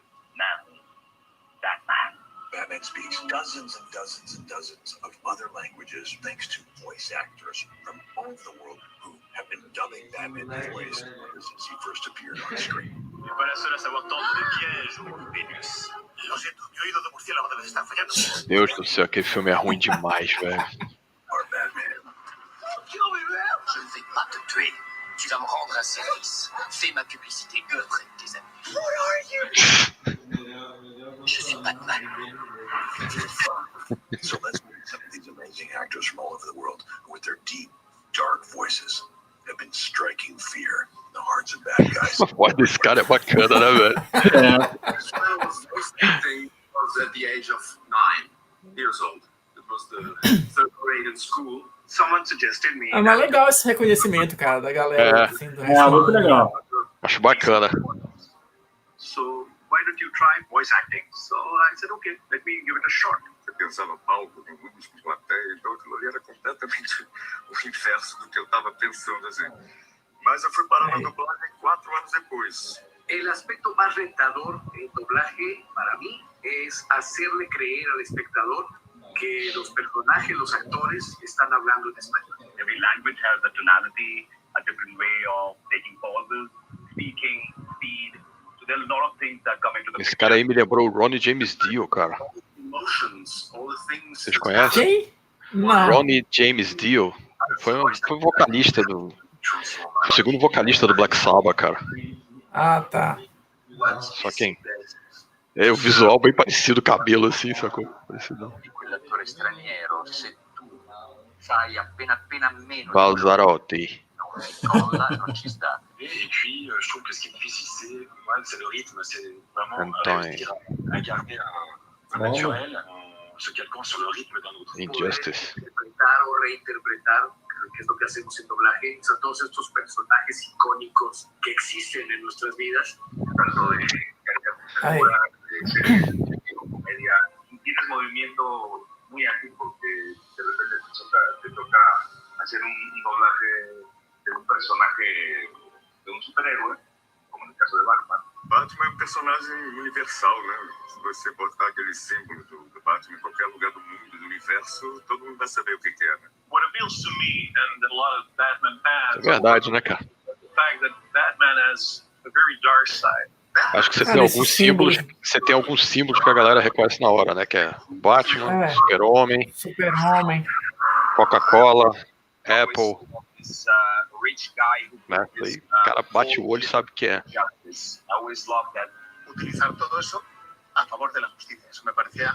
Batman. Batman speaks dozens and dozens and dozens of other languages thanks to voice actors from all over the world who have been dubbing Batman voice since he first appeared on screen. Et pas la seule à savoir tendre des pièges au Vénus. Lo siento, mi oído de murciélago debe estar fallando. Deus do céu, aquele filme é ruim demais, velho. Or Batman. Kill me, man! Je ne vais pas te tuer. Tu vas me rendre un service. Fais ma publicité auprès de tes amis. What are you? Je suis Batman. So let's meet some of these amazing actors from all over the world who, with their deep, dark voices, have been striking fear in the hearts of bad guys. A voz desse cara é bacana, né, velho? Was at the age of 9 years old. It was the 3rd grade in school. Someone suggested me. É mais legal esse reconhecimento, cara, da galera. Assim, do muito legal. Acho bacana. So why don't you try voice acting? So I said, okay, let me give it a shot. Eu pensava palco, com grupos de plateia, então aquilo ali era completamente o inverso do que eu estava pensando, assim. Mas eu fui parar na dublagem 4 anos depois. El aspecto más retador en doblaje para mí es hacerle creer al espectador que los personajes, los actores están hablando en español. Every language has a tonality, a different way of taking pauses, speaking, speed. So there are a lot of things that come into the Esse cara aí me lembrou o Ronnie James Dio, cara. Vocês conhecem? Não. Ronnie James Dio foi vocalista o segundo vocalista do Black Sabbath, cara. Ah, tá. Só quem? É o visual bem parecido, cabelo assim, sacou? Parecido. Quell'attore straniero, se tu sai appena meno. Balzarotti. Non ci sta. Et puis, je trouve que ce qui est difficile, c'est le rythme, c'est vraiment incarner un naturel en se calquant sur le rythme d'un autre. Injustice. Interpretar o reinterpretar, que es lo que hacemos en doblaje, o sea, todos estos personajes icónicos que existen en nuestras vidas, tanto de caricatura, de comedia. Tienes movimiento muy ágil porque de repente te toca hacer un doblaje de un personaje, de un superhéroe, como en el caso de Batman. Batman é um personagem universal, né? Se você botar aquele símbolo do Batman em qualquer lugar do mundo, do universo, todo mundo vai saber o que é, né? What appeals to me and a lot of Batman fans É verdade, né, cara? the fact that Batman has a very dark side. Acho que você tem alguns símbolos. Você tem alguns símbolos que a galera reconhece na hora, né? Que é Batman, Super-Homem, Coca-Cola, Apple. Né? Aí, o cara bate o olho e sabe o que é. Utilizar todo eso a favor de la justicia. Eso me parecía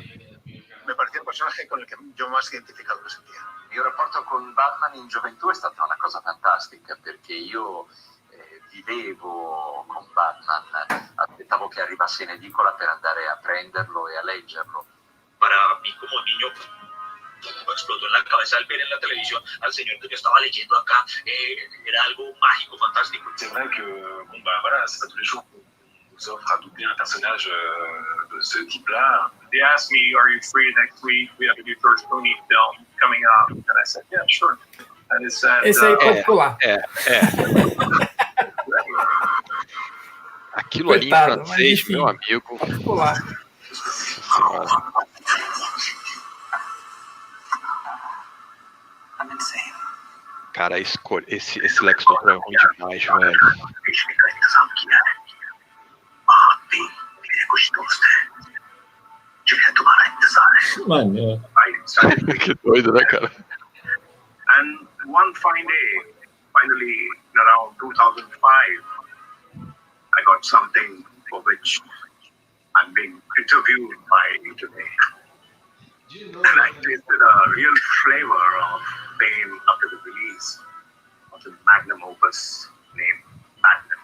el personaje con el que yo más identificado me sentía. Il mio rapporto con Batman in gioventù è stata una cosa fantastica perché io vivevo con Batman, aspettavo che arrivasse in edicola per andare a prenderlo e a leggerlo. Para mí como niño me explotó en la cabeza al ver en la televisión al señor que yo estaba leyendo acá, era algo mágico, fantástico. C'est vrai que, bon bah voilà, c'est pas tous les jours qu'on nous offre à doubler un personnage de ce type-là. They asked me, are you free next week? We have a new George Clooney film coming up. And I said, yeah, sure. And it said, esse aí pode pular. Aquilo ali em francês, meu amigo. Pode pular. Cara, esse Lex Luthor é ruim demais, velho. Mano. Que doido, né, cara? And one fine day, finally, around 2005, I got something for which I'm being interviewed by you today. And I tasted a real flavor of fame after the release of the magnum opus named Batman.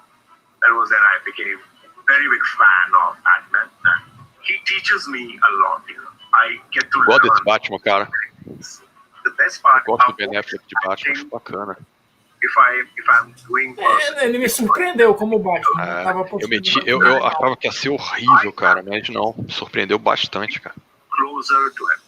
That was when I became a very big fan of Batman. And he teaches me a lot. You know, I get to Gosto desse learn. Batman, cara. The best part Eu gosto do Ben Affleck de Batman, acho bacana. If I'm doing Ele me surpreendeu como Batman. Eu achava que ia ser horrível, cara, mas não, me surpreendeu bastante, cara. closer to him,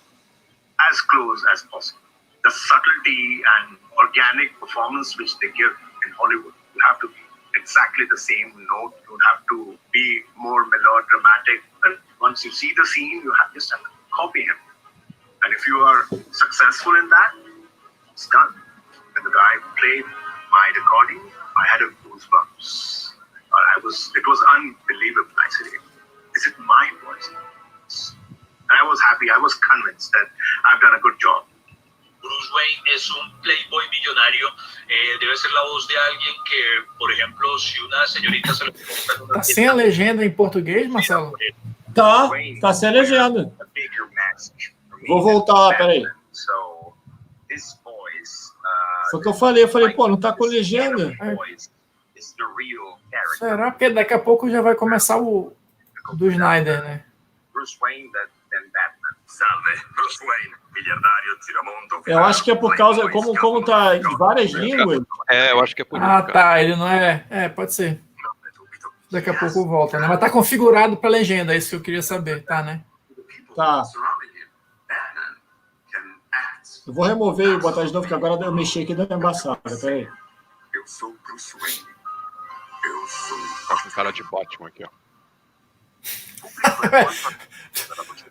as close as possible. The subtlety and organic performance which they give in Hollywood, you have to be exactly the same note. You have to be more melodramatic. And once you see the scene, you have just to copy him. And if you are successful in that, it's done. When the guy played my recording, I had a goosebumps. It was unbelievable. I said, is it my voice? And I was happy. I was convinced that I've done a good job. Bruce Wayne es un playboy millonario, debe ser la voz de alguien que, por ejemplo, si una señorita se le pregunta... Tá sem a legenda em português, Marcelo? Tá sem legenda. Vou voltar lá, peraí. Foi o que eu falei, pô, não tá com legenda. Será? Porque daqui a pouco já vai começar o do Snyder, né? Bruce Wayne than Batman. Salve, Bruce Wayne, miliardário tiramondo. Eu acho que é por causa, como tá em várias línguas. Eu acho que é por isso. Tá, ele não é. Pode ser. Daqui a pouco volta, né? Mas tá configurado para legenda, é isso que eu queria saber, tá, né? Tá. Eu vou remover e botar de novo, porque agora eu mexi aqui dando embaçada, peraí. Eu sou Bruce Wayne. Tá com cara de Batman aqui, ó.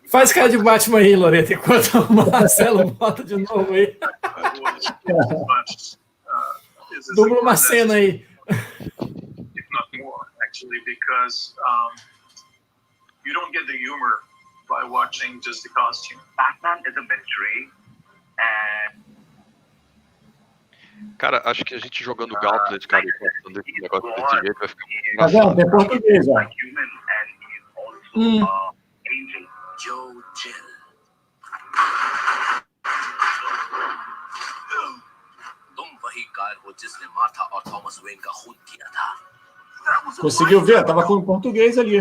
Faz cara de Batman aí, Loreto, enquanto o Marcelo bota de novo aí. Dubla uma cena aí. If not more, actually, because you don't get the humor by watching just the costume. Batman is a mystery, and Cara, acho que a gente jogando Gauntlet, cara, e esse negócio desse jeito vai ficar muito Tá vendo? engraçado. Tem português, ó. Joe Jill. Conseguiu ver? Tava com português ali.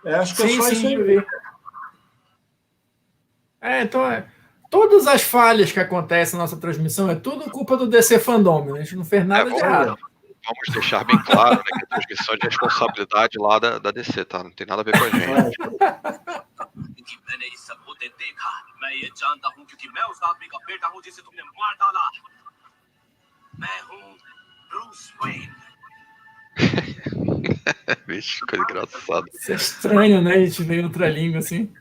Acho que é só isso aí. Então todas as falhas que acontecem na nossa transmissão é tudo culpa do Dcfandome, né? A gente não fez nada de errado. Vamos deixar bem claro, né, que a transmissão é de responsabilidade lá da DC, tá? Não tem nada a ver com a gente. Vixe, coisa engraçada. Isso é estranho, né? A gente vê em outra língua assim.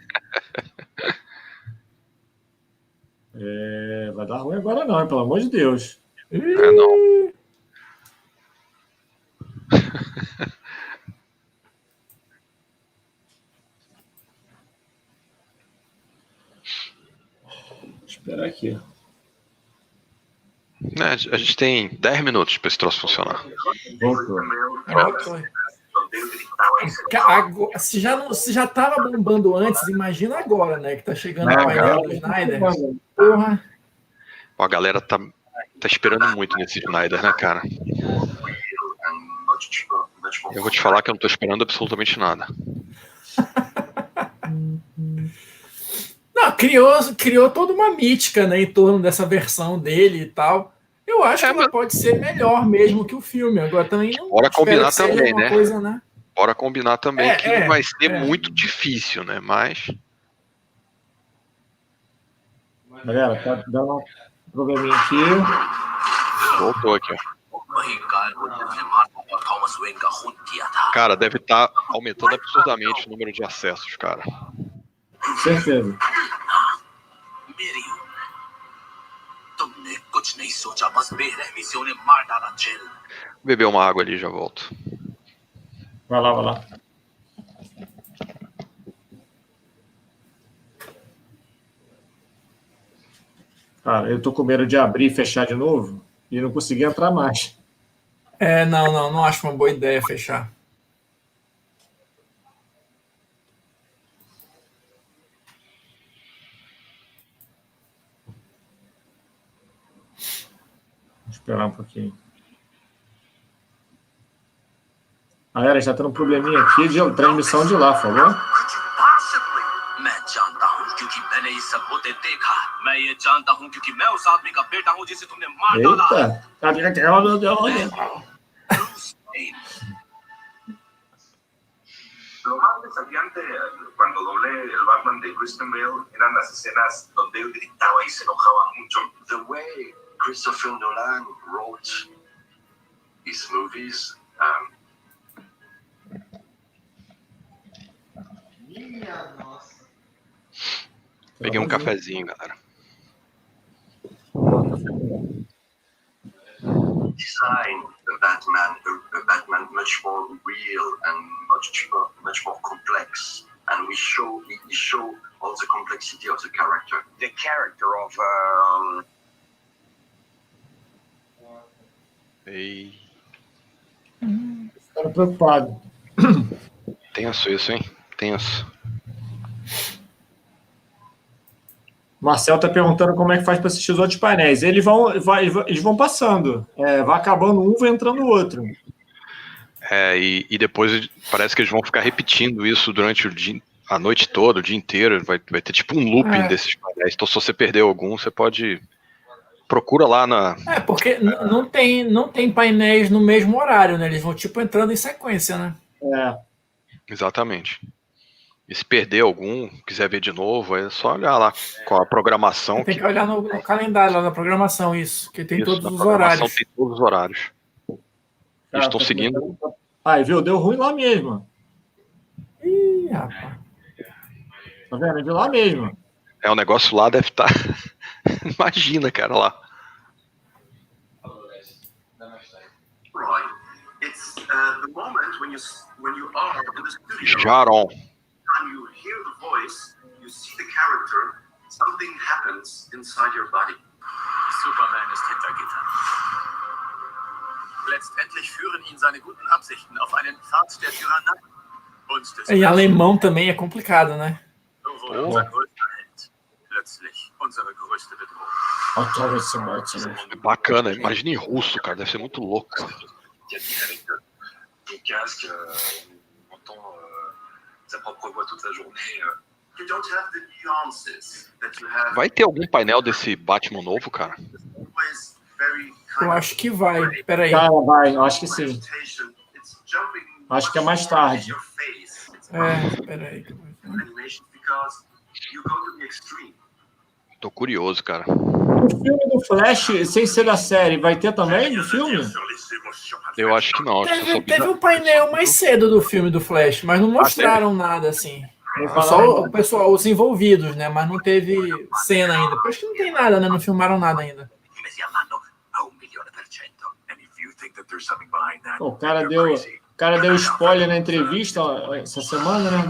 Vai dar ruim agora não, pelo amor de Deus. Não. Esperar aqui. A gente tem 10 minutos para esse troço funcionar. Voltou. Se já tava bombando antes, imagina agora, né? Que tá chegando o painel do Snyder. Porra. A galera tá esperando muito nesse Snyder, né, cara? Eu vou te falar que eu não tô esperando absolutamente nada. Não, criou toda uma mítica, né, em torno dessa versão dele e tal. Eu acho que ela pode ser melhor mesmo que o filme. Agora também não. Bora combinar também, né? Coisa, né? Bora combinar também que não vai ser muito difícil, né? Mas. Galera, tá dando um probleminha aqui. Voltou aqui, ó. Cara, deve estar aumentando absurdamente o número de acessos, cara. Certeza. Beber uma água ali, já volto. Vai lá. Cara, eu tô com medo de abrir e fechar de novo e não consegui entrar mais. Não acho uma boa ideia fechar. Vou esperar um pouquinho. Galera, já tá um probleminha aqui de transmissão de lá, por favor. Eita! Lo más desafiante cuando doblé el Batman de Christian Bale eran las escenas donde él gritaba y se enojaba mucho. The way Christopher Nolan wrote his movies, Minha nossa. Peguei um cafezinho, galera. design the Batman much more real and much more complex, and we show all the complexity of the character. The character of Ei. Ficaram preocupados. Tenso isso, hein? Tenso. Marcel tá perguntando como é que faz para assistir os outros painéis. Eles vão passando. Vai acabando um, vai entrando o outro. E depois parece que eles vão ficar repetindo isso durante a noite toda, o dia inteiro. Vai ter tipo um looping desses painéis. Então, se você perdeu algum, você pode... Procura lá na... porque não tem painéis no mesmo horário, né? Eles vão tipo entrando em sequência, né? Exatamente. E se perder algum, quiser ver de novo, é só olhar lá com a programação. Tem que olhar no calendário, lá na programação, isso. Que tem todos os horários. Tem todos os horários. Eles estão seguindo. Viu? Deu ruim lá mesmo. Ih, rapaz. Tá vendo? Viu lá mesmo. O negócio lá deve estar... Imagina, cara, lá. Right. It's the moment when you are in the studio. Jaron. And you hear the voice, you see the character, something happens inside your body. Superman ist hinter Gittern. Letztendlich führen ihn seine guten Absichten auf einen Pfad der Tyrannei. Em alemão também é complicado, né? Plötzlich unsere größte Bedrohung. Bacana, imagina em russo, cara, deve ser muito louco. Vai ter algum painel desse Batman novo, cara? Eu acho que vai. Peraí. Vai, eu acho que sim. Acho que é mais tarde. Peraí. Tô curioso, cara. O filme do Flash, sem ser da série, vai ter também no filme? Eu acho que não. Teve um painel mais cedo do filme do Flash, mas não mostraram nada assim. Só o pessoal, os envolvidos, né? Mas não teve cena ainda. Acho que não tem nada, né? Não filmaram nada ainda. O cara deu spoiler na entrevista essa semana, né?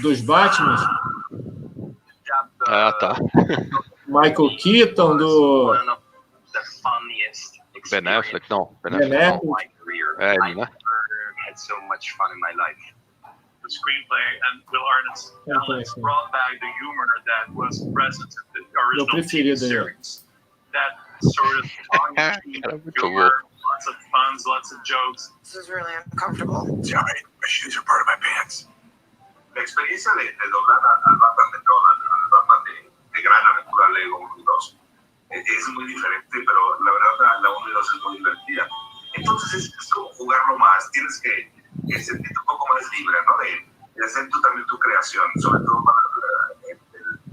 Dos Batman. Tá. Michael Keaton, do... Ben Affleck, não. Ben Affleck. Ele, né? The screenplay and Will Arnett's talents brought back the humor that was present in the original TV series. That sort of humor, lots of puns, lots of jokes. This is really uncomfortable. Yeah, my shoes are part of my pants. La experiencia de doblar al Batman de Nolan, al Batman de Gran Aventura Lego 1 y 2 es muy diferente, pero la verdad la 1 y 2 es muy divertida. Entonces es como jugarlo más, tienes que sentirte un poco más libre, ¿no? De hacer tú también tu creación, sobre todo para el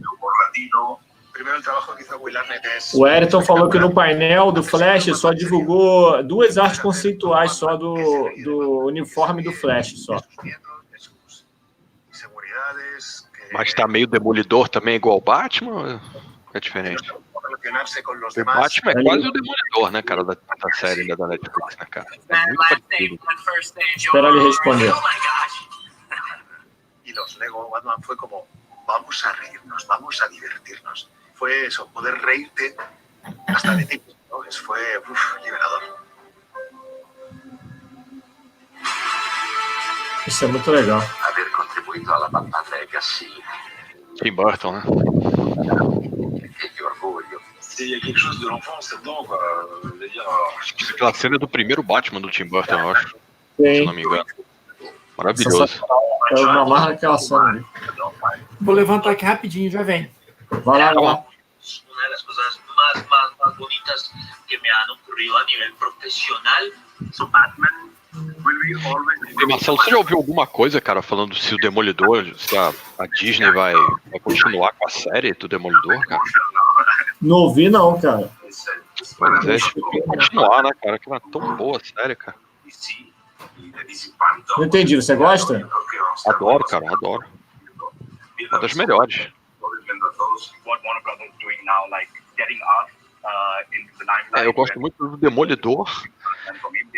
humor latino. Primeiro trabalho que fez o Will Arnett. O Ayrton falou que no painel do Flash só divulgou 2 artes conceituais só do uniforme do Flash só. Mas tá meio demolidor também, igual o Batman? É diferente. O Batman é quase o demolidor, né, cara, da série da Netflix, né, cara? É muito parecido. Espera ele responder. Y los Lego Batman fue como, vamos a reírnos, vamos a divertirnos. Fue eso, poder reírte hasta de ti, ¿no? Fue liberador. Isso é muito legal. Aver contribuito alla Batman Legacy. Tim Burton, né? Que orgulho. Il y a quelque chose de l'enfance là-dedans, quoi. Je veux dire, aquela cena do primeiro Batman do Tim Burton, eu acho. Sim. Se eu não me engano. Maravilhoso. É uma marca aquela cena ali. Vou levantar aqui rapidinho, já vem. Vai lá. Una de las cosas más bonitas que me han ocurrido a nivel profesional son Batman. E Marcelo, você já ouviu alguma coisa, cara, falando se o Demolidor, se a Disney vai continuar com a série do Demolidor, cara? Não ouvi não, cara. Pois é, acho que tem que continuar, né, cara? Que era tão boa a série, cara. Não entendi, você gosta? Adoro, cara, adoro. Uma das melhores. Eu gosto muito do Demolidor.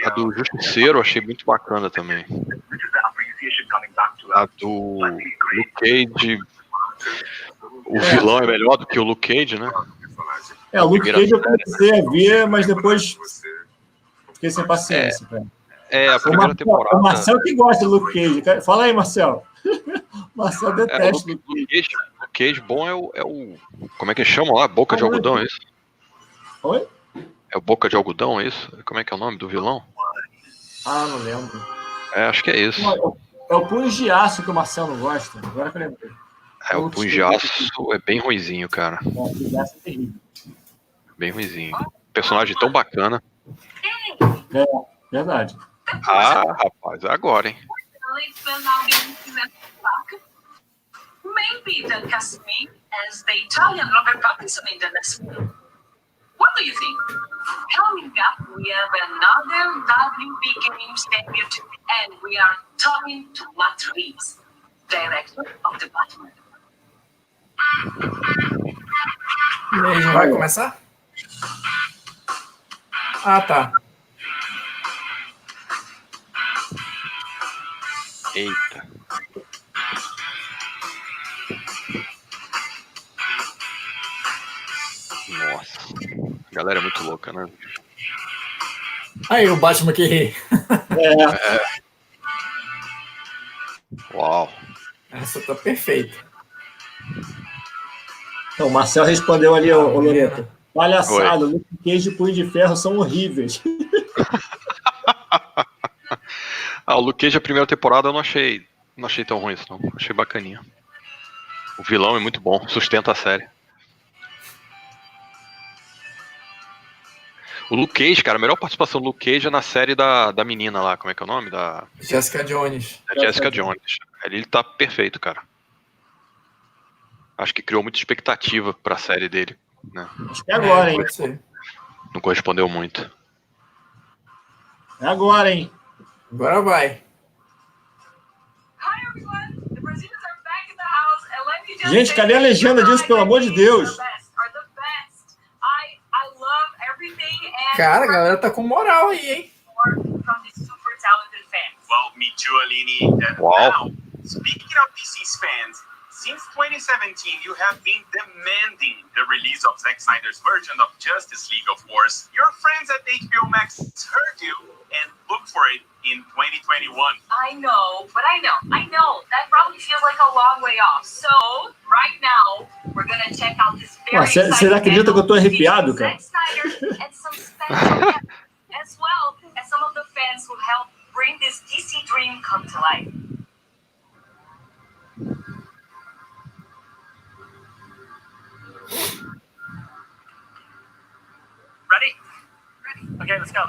A do Justiceiro eu achei muito bacana também. A do Luke Cage. O vilão é melhor do que o Luke Cage, né? O Luke Cage eu comecei a ver, mas depois fiquei sem paciência, cara. A primeira temporada. O Marcel que gosta do Luke Cage. Fala aí, Marcel. Marcel detesta o Luke Cage. Luke Cage bom é o... Como é que chama lá? Boca de algodão, é isso? Oi? É o Boca de Algodão, é isso? Como é que é o nome do vilão? Ah, não lembro. Acho que é isso. É o Punho de Aço que o Marcelo gosta. Agora que eu lembrei. O Punho de Aço é bem ruinzinho, cara. O Punho de Aço é terrível. Bem ruinzinho. Personagem tão bacana. É, verdade. Ah, rapaz, agora, hein? Maybe they'll cast me as the Italian Robert Pattinson in the next film. What do you think? Coming up, we have another WB Games debut, and we are talking to Matt Reeves, director of the Batman. E aí, já vai começar? Ah, tá. Eita. Nossa. A galera é muito louca, né? Aí, o Batman que ri. Uau. Essa tá perfeita. Então, o Marcel respondeu ali, ô Loreto. Palhaçada, Luke Cage e Punho de Ferro são horríveis. O Luke Cage, a primeira temporada, eu não achei tão ruim isso, não. Achei bacaninha. O vilão é muito bom, sustenta a série. O Luke Cage, cara, a melhor participação do Luke Cage é na série da menina lá, como é que é o nome? Da Jessica Jones. Jessica Jones. Ele tá perfeito, cara. Acho que criou muita expectativa pra série dele, né? Acho que é agora, hein? Não correspondeu muito. É agora, hein? Agora vai. Gente, cadê a legenda disso, pelo amor de Deus? Cara, a galera tá com moral aí, hein? Well, me too, Aline. Wow. Now, speaking of DC's fans, since 2017, you have been demanding the release of Zack Snyder's version of Justice League, of course. Your friends at HBO Max heard you and look for it in 2021. I know, but I know. That probably feels like a long way off. So, right now, we're gonna check out this very Você acredita que eu tô arrepiado, cara? Zack Snyder and some special guests, as well as some of the fans who helped bring this DC dream come to life. Ready? Okay, let's go.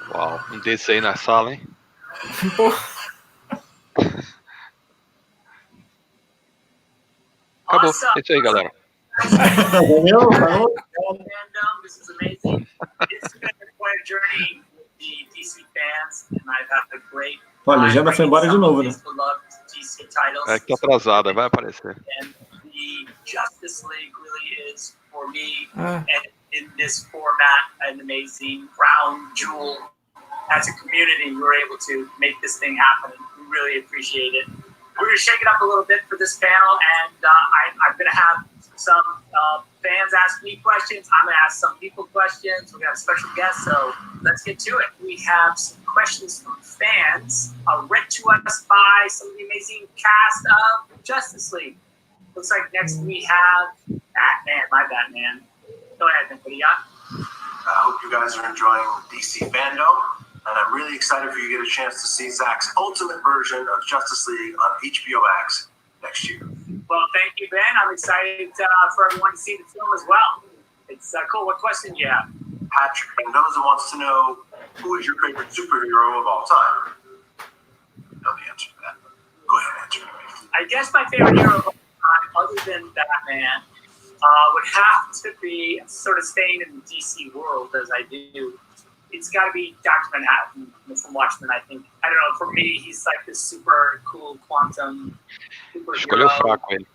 Uau, um desse aí na sala, hein? Acabou. É isso aí, galera. This is amazing. It's been quite a journey with the DC fans, and I've had a great. Olha, a legenda foi embora de novo, né? É que tá atrasada, vai aparecer. And the Justice League really is, for me, Ah. and in this format, an amazing crown jewel. As a community, we were able to make this thing happen. We really appreciate it. We're going to shake it up a little bit for this panel, and I'm going to have some fans ask me questions. I'm going to ask some people questions. We got a special guest, so let's get to it. We have some questions from fans read to us by some of the amazing cast of Justice League. Looks like next we have Batman, my Batman. Go ahead, Nick, what do you got? I hope you guys are enjoying Dcfandome, and I'm really excited for you to get a chance to see Zach's ultimate version of Justice League on HBO Max next year. Well, thank you, Ben. I'm excited for everyone to see the film as well. It's cool. What question do you have? Patrick Mendoza wants to know, who is your favorite superhero of all time? You know the answer to that. Go ahead and answer it. I guess my favorite hero of all time, other than Batman, would have to be sort of staying in the DC world as I do. It's got to be Dr. Manhattan from Watchmen, I think. I don't know, for me, he's like this super cool quantum Escolheu superhero. fraco ele.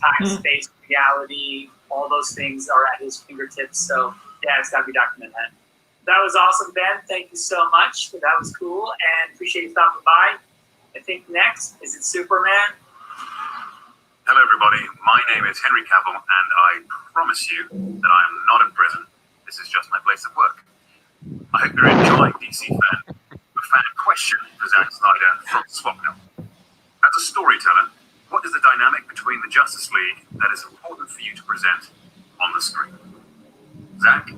Time, space, reality, all those things are at his fingertips. So yeah, it's got to be documented. That was awesome, Ben. Thank you so much. That was cool, and appreciate you stopping by. I think next is it Superman. Hello, everybody. My name is Henry Cavill, and I promise you that I am not in prison. This is just my place of work. I hope you're enjoying DC Fan. A fan question for Zack Snyder from Swapnil. As a storyteller, what is the dynamic between the Justice League that is important for you to present on the screen? Zack,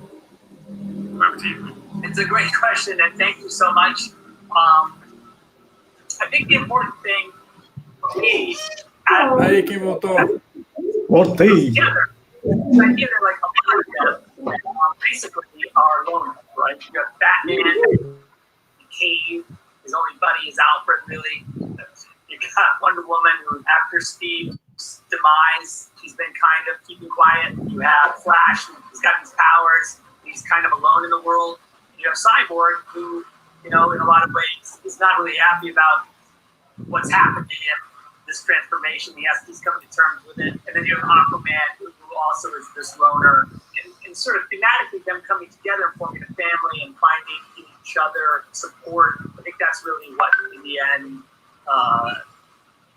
over to you. It's a great question, and thank you so much. I think the important thing to me... Aí, quem voltou? Voltei. Together, like America, basically are loners, right? You have Batman, Cave, his only buddy is Alfred, really. You got Wonder Woman, who after Steve's demise, she's been kind of keeping quiet. You have Flash, he's got these powers, he's kind of alone in the world. You have Cyborg, who, in a lot of ways, is not really happy about what's happened to him. This transformation, he's coming to terms with it. And then you have Aquaman, who also is this loner, and sort of thematically them coming together and forming a family and finding each other support. I think that's really what, in the end,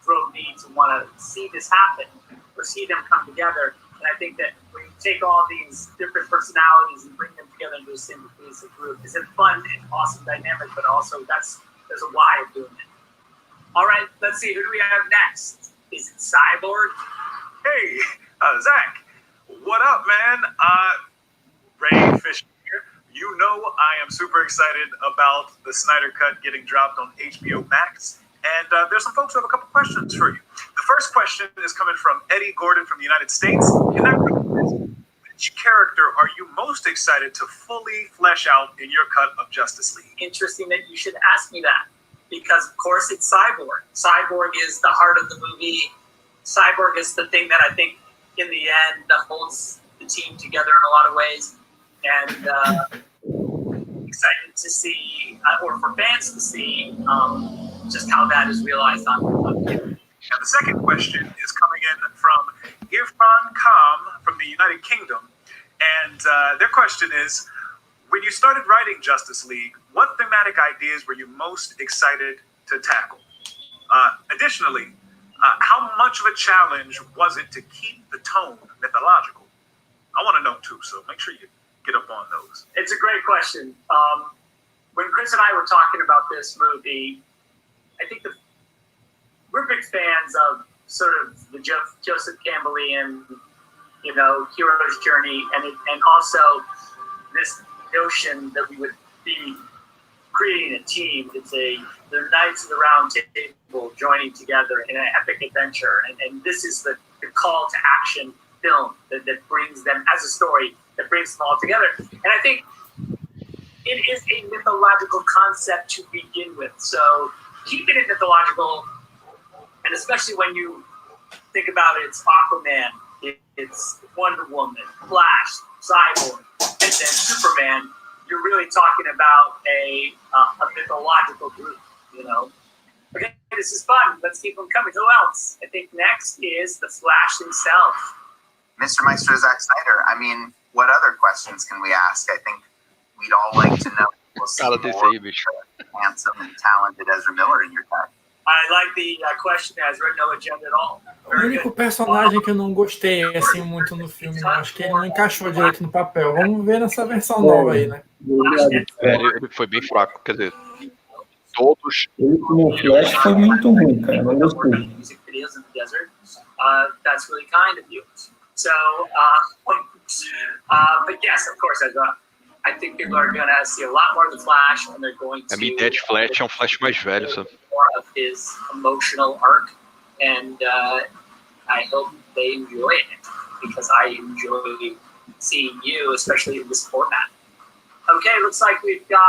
drove me to want to see this happen, or see them come together. And I think that when you take all these different personalities and bring them together into a single cohesive group, it's a fun and awesome dynamic, but also there's a why of doing it. All right, let's see. Who do we have next? Is it Cyborg? Hey, Zach, what up, man? Ray Fisher here. You know I am super excited about the Snyder Cut getting dropped on HBO Max, and there's some folks who have a couple questions for you. The first question is coming from Eddie Gordon from the United States, and that question is, which character are you most excited to fully flesh out in your cut of Justice League? Interesting that you should ask me that. Because, of course, it's Cyborg. Cyborg is the heart of the movie. Cyborg is the thing that I think, in the end, that holds the team together in a lot of ways. And excited to see, or for fans to see, just how that is realized on camera. Now, the second question is coming in from Irfan Khan from the United Kingdom. And their question is, when you started writing Justice League, what thematic ideas were you most excited to tackle? Additionally, how much of a challenge was it to keep the tone mythological? I want to know too, so make sure you get up on those. It's a great question. When Chris and I were talking about this movie, I think we're big fans of sort of the Joseph Campbellian, hero's journey, and also this notion that we would be creating a team. They're Knights of the Round Table joining together in an epic adventure, and this is the call to action film that brings them as a story that brings them all together. And I think it is a mythological concept to begin with. So keeping it mythological, and especially when you think about it, it's Aquaman, it's Wonder Woman, Flash, Cyborg, and then Superman. You're really talking about a mythological group, Okay, this is fun. Let's keep them coming. Who else? I think next is the Flash himself. Mr. Maestro Zack Snyder, I mean, what other questions can we ask? I think we'd all like to know. We'll see more handsome and talented Ezra Miller in your cut. I like the question that has no agenda at all. O único personagem que eu não gostei assim muito no filme, eu acho que ele não encaixou direito no papel. Vamos ver nessa versão nova aí, né? Ele foi bem fraco, quer dizer, todos. Ele como Flash foi muito ruim, cara. Não gostei. That's really kind of you. So, but yes, of course, I think people are going to see a lot more of the Flash, and they're going to. A minha ideia de Flash é um Flash mais velho, sabe? More of his emotional arc, and I hope they enjoy it because I enjoy seeing you, especially in this format. Okay, looks like we've got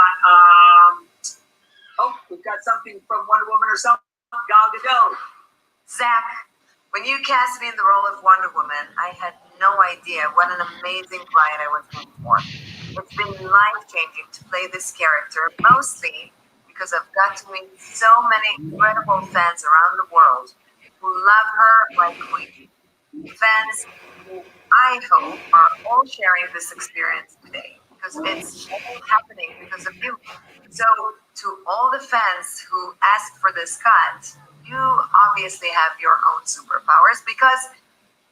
we've got something from Wonder Woman or something. Gal Gadot. Zach, when you cast me in the role of Wonder Woman, I had no idea what an amazing client I was in for. It's been life-changing to play this character, mostly because I've got to meet so many incredible fans around the world who love her like we do. Fans who I hope, are all sharing this experience today, because it's all happening because of you. So to all the fans who asked for this cut, you obviously have your own superpowers, because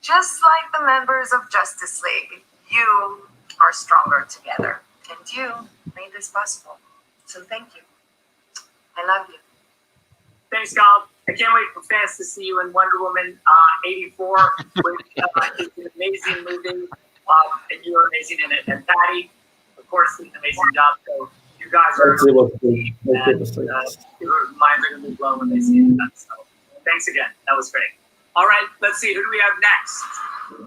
just like the members of Justice League, you are stronger together, and you made this possible. So thank you. I love you. Thanks, Gal. I can't wait for fans to see you in Wonder Woman 84, which is an amazing movie, and you're amazing in it. And Patty, of course, did an amazing job. So you guys are, your minds are going to be blown when they see it. So thanks again. That was great. All right, let's see. Who do we have next?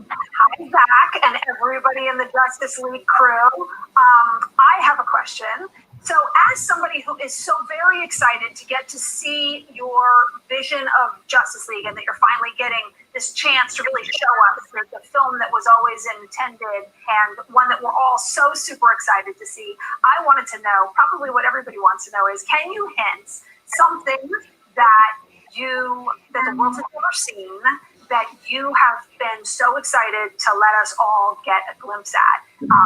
Hi, Zach, and everybody in the Justice League crew. I have a question. So as somebody who is so very excited to get to see your vision of Justice League, and that you're finally getting this chance to really show us the film that was always intended, and one that we're all so super excited to see, I wanted to know, probably what everybody wants to know is, can you hint something that the world has never seen, that you have been so excited to let us all get a glimpse at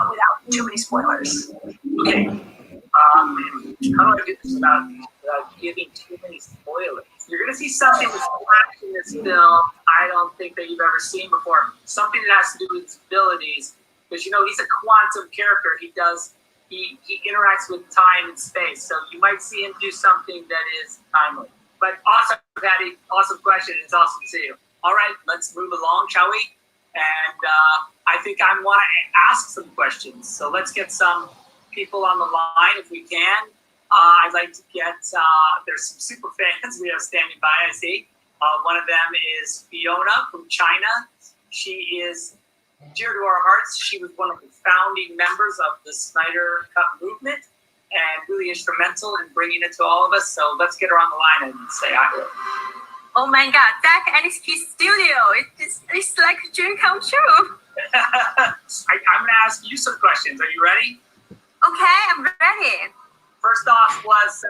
without too many spoilers? Okay. How do I do this without giving too many spoilers? You're going to see something that's flash in this film I don't think that you've ever seen before. Something that has to do with his abilities, because he's a quantum character. He interacts with time and space, so you might see him do something that is timely. But awesome, Patty. Awesome question. It's awesome to see you. All right, let's move along, shall we? And I think I want to ask some questions. So let's get some people on the line if we can. I'd like to get, there's some super fans we have standing by, I see. One of them is Fiona from China. She is dear to our hearts. She was one of the founding members of the Snyder Cut movement and really instrumental in bringing it to all of us. So let's get her on the line and say hi to her. Oh my God, Zach and his studio. It's like a dream come true. I'm going to ask you some questions. Are you ready? Okay, I'm ready. First off was,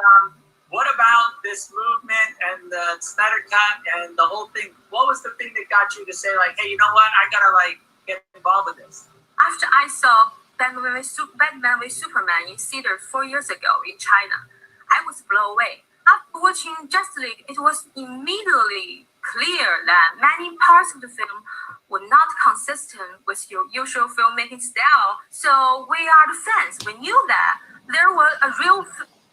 what about this movement and the Snyder Cut and the whole thing? What was the thing that got you to say, like, hey, you know what? I got to, get involved with this? After I saw Batman with Superman in theater 4 years ago in China, I was blown away. After watching Justice League, it was immediately clear that many parts of the film were not consistent with your usual filmmaking style. So we are the fans. We knew that there was a real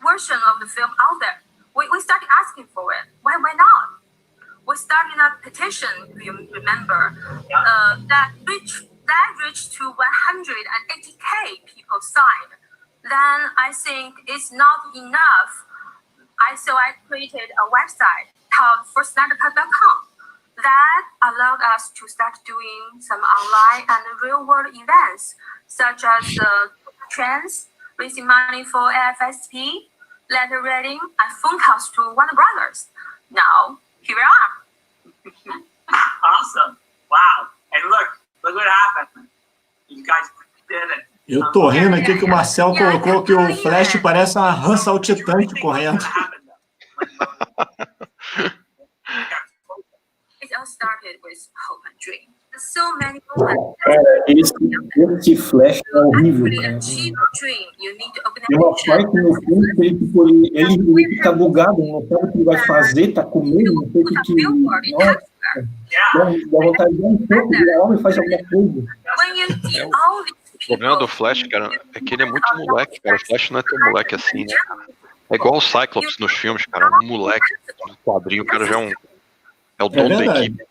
version of the film out there. We started asking for it. Why not? We started a petition, if you remember, that reached to 180,000 people signed. Then I think it's not enough. So I created a website called ForSnyderCut.com. That allowed us to start doing some online and real-world events, such as trends, raising money for AFSP, letter reading, and phone calls to Warner Brothers. Now, here we are. Awesome. Wow. And look what happened. You guys did it. Eu tô rindo aqui que o Marcel colocou que o Flash parece uma rã saltitante correndo. It all started with hope and dream. So many moments. Esse Flash é horrível, cara. Tem uma parte no filme que ele fica bugado, não sabe o que ele vai fazer, tá com medo, não sei o que. Nossa, dá vontade de dar um pouco de alma e faz alguma coisa. O problema do Flash, cara, é que ele é muito moleque, cara. O Flash não é tão moleque assim, né? É igual o Cyclops nos filmes, cara. Um moleque no quadrinho, o cara já é o dono da equipe.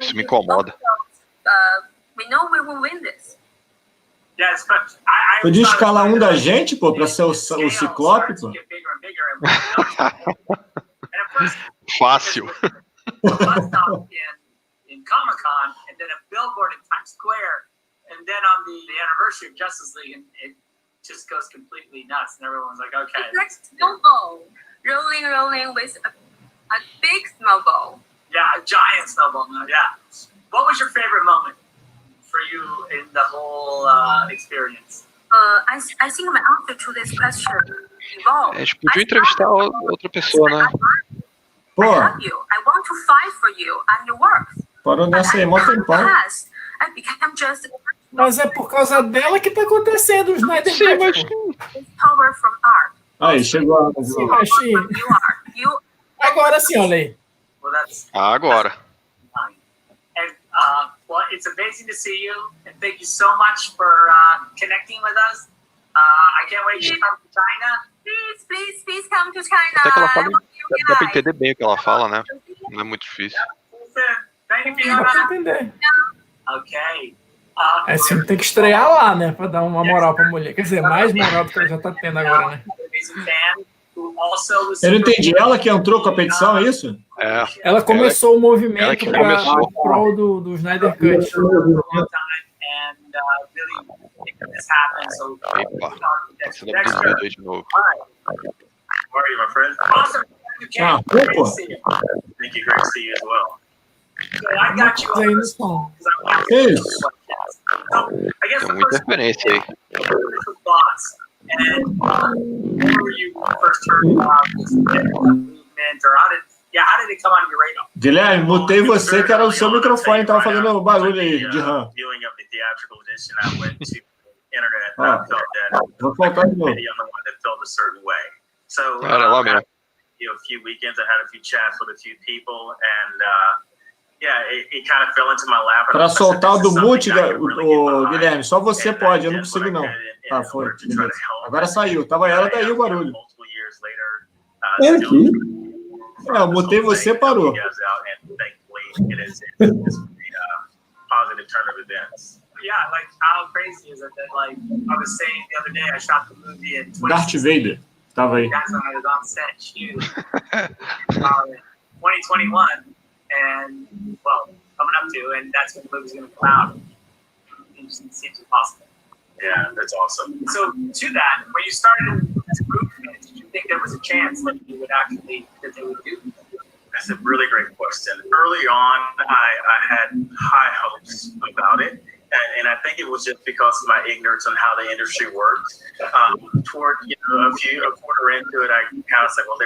Isso me incomoda. Podia escalar um da gente, pô, pra ser o Ciclope, pô. Fácil. In Comic-Con, and then a billboard in Times Square, and then on the anniversary of Justice League, and it just goes completely nuts, and everyone's like, okay. It's like snowball, rolling with a big snowball. Yeah, a giant snowball, yeah. What was your favorite moment for you in the whole experience? I think my answer to this question evolved. A gente podia entrevistar outra pessoa, né? Pô. I love you. I want to fight for you and your work. Parou nessa aí, mó tempão. I I became just Mas é por causa dela que tá acontecendo o Snyder Sim, mas... power from art. Aí, chegou. Sim, mas sim. You are. You. Agora sim, olha aí. Well, that's Agora. and well, it's amazing to see you, and thank you so much for connecting with us. I can't wait to come to China. Please come to China. Até que ela fala, dá pra entender bem o que ela fala, né? Não é muito difícil. Thank you, Dá pra Fiona. entender. Okay. É assim, tem que estrear lá, né? Pra dar uma moral pra mulher. Quer dizer, mais moral do que ela já tá tendo agora, né? Eu não entendi. Ela que entrou com a petição, é isso? É. Ela começou o movimento ela que começou. em prol do Snyder Cut. And really making this happen. So, Epa, você não precisa de novo. How are you, my friend? awesome. You came. Great to see you. Thank you. Great to see you as well. So I got you Aí on no this som. Que isso? So, I guess Tem the muita first referência aí. initial thoughts and whenever you first heard about this movement or how did it come on your radar? Guilherme, mutei você, que era o seu microfone, tava fazendo barulho aí de RAM. Viewing of the theatrical edition, I went to the internet and I felt that Vou voltar de novo. video on the one that felt a certain way. So Era lá mesmo. a few weekends, I had a few chats with a few people, and it kind of fell into my lap. Para soltar o do mute, o Guilherme, só você pode, eu não consigo não. Tá, foi. Beleza. Agora saiu. Tava ela daí o barulho. É aqui. É, eu mutei você, parou. Yeah, like how crazy is it that like I was saying the other day I shot the movie in Darth Vader. Tava aí. That's when I was on set shooting 2021 and well coming up to, and that's when the movie's going to come out. It just seems impossible. Yeah, that's awesome. So to that, when you started this movement, did you think there was a chance that you would actually that they would do? That's a really great question. Early on, I had high hopes about it. And I think it was just because of my ignorance on how the industry works. Toward a quarter into it, I kind of said, well,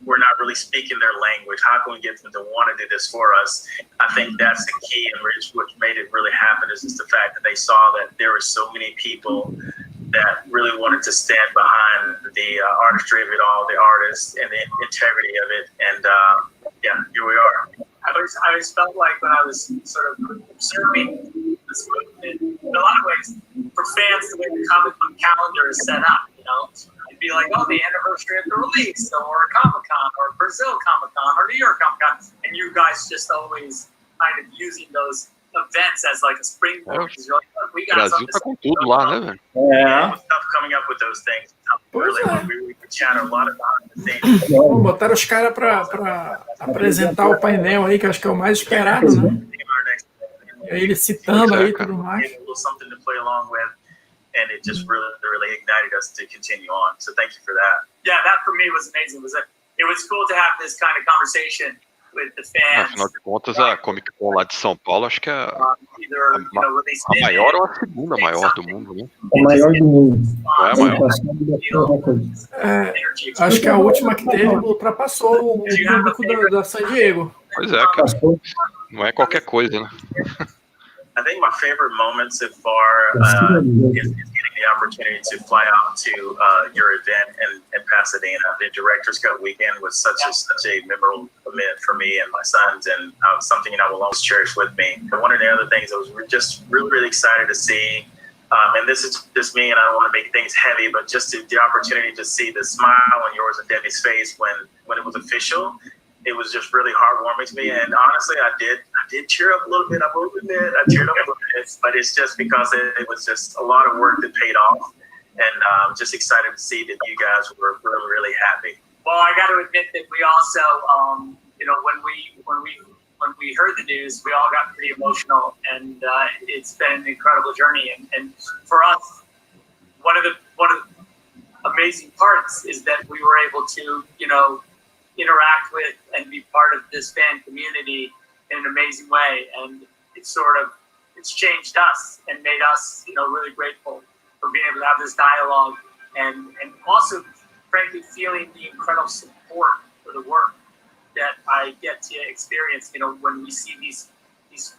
we're not really speaking their language. How can we get them to want to do this for us? I think that's the key, and what made it really happen is just the fact that they saw that there were so many people that really wanted to stand behind the artistry of it all, the artists, and the integrity of it. And here we are. I always felt like when I was sort of observing this movement, in a lot of ways, for fans, the way the comic book calendar is set up, it'd be like, oh, the anniversary of the release, or Comic-Con, or Brazil Comic-Con, or New York Comic-Con, and you guys just always kind of using those events as like a springboard. You're like, look, we got Brasil tá com tudo lá, né, velho? It was tough coming up with those things. Really, we chat a lot about the things. Botaram os caras pra apresentar o painel aí, que eu acho que é o mais esperado, né? Ele citando aí tudo mais. Something to play along with, and it just really ignited us to continue on. So thank you for that. Yeah, that for me was amazing. It was cool to have this kind of conversation with the fans. Afinal de contas, a Comic Con lá de São Paulo, acho que é a maior ou a segunda maior do mundo, né? A maior do mundo. Não é a maior. Acho que a última que teve ultrapassou o público da San Diego. Pois é, cara. Não é qualquer coisa, né? I think my favorite moment so far is getting the opportunity to fly out to your event in Pasadena. The Director's Cut weekend was such a memorable event for me and my sons, and something I will always cherish with me. And one of the other things I was just really excited to see, and this is just me, and I don't want to make things heavy, but just the opportunity to see the smile on yours and Debbie's face when it was official. It was just really heartwarming to me, and honestly, I did tear up a little bit. I teared up a little bit, but it's just because it was just a lot of work that paid off, and I'm just excited to see that you guys were really happy. Well, I got to admit that we also, when we heard the news, we all got pretty emotional, and it's been an incredible journey. And for us, one of the amazing parts is that we were able to, interact with and be part of this fan community in an amazing way, and it's changed us and made us really grateful for being able to have this dialogue, and also frankly feeling the incredible support for the work that I get to experience when we see these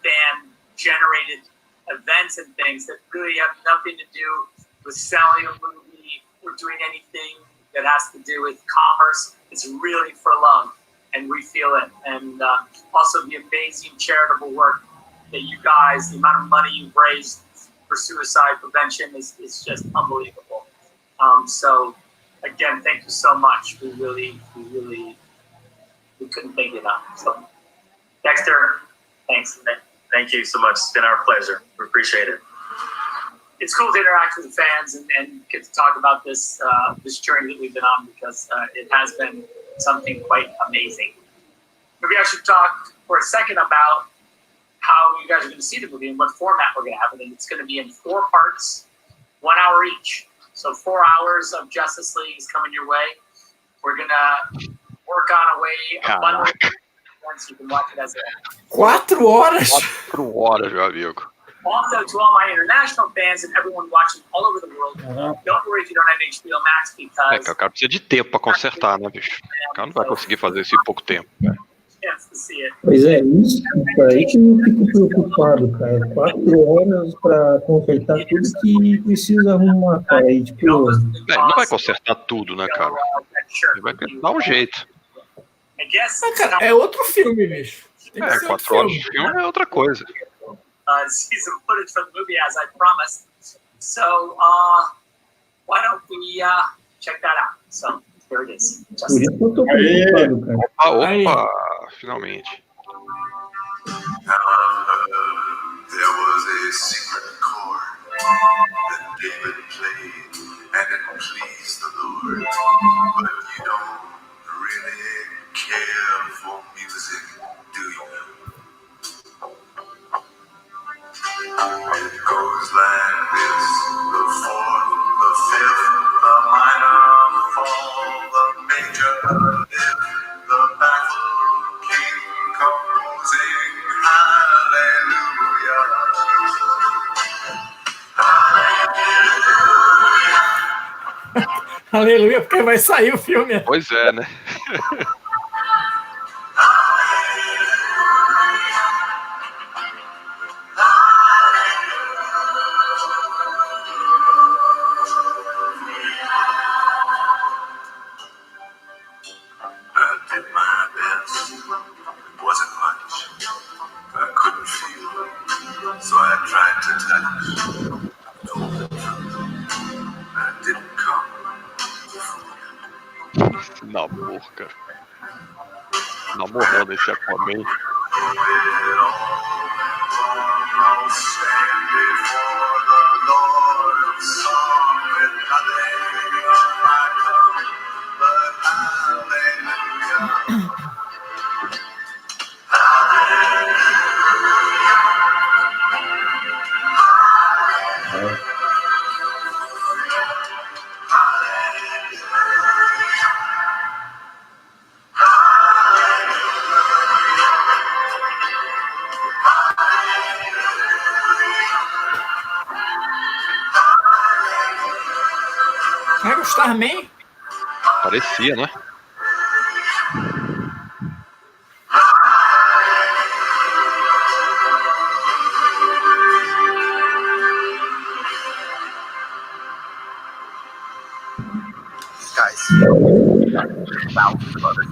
fan generated events and things that really have nothing to do with selling a movie or doing anything that has to do with commerce. It's really for love, and we feel it. And also the amazing charitable work that you guys, the amount of money you've raised for suicide prevention is just unbelievable. So again, thank you so much. We couldn't thank you enough. So Dexter, thanks. Thank you so much. It's been our pleasure. We appreciate it. It's cool to interact with the fans and get to talk about this this journey that we've been on, because it has been something quite amazing. Maybe I should talk for a second about how you guys are going to see the movie and what format we're going to have it in. It's going to be in 4 parts, 1 hour each. So 4 hours of Justice League is coming your way. We're going to work on a bundle once you can watch it as a 4 horas? 4 horas, meu amigo. Also, to all my international fans and everyone watching all over the world, don't worry if you don't have HBO Max, because O cara precisa de tempo pra consertar, né, bicho? O cara não vai conseguir fazer isso em pouco tempo. chance to see it. Pois é, isso aí que eu fico preocupado, cara. 4 horas pra consertar tudo que precisa arrumar, cara. E, tipo... Ele não vai consertar tudo, né, cara? Ele vai dar um jeito. Mas, cara, é outro filme, bicho. 4 horas de filme é outra coisa. See some footage from the movie as I promised. So, why don't we check that out? So, here it is. Por isso que eu tô preocupado, cara. Opa, finalmente. There was a secret chord that David played, and it pleased the Lord. But you don't really care for music, do you? It goes like this: the fourth, the fifth, the minor fall, the major lift, the baffled king composing hallelujah. Aleluia, porque vai sair o filme. Pois é, né? So I tried to touch, told the truth, and it didn't come. Namor, cara. Namor não, deixa Aquaman. I'll stand before the Lord of song with nothing of my tongue, but hallelujah. Vai gostar, man? Parecia, né? Guys, thousands of other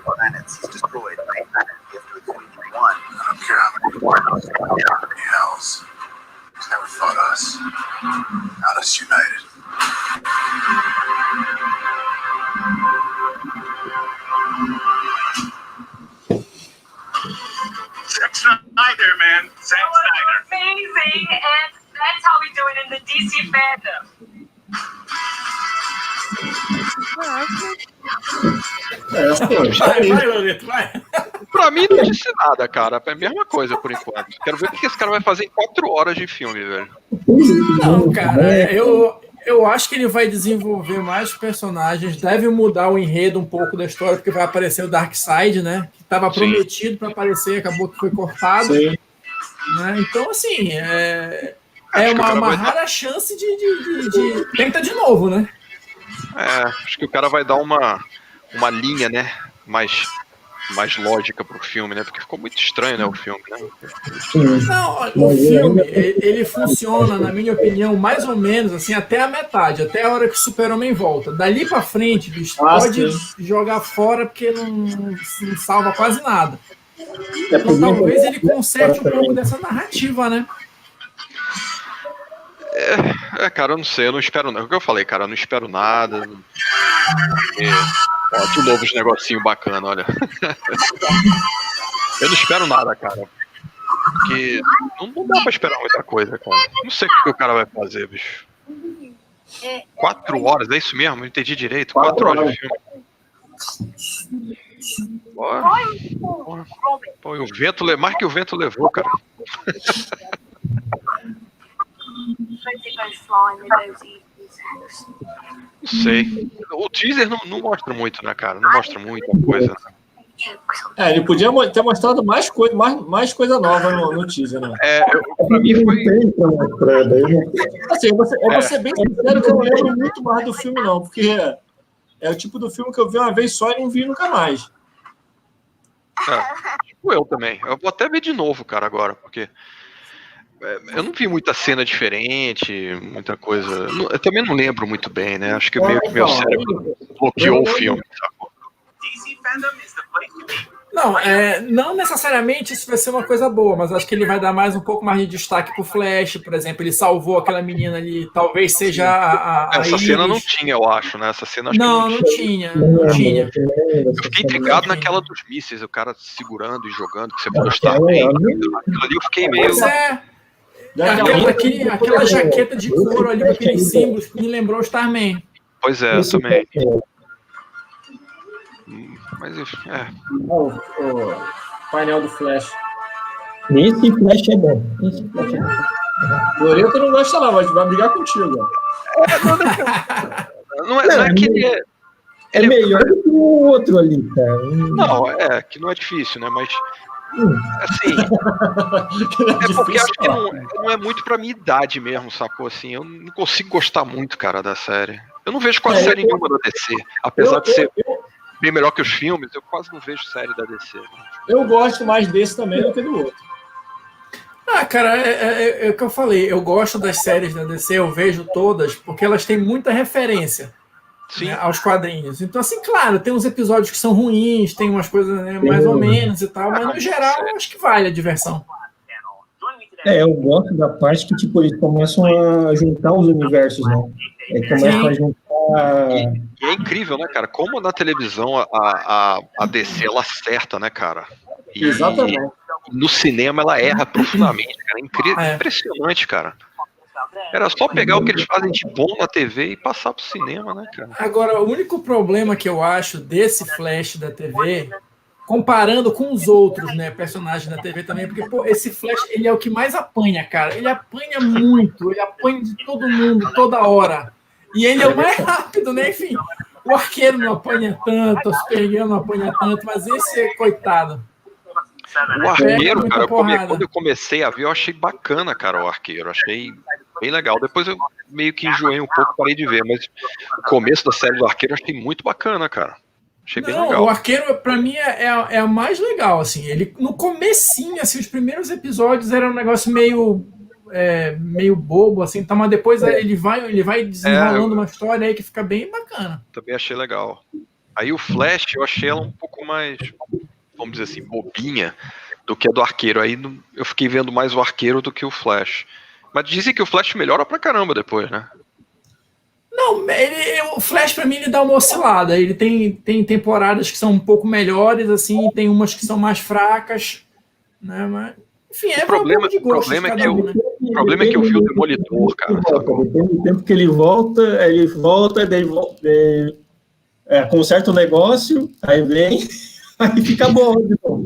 planets destroyed, right? You have to exclude one. I don't care how many wars, how many hells. He's never fought us. Not us united. Zack Snyder, man. Zack Snyder. Amazing, and that's how we do it in the DC fandom. Vai, Loreto, vai. Pra mim não disse nada, cara. É a mesma coisa por enquanto. Quero ver o que esse cara vai fazer em 4 horas de filme, velho. Não, cara, eu acho que ele vai desenvolver mais personagens, deve mudar o enredo um pouco da história, porque vai aparecer o Darkseid, né? Que estava prometido para aparecer, acabou que foi cortado. Né? Então, assim, é uma rara chance de tenta de novo, né? Acho que o cara vai dar uma linha, né? Mais mais lógica pro filme, né? Porque ficou muito estranho, né, o filme, né? Não, o filme, ele funciona, na minha opinião, mais ou menos, assim, até a metade, até a hora que o Super-Homem volta. Dali pra frente, bicho, pode jogar fora porque não salva quase nada. Então talvez ele conserte um pouco dessa narrativa, né? Cara, eu não sei, eu não espero nada. O que eu falei, cara, eu não espero nada. Ó, de novo os negocinhos bacanas, olha. Eu não espero nada, cara. Porque não dá pra esperar muita coisa, cara. Não sei o que o cara vai fazer, bicho. 4 horas, é isso mesmo? Não entendi direito. 4 horas de filme. Pô, e o vento, mais que o vento levou, cara. Não sei. O teaser não mostra muito, né, cara? Não mostra muita coisa. Ele podia ter mostrado mais coisa nova no teaser, né? Pra mim foi... Assim, eu vou ser bem sincero que eu não lembro muito mais do filme, não. Porque é o tipo do filme que eu vi uma vez só e não vi nunca mais. Tipo eu também. Eu vou até ver de novo, cara, agora. Porque... eu não vi muita cena diferente, muita coisa. Eu também não lembro muito bem, né? Acho que meio que meu cérebro bloqueou o filme, sacou? Não necessariamente isso vai ser uma coisa boa, mas acho que ele vai dar um pouco mais de destaque pro Flash, por exemplo. Ele salvou aquela menina ali, talvez seja essa Iris. cena não tinha, eu acho, né? Essa cena acho não tinha. Eu fiquei intrigado naquela dos mísseis, o cara segurando e jogando, que você falou Starman. Aquilo ali eu fiquei meio... Aquela jaqueta de couro ali com aqueles símbolos que me lembrou o Starman. Pois é, eu também. Mas o painel do Flash. Esse Flash é bom. Loreto não gosta não, mas vai brigar contigo. Não é que ele é melhor do que o outro ali, cara. Não, que não é difícil, né? Mas assim, porque acho que não é muito pra minha idade mesmo, sacou? Assim, eu não consigo gostar muito, cara, da série. Eu não vejo quase série nenhuma da DC. Apesar de ser bem melhor que os filmes, eu quase não vejo série da DC. Eu gosto mais desse também do que do outro. Cara, é o que eu falei. Eu gosto das séries da DC, eu vejo todas, porque elas têm muita referência, né, aos quadrinhos. Então, assim, claro, tem uns episódios que são ruins, tem umas coisas, né, mais ou menos e tal, mas no geral eu acho que vale a diversão. Eu gosto da parte que, tipo, eles começam a juntar os universos, né? Começam a juntar... E é incrível, né, cara? Como na televisão a DC, ela acerta, né, cara? Exatamente. No cinema ela erra profundamente, cara. Impressionante, cara. Era só pegar o que eles fazem de bom na TV e passar pro cinema, né, cara? Agora, o único problema que eu acho desse Flash da TV... comparando com os outros, né, personagens da TV também, porque esse Flash, ele é o que mais apanha, cara. Ele apanha muito, ele apanha de todo mundo, toda hora. E ele é o mais rápido, né? Enfim, o Arqueiro não apanha tanto, o Supergirl não apanha tanto, mas esse é coitado. O Arqueiro, cara, quando eu comecei a ver, eu achei bacana, cara, o Arqueiro. Achei bem legal. Depois eu meio que enjoei um pouco, parei de ver, mas o começo da série do Arqueiro eu achei muito bacana, cara. Achei bem legal. O Arqueiro, pra mim, é a mais legal, assim. Ele, no comecinho, assim, os primeiros episódios era um negócio meio bobo, assim, tá, mas depois ele vai desenrolando uma história aí que fica bem bacana. Também achei legal. Aí o Flash, eu achei ela um pouco mais, vamos dizer assim, bobinha do que a do Arqueiro. Aí eu fiquei vendo mais o Arqueiro do que o Flash. Mas dizem que o Flash melhora pra caramba depois, né? Não, o Flash pra mim ele dá uma oscilada. Ele tem temporadas que são um pouco melhores, assim, tem umas que são mais fracas, né? Mas, enfim, o problema é que eu vi o Demolidor, cara. Depende do tempo que ele volta, conserta o negócio, aí vem, aí fica bom de novo.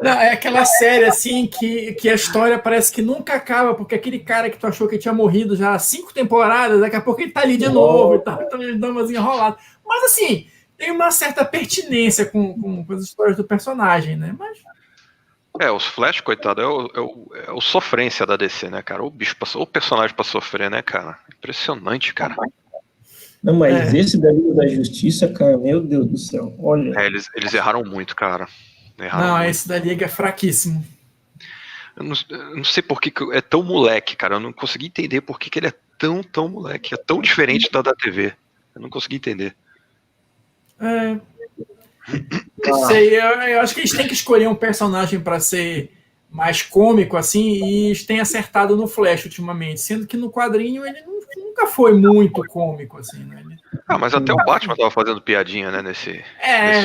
Não, é aquela série assim que a história parece que nunca acaba, porque aquele cara que tu achou que tinha morrido já há 5 temporadas, daqui a pouco ele tá ali de novo e tal, então ele dá umas enroladas. Mas assim, tem uma certa pertinência com as histórias do personagem, né? Mas... os Flash, coitado, é o sofrência da DC, né, cara? O bicho passou, o personagem pra sofrer, né, cara? Impressionante, cara. Não, mas esse da Liga da Justiça, cara, meu Deus do céu, olha. Eles erraram muito, cara. Não, esse da Liga é fraquíssimo. Eu não sei por que é tão moleque, cara. Eu não consegui entender por que ele é tão moleque. É tão diferente da TV. Eu não consegui entender. Não sei, eu acho que eles têm que escolher um personagem para ser mais cômico, assim, e eles têm acertado no Flash ultimamente, sendo que no quadrinho ele nunca foi muito cômico, assim, né? Mas até o Batman tava fazendo piadinha, né, nesse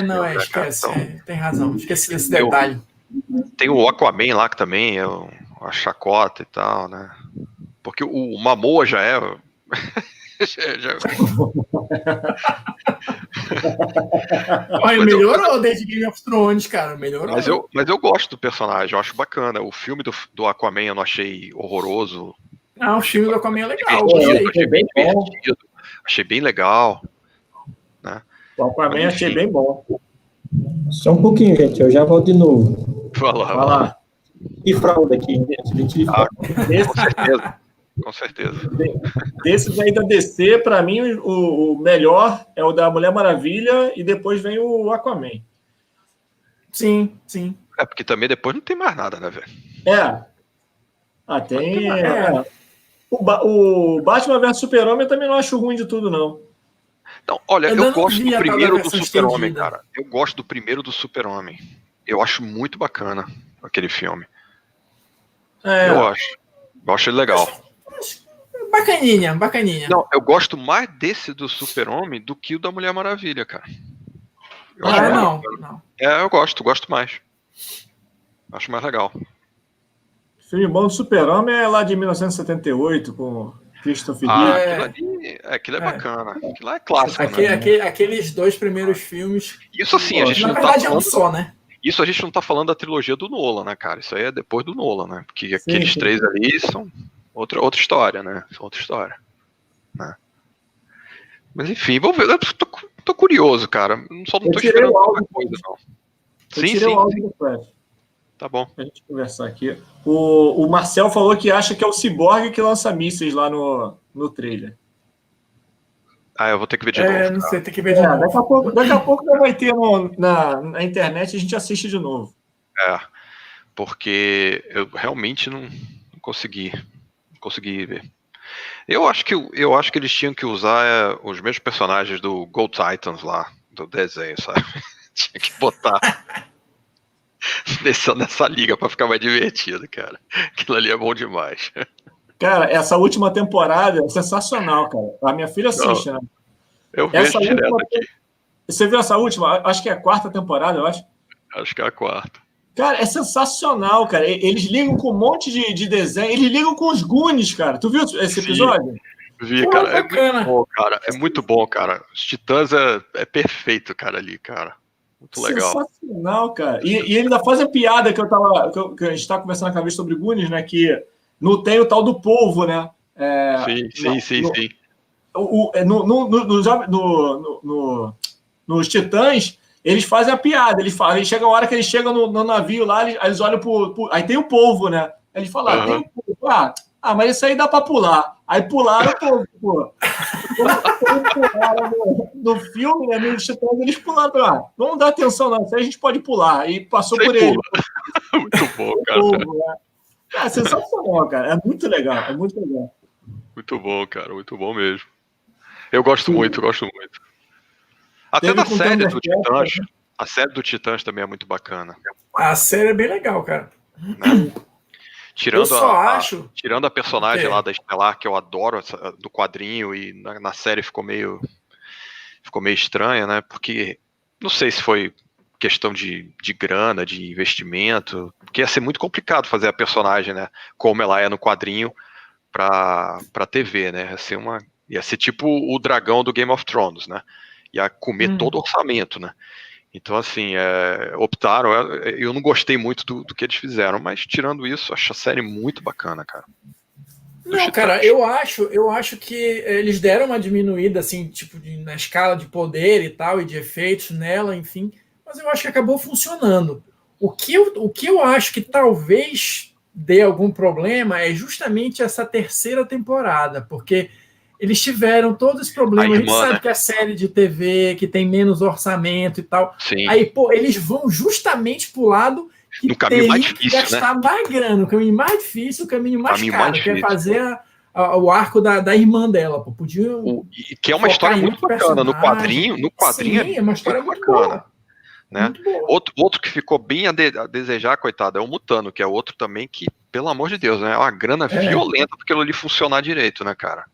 não, filme, esquece, então, tem razão, esqueci desse detalhe. Tem o Aquaman lá, que também é uma chacota e tal, né? Porque o Momoa já é... Olha, melhorou desde Game of Thrones, cara, melhorou. Mas eu gosto do personagem, eu acho bacana. O filme do Aquaman eu não achei horroroso. Não, o filme do Aquaman é legal. Achei bem divertido, achei bem legal. Né? O Aquaman achei bem bom. Só um pouquinho, gente, eu já volto de novo. Vai lá. E fralda aqui, gente. Com certeza. Desses aí da DC, pra mim, o melhor é o da Mulher Maravilha e depois vem o Aquaman. Sim. É, porque também depois não tem mais nada, né, velho? Tem... O Batman vs Super-Homem eu também não acho ruim de tudo, não. Não, olha, eu gosto do primeiro do Super-Homem, cara. Eu gosto do primeiro do Super-Homem. Eu acho muito bacana aquele filme. Eu acho ele legal. Bacaninha. Não, eu gosto mais desse do Super-Homem do que o da Mulher Maravilha, cara. Não. Eu gosto mais. Acho mais legal. O filme bom do Super-Homem é lá de 1978, com Christopher Lee. Aquilo é bacana. Aquilo é clássico, né? Aqueles dois primeiros filmes... Isso assim, a gente não tá falando... é um só, né? Isso a gente não tá falando da trilogia do Nolan, né, cara? Isso aí é depois do Nolan, né? Porque aqueles três ali são outra história, né? São outra história. Né? Mas enfim, vamos ver. Eu tô curioso, cara. Só não tô esperando alguma coisa, não. Sim. Tá bom. Pra gente conversar aqui. O Marcel falou que acha que é o Cyborg que lança mísseis lá no trailer. Eu vou ter que ver de novo. Não sei, tem que ver de novo. Daqui a pouco vai ter na internet e a gente assiste de novo. Porque eu realmente não consegui ver. Eu acho que eles tinham que usar os mesmos personagens do Go Titans lá, do desenho, sabe? Tinha que botar nessa liga pra ficar mais divertido, cara. Aquilo ali é bom demais. Cara, essa última temporada é sensacional, cara. A minha filha assiste, né? Eu vejo direto aqui. Você viu essa última? Acho que é a 4ª temporada, eu acho. Acho que é a 4ª. Cara, é sensacional, cara. Eles ligam com um monte de desenho. Eles ligam com os Goonies, cara. Tu viu esse episódio? Vi, cara. É muito bom, cara. É muito bom, cara. Os Titãs é perfeito, cara, ali, cara. Muito legal. Sensacional, cara. E ele ainda faz a piada que a gente tá conversando na cabeça sobre Goonies, né? Que não tem o tal do polvo, né? Sim. Nos Titãs, eles fazem a piada. Eles chegam a hora que eles chegam no navio lá, eles olham aí tem o polvo, né? Aí eles falam, tem o polvo. Mas isso aí dá pra pular. Aí pularam o polvo, pô. No filme, né, nos Titãs, eles pularam. Vamos dar atenção, não. Isso aí a gente pode pular. E passou por ele. Muito bom, cara. Polvo, né? É sensacional, cara. É muito legal. Muito bom, cara. Muito bom mesmo. Eu gosto muito. Até da série do Titãs. A série do Titãs também é muito bacana. A série é bem legal, cara. Né? Tirando a personagem lá da Estelar, que eu adoro, do quadrinho, e na série ficou meio estranha, né? Porque não sei se foi questão de grana, de investimento, porque ia ser muito complicado fazer a personagem, né? Como ela é no quadrinho pra TV, né? Ia ser tipo o dragão do Game of Thrones, né? Ia comer todo o orçamento, né? Então, assim, optaram. Eu não gostei muito do que eles fizeram, mas tirando isso, acho a série muito bacana, cara. Não, cara, eu acho que eles deram uma diminuída, assim, tipo, na escala de poder e tal, e de efeitos nela, enfim, mas eu acho que acabou funcionando. O que eu acho que talvez dê algum problema é justamente essa 3ª temporada, porque eles tiveram todos os problemas. A gente sabe, né? que a série de TV, que tem menos orçamento e tal. Sim. Aí, pô, eles vão justamente pro lado que no caminho mais que difícil, gastar mais grana, o caminho mais difícil, o caminho mais Caminho caro, mais que é difícil. fazer o arco da irmã dela. Pô. Que é uma história muito bacana. No quadrinho Sim, é uma história muito bacana. boa. Né? Muito boa. Outro que ficou bem a desejar, coitado, é o Mutano, que é outro também que, pelo amor de Deus, né? É uma grana violenta pra aquilo ali funcionar direito, né, cara?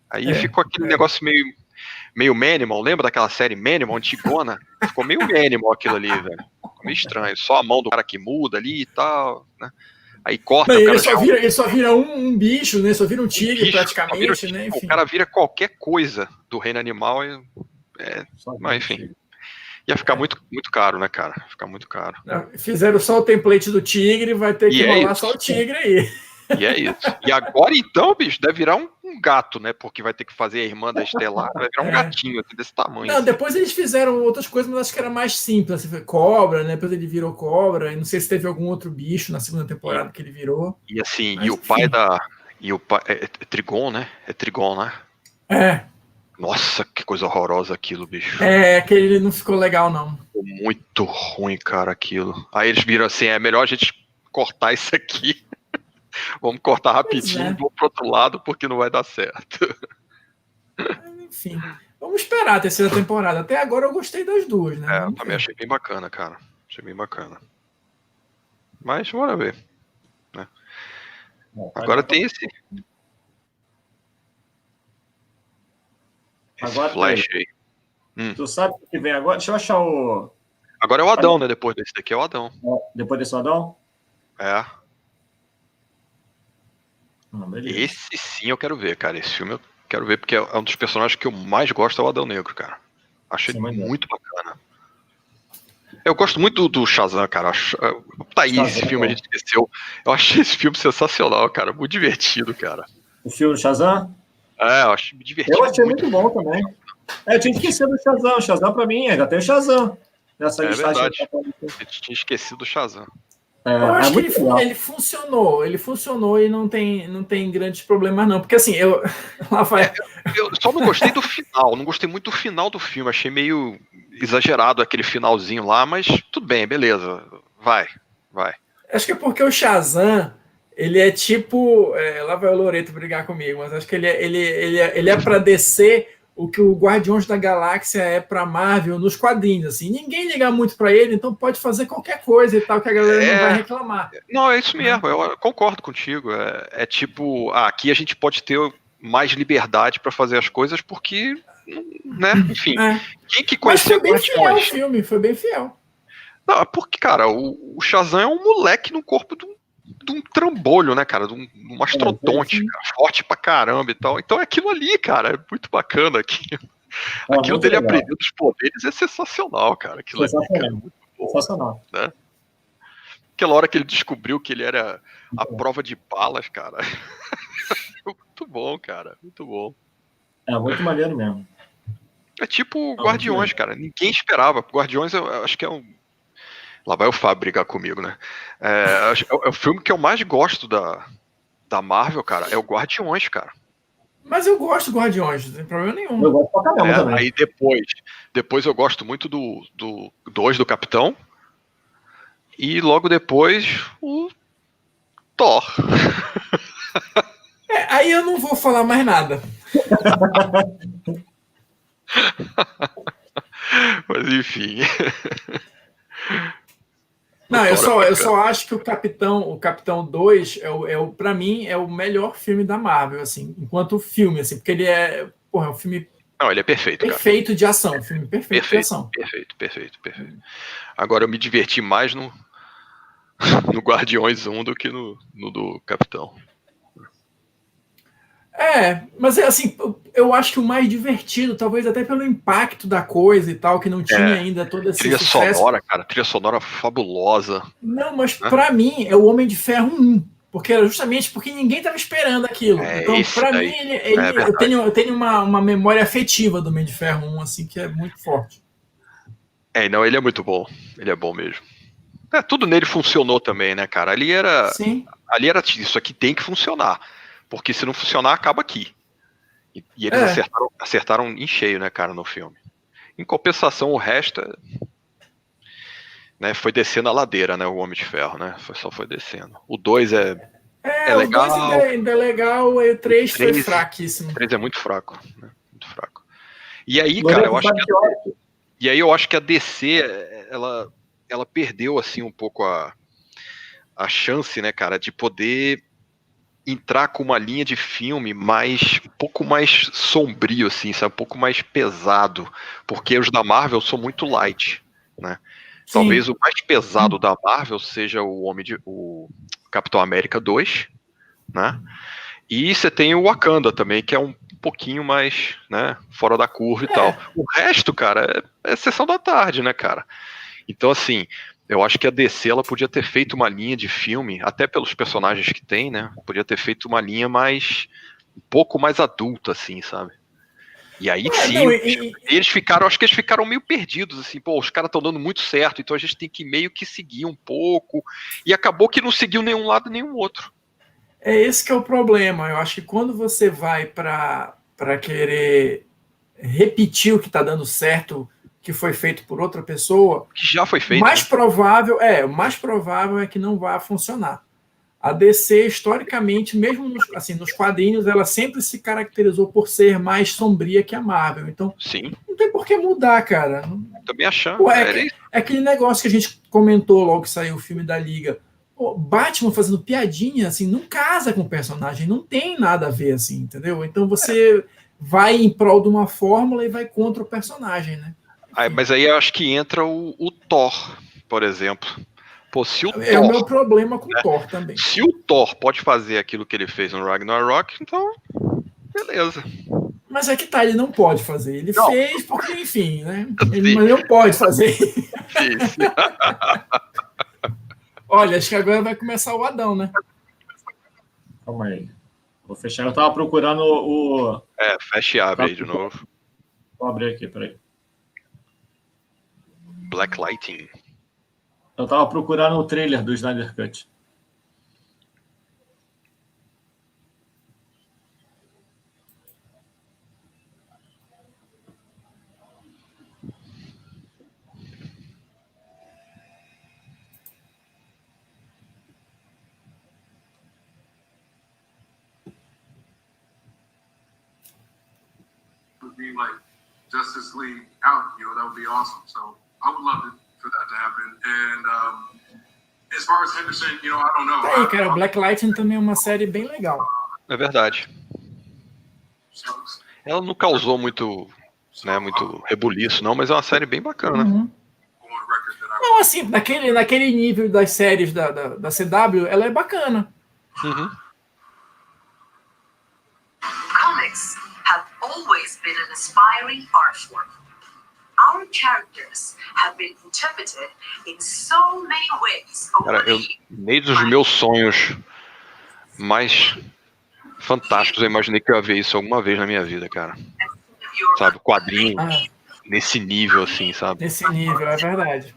Aí ficou aquele negócio meio Manimal, lembra daquela série Manimal, antigona? Ficou meio Manimal aquilo ali, velho. Ficou meio estranho. Só a mão do cara que muda ali e tal, né? Aí corta. Ele só vira um bicho, né? Só vira um tigre, praticamente, né? Enfim. O cara vira qualquer coisa do reino animal. Mas, enfim. Ia ficar muito caro, né, cara? Ficar muito caro. Fizeram só o template do tigre, vai ter que rolar só o tigre aí. E é isso. E agora, então, bicho, deve virar um gato, né? Porque vai ter que fazer a irmã da Estelar, vai virar um gatinho assim, desse tamanho. Não, depois eles fizeram outras coisas, mas acho que era mais simples. Assim, cobra, né? Depois ele virou cobra. E não sei se teve algum outro bicho na segunda temporada que ele virou. E assim, mas, o pai da... E o pai... É Trigon, né? É Trigon, né? É. Nossa, que coisa horrorosa aquilo, bicho. Aquele não ficou legal, não. Ficou muito ruim, cara, aquilo. Aí eles viram assim, é melhor a gente cortar isso aqui. Vamos cortar rapidinho e vamos pro outro lado, porque não vai dar certo. Enfim, vamos esperar a terceira temporada. Até agora eu gostei das duas, né? Eu também achei bem bacana, cara. Achei bem bacana. Mas, bora ver. Né? Agora tem esse Agora flash aí. Tu sabe o que vem agora? Deixa eu achar o... Agora é o Adão, né? Depois desse daqui é o Adão. Depois desse Adão? É. Esse sim eu quero ver, cara. Esse filme eu quero ver, porque é um dos personagens que eu mais gosto, é o Adão Negro, cara. Achei muito bacana. Eu gosto muito do Shazam, cara. Tá aí, esse filme a gente esqueceu. Eu achei esse filme sensacional, cara. Muito divertido, cara. O filme do Shazam? Eu achei divertido. Eu achei muito bom também. Eu tinha esquecido do Shazam. O Shazam pra mim, já tem o Shazam. Nessa verdade. Eu tinha esquecido do Shazam. Eu acho que ele funcionou e não tem grandes problemas, não. Porque assim, eu só não gostei do final, não gostei muito do final do filme, achei meio exagerado aquele finalzinho lá, mas tudo bem, beleza, vai. Acho que é porque o Shazam, ele é tipo, lá vai o Loreto brigar comigo, mas acho que ele é para descer o que o Guardiões da Galáxia é para Marvel nos quadrinhos, assim. Ninguém liga muito para ele, então pode fazer qualquer coisa e tal, que a galera não vai reclamar. Não, é isso mesmo, eu concordo contigo. É tipo, aqui a gente pode ter mais liberdade para fazer as coisas porque, né, enfim. Quem que conheceu o Guardiões? Foi bem fiel. Não, porque, cara, o Shazam é um moleque no corpo de um trambolho, né, cara? De um mastrodonte, cara, forte pra caramba e tal. Então é aquilo ali, cara. É muito bacana aquilo. Aquilo dele aprendendo os poderes é sensacional, cara. Aquilo ali, cara, é muito bom. Sensacional. Né? Aquela hora que ele descobriu que ele era a prova de balas, cara. Muito bom, cara. Muito bom. É muito maneiro mesmo. É tipo Guardiões, cara. Ninguém esperava. Guardiões, eu acho que é um... Lá vai o Fábio brigar comigo, né? É o filme que eu mais gosto da Marvel, cara. É o Guardiões, cara. Mas eu gosto do Guardiões, não tem problema nenhum. Eu gosto pra caramba também. Aí depois eu gosto muito do 2 do Capitão. E logo depois o Thor. Aí eu não vou falar mais nada. Mas enfim. Não, eu só acho que o Capitão 2 para mim é o melhor filme da Marvel, assim, enquanto filme, assim, porque ele é um filme. Não, ele é perfeito, cara. Perfeito de ação, filme perfeito de ação. Perfeito. Agora eu me diverti mais no Guardiões 1 do que no do Capitão. Mas assim, eu acho que o mais divertido, talvez até pelo impacto da coisa e tal, que não tinha ainda todo esse trilha sucesso. Sonora, cara, trilha sonora fabulosa. Não, mas pra mim é o Homem de Ferro 1, porque era justamente porque ninguém tava esperando aquilo. Então, pra mim, eu tenho uma memória afetiva do Homem de Ferro 1, assim, que é muito forte. Não, ele é muito bom. Ele é bom mesmo. Tudo nele funcionou também, né, cara? Ali era isso aqui tem que funcionar. Porque se não funcionar, acaba aqui. E eles acertaram em cheio, né, cara, no filme. Em compensação, o resto né, foi descendo a ladeira, né, o Homem de Ferro, né? Só foi descendo. O 2 é legal. O 2 ainda é legal, e o 3 foi fraquíssimo. O 3 é muito fraco, né? Muito fraco. E aí, cara, eu acho que a DC, ela perdeu, assim, um pouco a chance, né, cara, de poder entrar com uma linha de filme um pouco mais sombrio, assim, sabe? Um pouco mais pesado. Porque os da Marvel são muito light, né? Sim. Talvez o mais pesado da Marvel seja o Capitão América 2, né? E você tem o Wakanda também, que é um pouquinho mais, né, fora da curva e tal. O resto, cara, é sessão da tarde, né, cara? Então, assim, eu acho que a DC, ela podia ter feito uma linha de filme, até pelos personagens que tem, né? Podia ter feito uma linha um pouco mais adulta, assim, sabe? E aí acho que eles ficaram meio perdidos, assim, pô, os caras estão dando muito certo, então a gente tem que meio que seguir um pouco, e acabou que não seguiu nenhum lado nem nenhum outro. É esse que é o problema. Eu acho que quando você vai para querer repetir o que está dando certo, que foi feito por outra pessoa, que já foi feito, o mais provável é que não vai funcionar. A DC, historicamente, mesmo nos quadrinhos, ela sempre se caracterizou por ser mais sombria que a Marvel. Então, sim, não tem por que mudar, cara. Também achando. É aquele negócio que a gente comentou logo que saiu o filme da Liga. Pô, Batman fazendo piadinha, assim, não casa com o personagem, não tem nada a ver, assim, entendeu? Então você vai em prol de uma fórmula e vai contra o personagem, né? Mas aí eu acho que entra o Thor, por exemplo. Pô, se o Thor, o meu problema com o Thor também. Se o Thor pode fazer aquilo que ele fez no Ragnarok, então, beleza. Mas é que tá, ele não pode fazer. Ele fez porque, enfim, né? Mas ele não pode fazer. Olha, acho que agora vai começar o Adão, né? Calma aí. Vou fechar. Eu tava procurando o... fecha e abre aí de novo. Vou abrir aqui, peraí. Blacklighting. Eu tava procurando o trailer do Snyder Cut. Being like Justice League out, that would be awesome. So I would love for that to happen. And as far as Henderson, I don't know. Aí, cara, Black Lightning também é uma série bem legal. É verdade. Ela não causou muito rebuliço, não, mas é uma série bem bacana. Não, assim, naquele nível das séries da CW, ela é bacana. Comics have always been an inspiring art form. Our characters have been interpreted in so many ways. Cara, nem dos meus sonhos mais fantásticos eu imaginei que eu ia ver isso alguma vez na minha vida, cara. Sabe, quadrinho nesse nível, assim, sabe? Nesse nível, é verdade.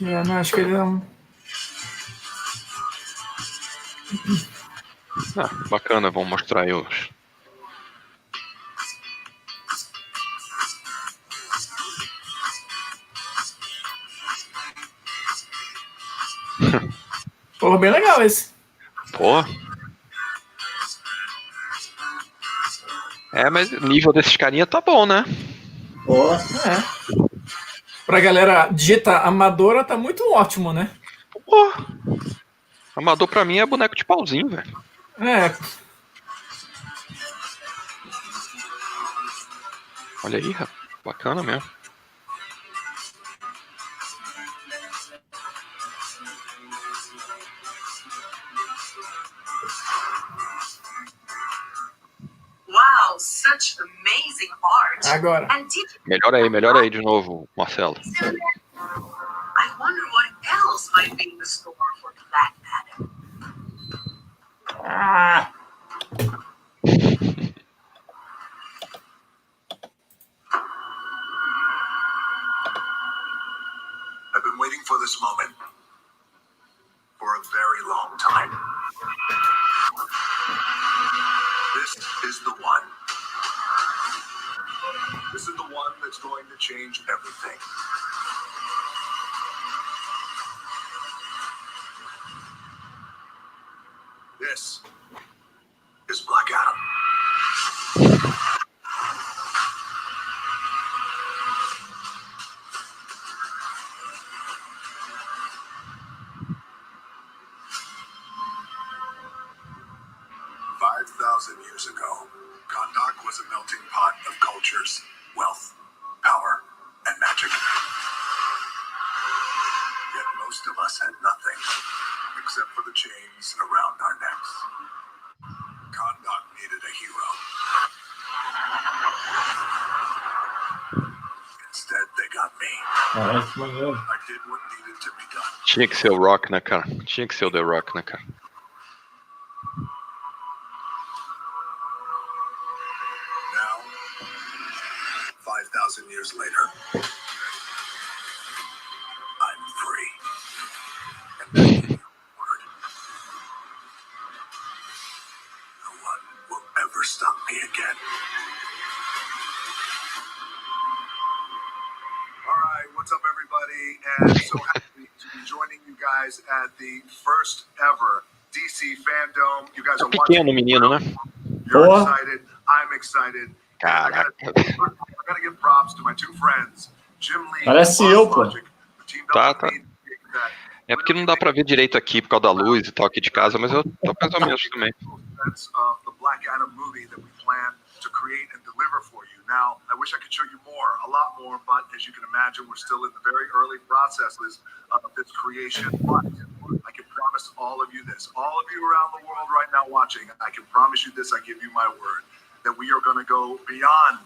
Eu não acho que ele não... Bacana, vamos mostrar aí os... Pô, bem legal esse. Pô. Mas o nível desses carinha tá bom, né? Pô. Pra galera dita amadora, tá muito ótimo, né? Pô. Amador pra mim é boneco de pauzinho, velho. Olha aí, rapaz. Bacana mesmo. Wow, such amazing art. Agora. Melhora aí de novo, Marcelo. I wonder what else might be in the store for Black Adam. I've been waiting for this moment for a very long time. everything. This is Black Adam. Years ago, Kahndaq was a melting pot of cultures, wealth, power, and magic. Yet most of us had nothing, except for the chains around our necks. Kahndaq needed a hero. Instead, they got me. I did what needed to be done. Tinha que ser o Rock, né, cara? Tinha que ser o The Rock, né, cara? Now, 5,000 years later, I'm free. And that is your word. No one will ever stop me again. All right, what's up, everybody? And so happy to be joining you guys at the first ever Dcfandome. You guys are pequeno menino, né? You're excited. I'm excited. Caraca. I gotta give props to my two friends, Jim Lee. Parece eu, pô. Tá. É porque não dá pra ver direito aqui por causa da luz e tal aqui de casa, mas eu tô mais ou menos também. The Black Adam movie that we plan to create and deliver for you. Now, I wish I could show you more, a lot more, but as you can imagine, we're still in the very early processes of this creation. But I can promise all of you this, all of you around the world right now watching, I can promise you this, I give you my word, that we are going to go beyond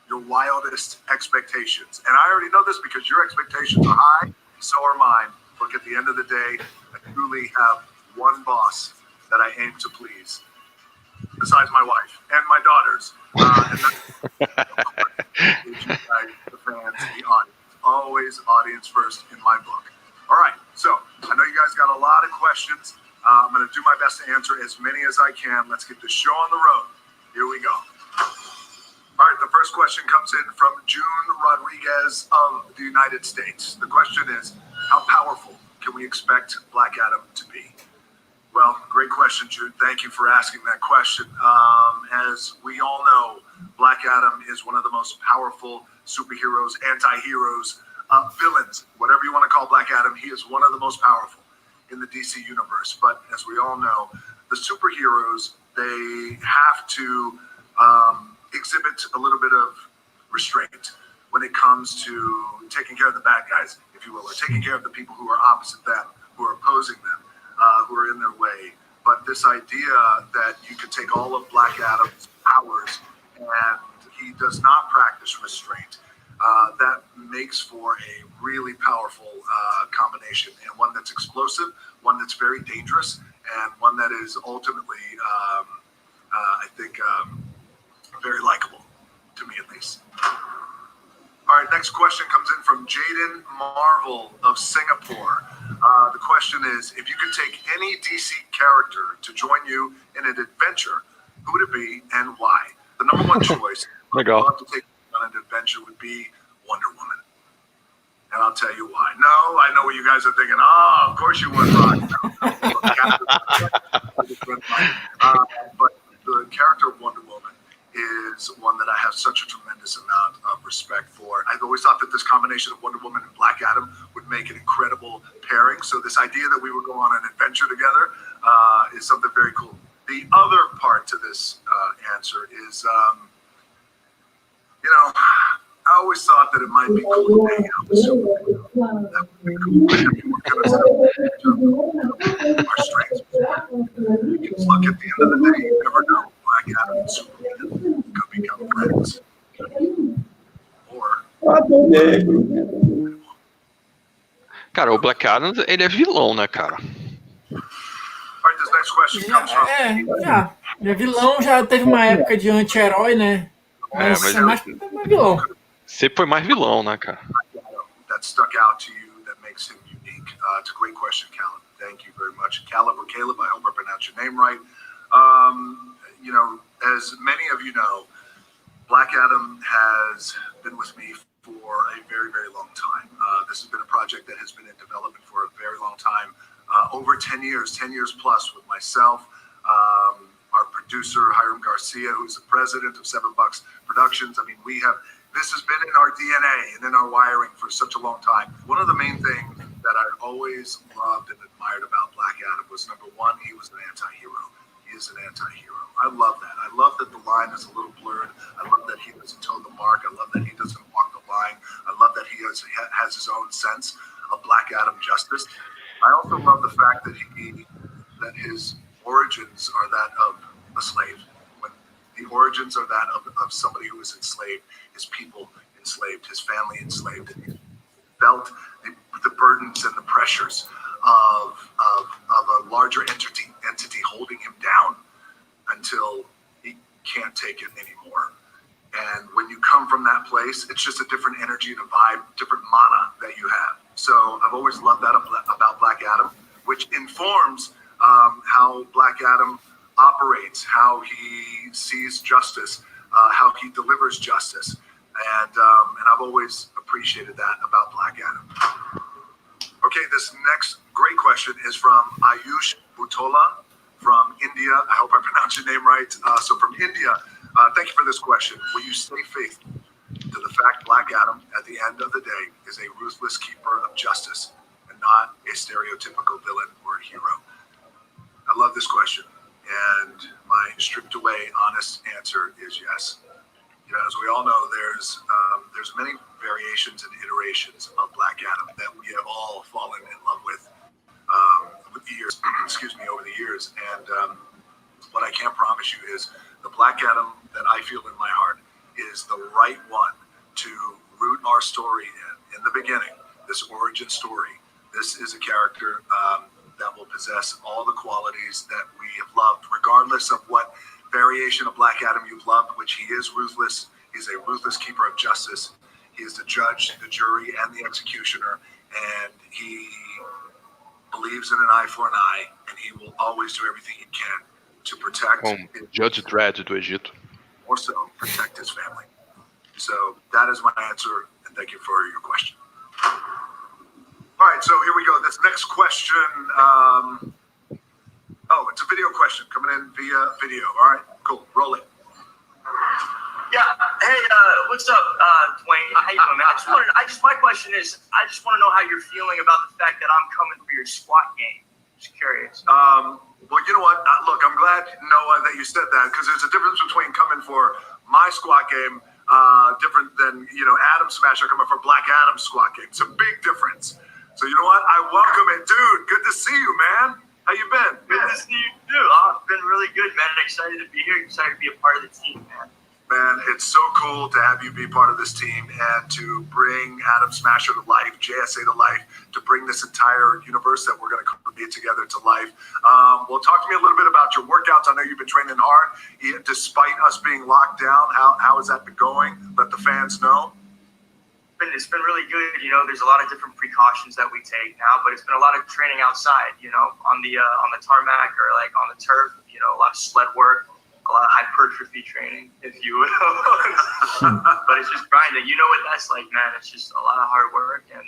your wildest expectations. And I already know this because your expectations are high, so are mine. Look, at the end of the day, I truly have one boss that I aim to please, besides my wife and my daughters. The fans, the audience. Always audience first in my book. All right, so I know you guys got a lot of questions. I'm going to do my best to answer as many as I can. Let's get the show on the road. Here we go. All right, the first question comes in from June Rodriguez of the United States. The question is, how powerful can we expect Black Adam to be? Well, great question, June. Thank you for asking that question. As we all know, Black Adam is one of the most powerful superheroes, anti-heroes, villains, whatever you want to call Black Adam. He is one of the most powerful in the DC universe. But as we all know, the superheroes, they have to exhibit a little bit of restraint when it comes to taking care of the bad guys, if you will, or taking care of the people who are opposite them, who are opposing them, who are in their way. But this idea that you could take all of Black Adam's powers and he does not practice restraint, that makes for a really powerful combination, and one that's explosive, one that's very dangerous, and one that is ultimately, I think, very likable, to me at least. All right, next question comes in from Jaden Marvel of Singapore. The question is, if you could take any DC character to join you in an adventure, who would it be and why? The number one choice I'd love to take on an adventure would be Wonder Woman. And I'll tell you why. No, I know what you guys are thinking. Oh, of course you would, Rock. But the character of Wonder Woman is one that I have such a tremendous amount of respect for. I've always thought that this combination of Wonder Woman and Black Adam would make an incredible pairing. So this idea that we would go on an adventure together is something very cool. The other part to this answer is, I always thought that it might be cool to hang out with Superman. That would be cool. Our strengths. Because look, at the end of the day, you never know. Black Adam and Superman could become friends. Or... Adão Negro. Cara, o Black Adam, ele é vilão, né, cara? Alright, this next question comes from... Já. Ele é vilão, já teve uma época de anti-herói, né? Mas é mais vilão. Sempre foi mais vilão, né, cara? That stuck out to you, that makes him unique. It's a great question, Caleb. Thank you very much. Caleb or Caleb, I hope I pronounced your name right. As many of you know, Black Adam has been with me for a very, very long time. This has been a project that has been in development for a very long time, over 10 years plus with myself, our producer, Hiram Garcia, who's the president of $7 Productions. I mean, this has been in our DNA and in our wiring for such a long time. One of the main things that I always loved and admired about Black Adam was, number one, he was an anti-hero. He is an anti-hero. I love that. I love that the line is a little blurred. I love that he doesn't toe the mark. I love that he doesn't walk the line. I love that he has his own sense of Black Adam justice. I also love the fact that that his origins are that of a slave. When the origins are that of somebody who was enslaved, his people enslaved, his family enslaved, and he felt the burdens and the pressures of a larger entity holding him down until he can't take it anymore. And when you come from that place, it's just a different energy and a vibe, different mana that you have. So I've always loved that about Black Adam, which informs how Black Adam operates, how he sees justice, how he delivers justice. And I've always appreciated that about Black Adam. Okay, this next great question is from Ayush Butola from India. I hope I pronounced your name right. So from India, thank you for this question. Will you stay faithful to the fact Black Adam, at the end of the day, is a ruthless keeper of justice and not a stereotypical villain or a hero? I love this question, and my stripped away, honest answer is yes. You know, as we all know, there's many variations and iterations of Black Adam that we have all fallen in love with the years. Over the years. And what I can promise you is the Black Adam that I feel in my heart is the right one to root our story in the beginning. This origin story. This is a character that will possess all the qualities that we have loved, regardless of what variation of Black Adam you've loved, which he is ruthless. He's a ruthless keeper of justice. He is the judge, the jury, and the executioner, and he believes in an eye for an eye, and he will always do everything he can to protect Judge Dredd do Egito. More so, protect his family. So that is my answer, and thank you for your question. All right, so here we go. This next question, it's a video question coming in via video. All right, cool, roll it. Yeah, hey, what's up, Dwayne? How you doing, man? My question is, I just want to know how you're feeling about the fact that I'm coming for your squat game. Just curious. Well, you know what? Look, I'm glad, Noah, that you said that, because there's a difference between coming for my squat game, different than, Adam Smasher coming for Black Adam's squat game. It's a big difference. So you know what? I welcome it. Dude, good to see you, man. How you been? Good to see you, too. I've been really good, man. Excited to be here. Excited to be a part of the team, man. Man, it's so cool to have you be part of this team and to bring Adam Smasher to life, JSA to life, to bring this entire universe that we're going to create together to life. Well, talk to me a little bit about your workouts. I know you've been training hard, despite us being locked down. How has that been going? Let the fans know. It's been really good. There's a lot of different precautions that we take now, but it's been a lot of training outside, on the tarmac or like on the turf, a lot of sled work. A lot of hypertrophy training, if you will. But it's just grinding. You know what that's like, man. It's just a lot of hard work and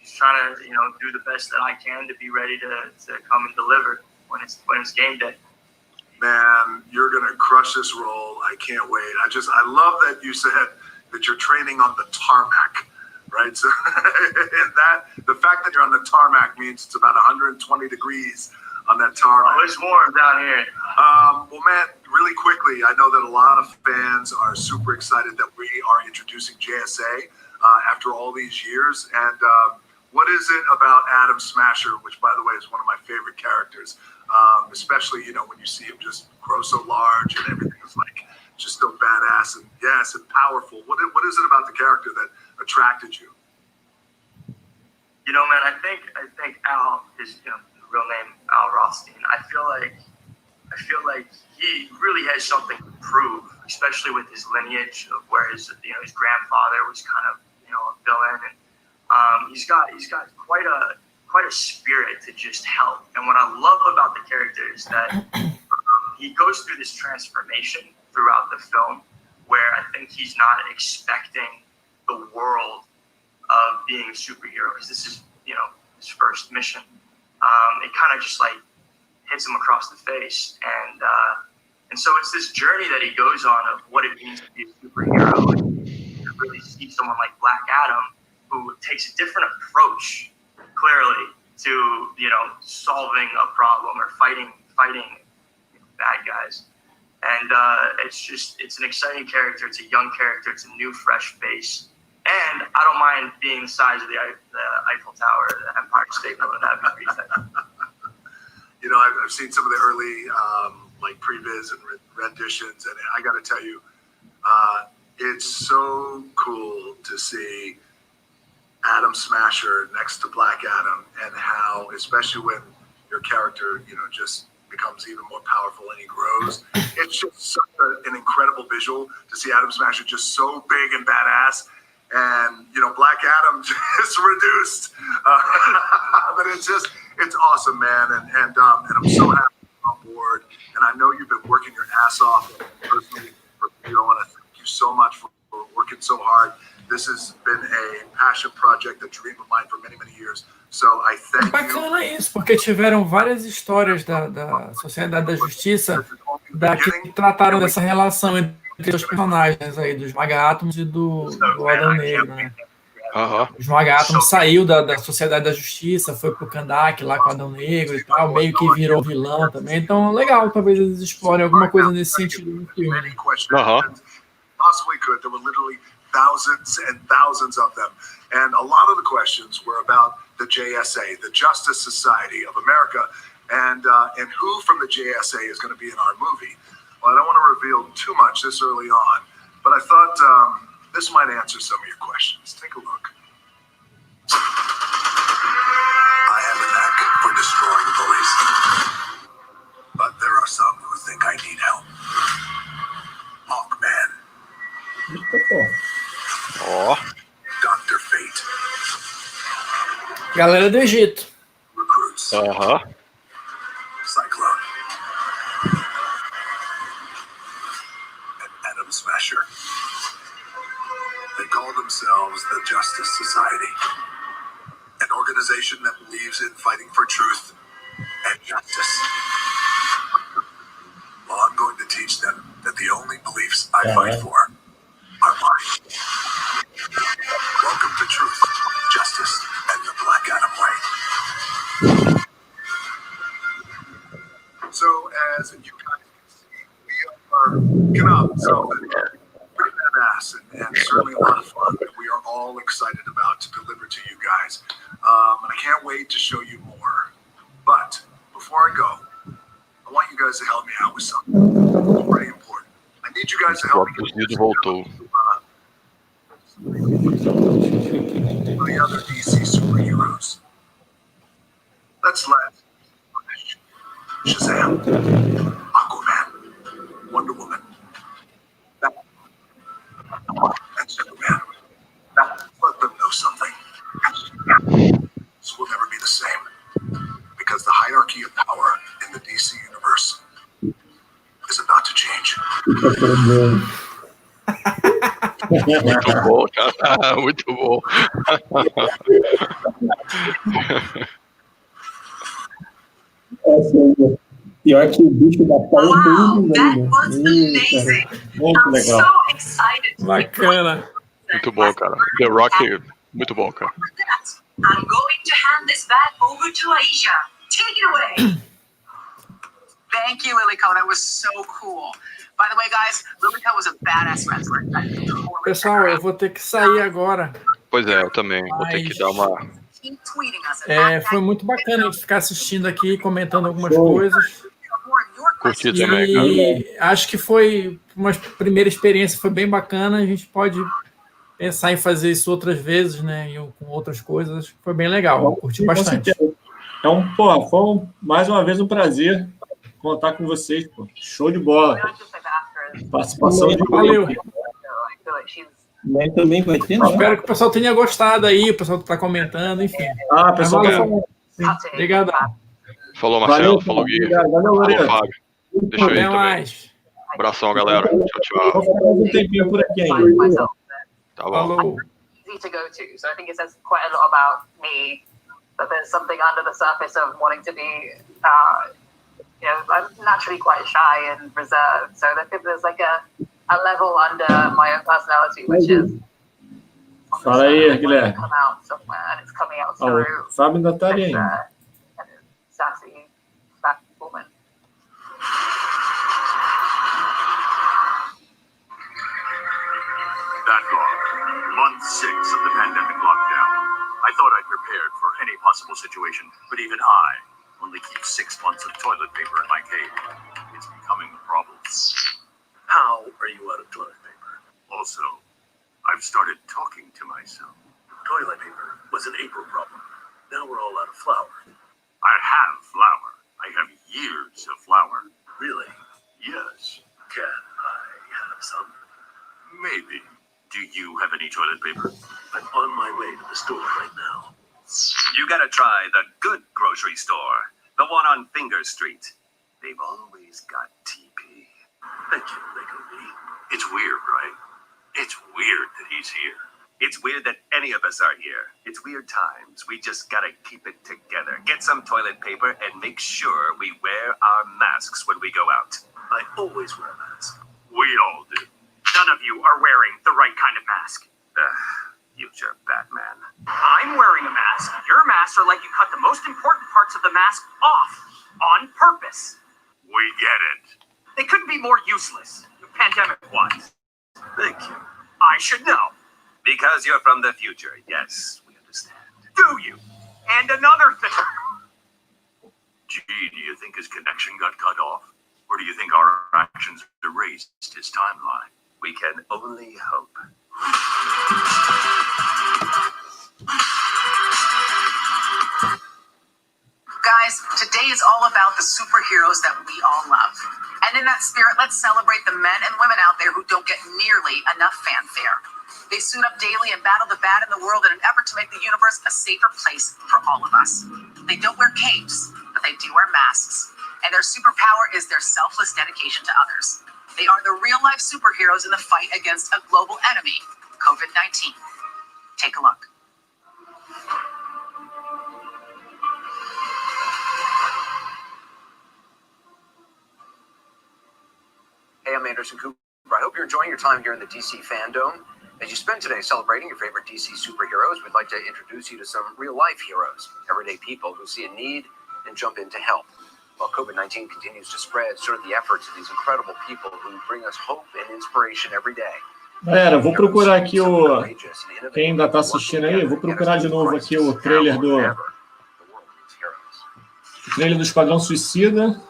just trying to, do the best that I can to be ready to come and deliver when it's game day. Man, you're gonna crush this role. I can't wait. I love that you said that you're training on the tarmac, right? So and the fact that you're on the tarmac means it's about 120 degrees on that tarmac. Oh, it's warm down here. Well, man, really quickly, I know that a lot of fans are super excited that we are introducing JSA after all these years. And what is it about Adam Smasher, which, by the way, is one of my favorite characters, especially, when you see him just grow so large and everything is like just so badass and, yes, and powerful. What is it about the character that attracted you? Man, I think Al is, real name Al Rothstein. I feel like he really has something to prove, especially with his lineage of where his grandfather was kind of a villain, and he's got quite a spirit to just help. And what I love about the character is that he goes through this transformation throughout the film, where I think he's not expecting the world of being a superhero, because this is, you know, his first mission. It kind of just like hits him across the face, and so it's this journey that he goes on of what it means to be a superhero. And you really see someone like Black Adam who takes a different approach, clearly, to, you know, solving a problem or fighting bad guys. And it's an exciting character. It's a young character. It's a new, fresh face. And I don't mind being the size of the Eiffel Tower, the Empire State Building. That'd be pretty sick. You know, I've seen some of the early like previs and renditions, and I got to tell you, it's so cool to see Adam Smasher next to Black Adam, and how, especially when your character, you know, just becomes even more powerful and he grows. It's just such an incredible visual to see Adam Smasher just so big and badass, and, you know, Black Adam just reduced. But it's awesome, man, and I'm so happy you're on board. And I know you've been working your ass off. Personally, I want to thank you so much for working so hard. This has been a passion project, a dream of mine for many, many years. So I thank you. Bacana isso, porque tiveram várias histórias da Sociedade da Justiça que trataram dessa relação entre os personagens aí, dos Esmaga-Átomos e do Adão Negro, né? O Esmaga-Átomo saiu da Sociedade da Justiça, foi pro Kandak lá com o Adão Negro e tal, meio que virou vilão também. Então, legal, talvez eles explorem alguma coisa nesse sentido no filme, né? Possibly could. There were literally thousands and thousands of them. And a lot of the questions were about the JSA, the Justice Society of America, and who from the JSA is going to be in our movie. Well, I don't want to reveal too much this early on, but I thought this might answer some of your questions. Take a look. I have a knack for destroying bullies, but there are some who think I need help. Hawkman. Dr. Fate. Galera do Egito. Recruits. Cyclone. And Adam Smasher. They call themselves the Justice Society, an organization that believes in fighting for truth and justice. Well, I'm going to teach them that the only beliefs I fight for are mine. Welcome to truth, justice, and the Black Adam way. So, as you guys can see, we are CANAL, so pretty badass and certainly a lot of fun that we are all excited about to deliver to you guys. And I can't wait to show you more. But before I go, I want you guys to help me out with something. It's very important. I need you guys to help me the other DC superheroes. Let's let Shazam, Aquaman, Wonder Woman, Batman, and Superman. Let them know something. This will never be the same, because the hierarchy of power in the DC universe is about to change. Muito bom, cara. Muito bom. Pior que o bicho da pau é bem Muito legal. Bacana. Muito bom, cara. The Rock, muito bom, cara. I'm going to hand this back over to Aisha. Take it away. Thank you, Lilyco. That was so cool. By the way, guys, Lilyco was a badass wrestler. Pessoal, eu vou ter que sair agora. Pois é, eu também. Vou ter que dar uma... Foi muito bacana a gente ficar assistindo aqui, comentando algumas coisas. Curti também, cara. Acho que foi uma primeira experiência, foi bem bacana. A gente pode pensar em fazer isso outras vezes, né? E com outras coisas. Foi bem legal, curti bastante. Então, foi mais uma vez um prazer contar com vocês, pô. Show de bola. Participação de valeu. Mas também vai ter, não. Espero que o pessoal tenha gostado aí, o pessoal que está comentando, enfim. Pessoal. Obrigado. Falou, Marcelo. Valeu, falou, Gui. Valeu, Falou, Fábio. Deixa eu ir também. Mais. Abração, galera. Tchau, tchau. Vamos ficar mais um tempinho por aqui ainda. Tá bom. Falou. easy to go to. So I think it says quite a lot about me, that there's something under the surface of wanting to be, I'm naturally quite shy and reserved. So there's like a level under my own personality, which is Fala aí, Guilherme. come out somewhere, and it's coming out through O Fábio ainda tá ali ainda. kind of sassy, fat woman. Backlog. Month 6 of the pandemic lockdown. I thought I'd prepared for any possible situation, but even I only keep 6 months of toilet paper in my cave. It's becoming a problem. How are you out of toilet paper? Also, I've started talking to myself. Toilet paper was an April problem. Now we're all out of flour. I have flour. I have years of flour. Really? Yes. Can I have some? Maybe. Do you have any toilet paper? I'm on my way to the store right now. You gotta try the good grocery store. The one on Finger Street. They've always got TP. Thank you, Lego Me. It's weird, right? It's weird that he's here. It's weird that any of us are here. It's weird times. We just gotta keep it together. Get some toilet paper and make sure we wear our masks when we go out. I always wear a mask. We all do. None of you are wearing the right kind of mask. Use your Batman. I'm wearing a mask. Your masks are like you cut the most important parts of the mask off on purpose. We get it. They couldn't be more useless, pandemic-wise. Thank you. I should know. Because you're from the future. Yes, we understand. Do you? And another thing. Gee, do you think his connection got cut off? Or do you think our actions erased his timeline? We can only hope. Guys, today is all about the superheroes that we all love. And in that spirit, let's celebrate the men and women out there who don't get nearly enough fanfare. They suit up daily and battle the bad in the world in an effort to make the universe a safer place for all of us. They don't wear capes, but they do wear masks. And their superpower is their selfless dedication to others. They are the real-life superheroes in the fight against a global enemy, COVID-19. Take a look. Hey, I'm Anderson Cooper. I hope you're enjoying your time here in the Dcfandome. As you spend today celebrating your favorite DC superheroes, we'd like to introduce you to some real-life heroes, everyday people who see a need and jump in to help. While COVID-19 continues to spread, so are the efforts of these incredible people who bring us hope and inspiration every day. Galera, vou procurar aqui o... Quem ainda está assistindo aí, vou procurar de novo aqui o trailer do... O trailer do Esquadrão Suicida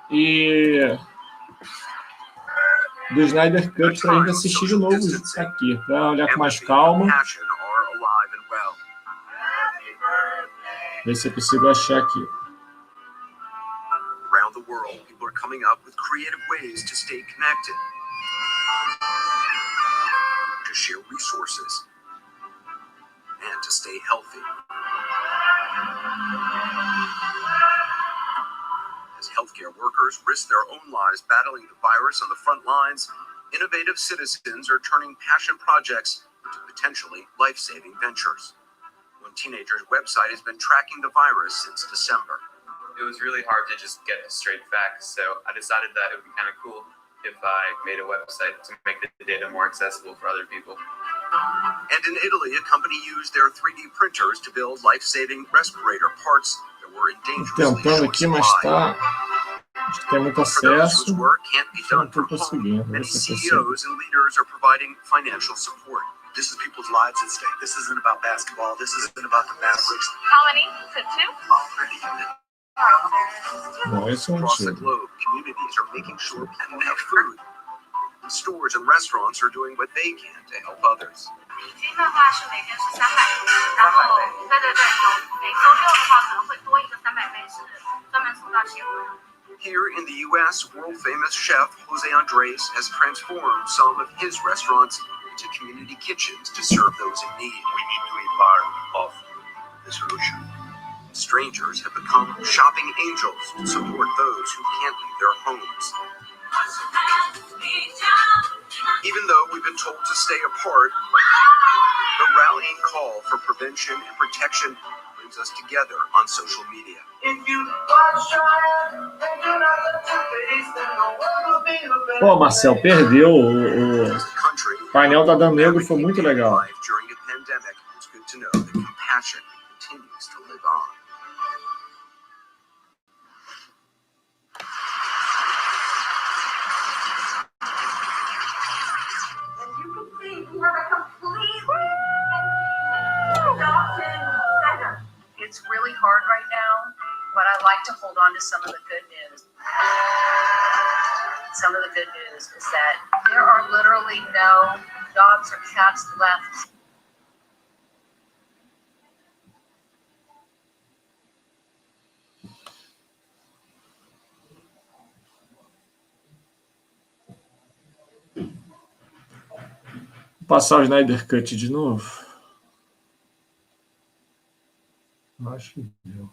e do Snyder Cut para a gente assistir de novo aqui, para olhar com mais calma. Ver se eu consigo achar aqui. Around the world, people are coming up with creative ways to stay connected, to share resources, and to stay healthy. As healthcare workers risk their own lives battling the virus on the front lines, innovative citizens are turning passion projects into potentially life-saving ventures. One teenager's website has been tracking the virus since December. It was really hard to just get straight facts, so I decided that it would be kind of cool if I made a website to make the data more accessible for other people. And in Italy, a company used their 3D printers to build life-saving respirator parts that were in dangerously Tentando aqui, mas tá... Acho que tem muito acesso. Não estou conseguindo. Many CEOs and leaders are providing financial support. This is people's lives at stake. This isn't about basketball. This isn't about the Mavericks. How many? Is it 2? Não, esse é um Across the tiro. globe, communities are making sure people have food. And stores and restaurants are doing what they can to help others. 平均的话是每天是300，然后对，每周6的话可能会多一个300杯是专门送到协会。 Here in the U.S., world-famous chef Jose Andres has transformed some of his restaurants into community kitchens to serve those in need. We need to be part of the solution. Strangers have become shopping angels to support those who can't leave their homes. Even though we've been told to stay apart, The rallying call for prevention and protection brings us together on social media. Pô, Marcel, perdeu o painel da Adão Negro, foi muito legal. It's really hard right now, but I like to hold on to some of the good news. Some of the good news is that there are literally no dogs or cats left. Vou passar o Snyder Cut de novo. Acho que deu.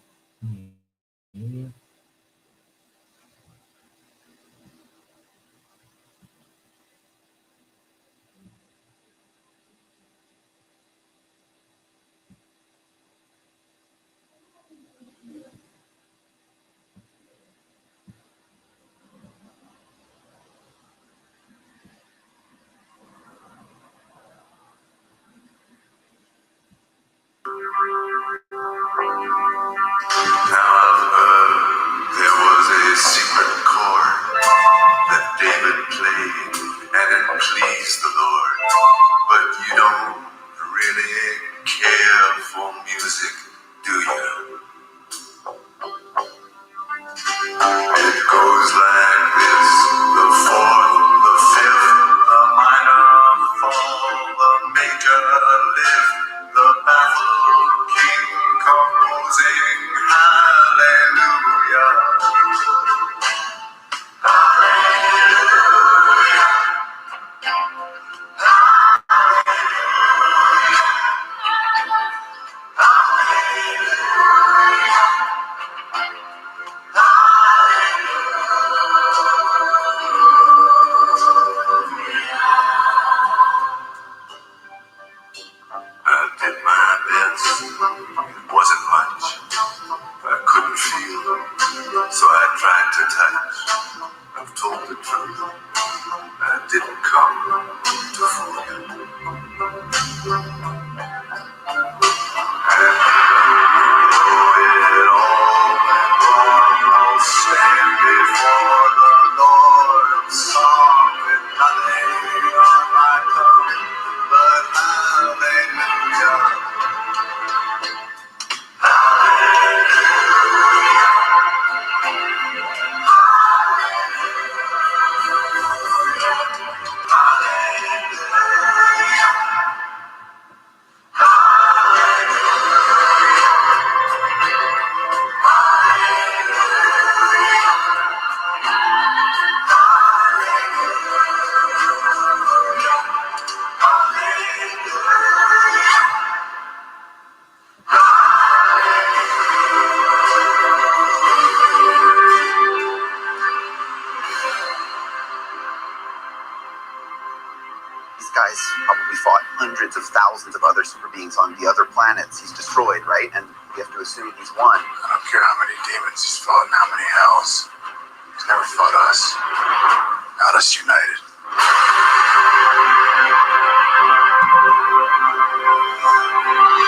Hundreds of thousands of other super beings on the other planets he's destroyed, right? And we have to assume he's won. I don't care how many demons he's fought and how many hells. He's never fought us. Not us united.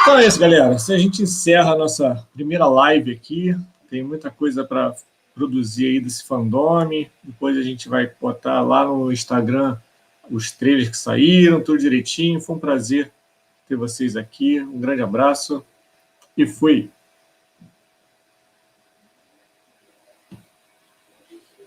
Então é isso, galera. Assim a gente encerra a nossa primeira live aqui. Tem muita coisa para produzir aí desse fandome. Depois a gente vai botar lá no Instagram os trailers que saíram, tudo direitinho. Foi um prazer ter vocês aqui. Um grande abraço e fui!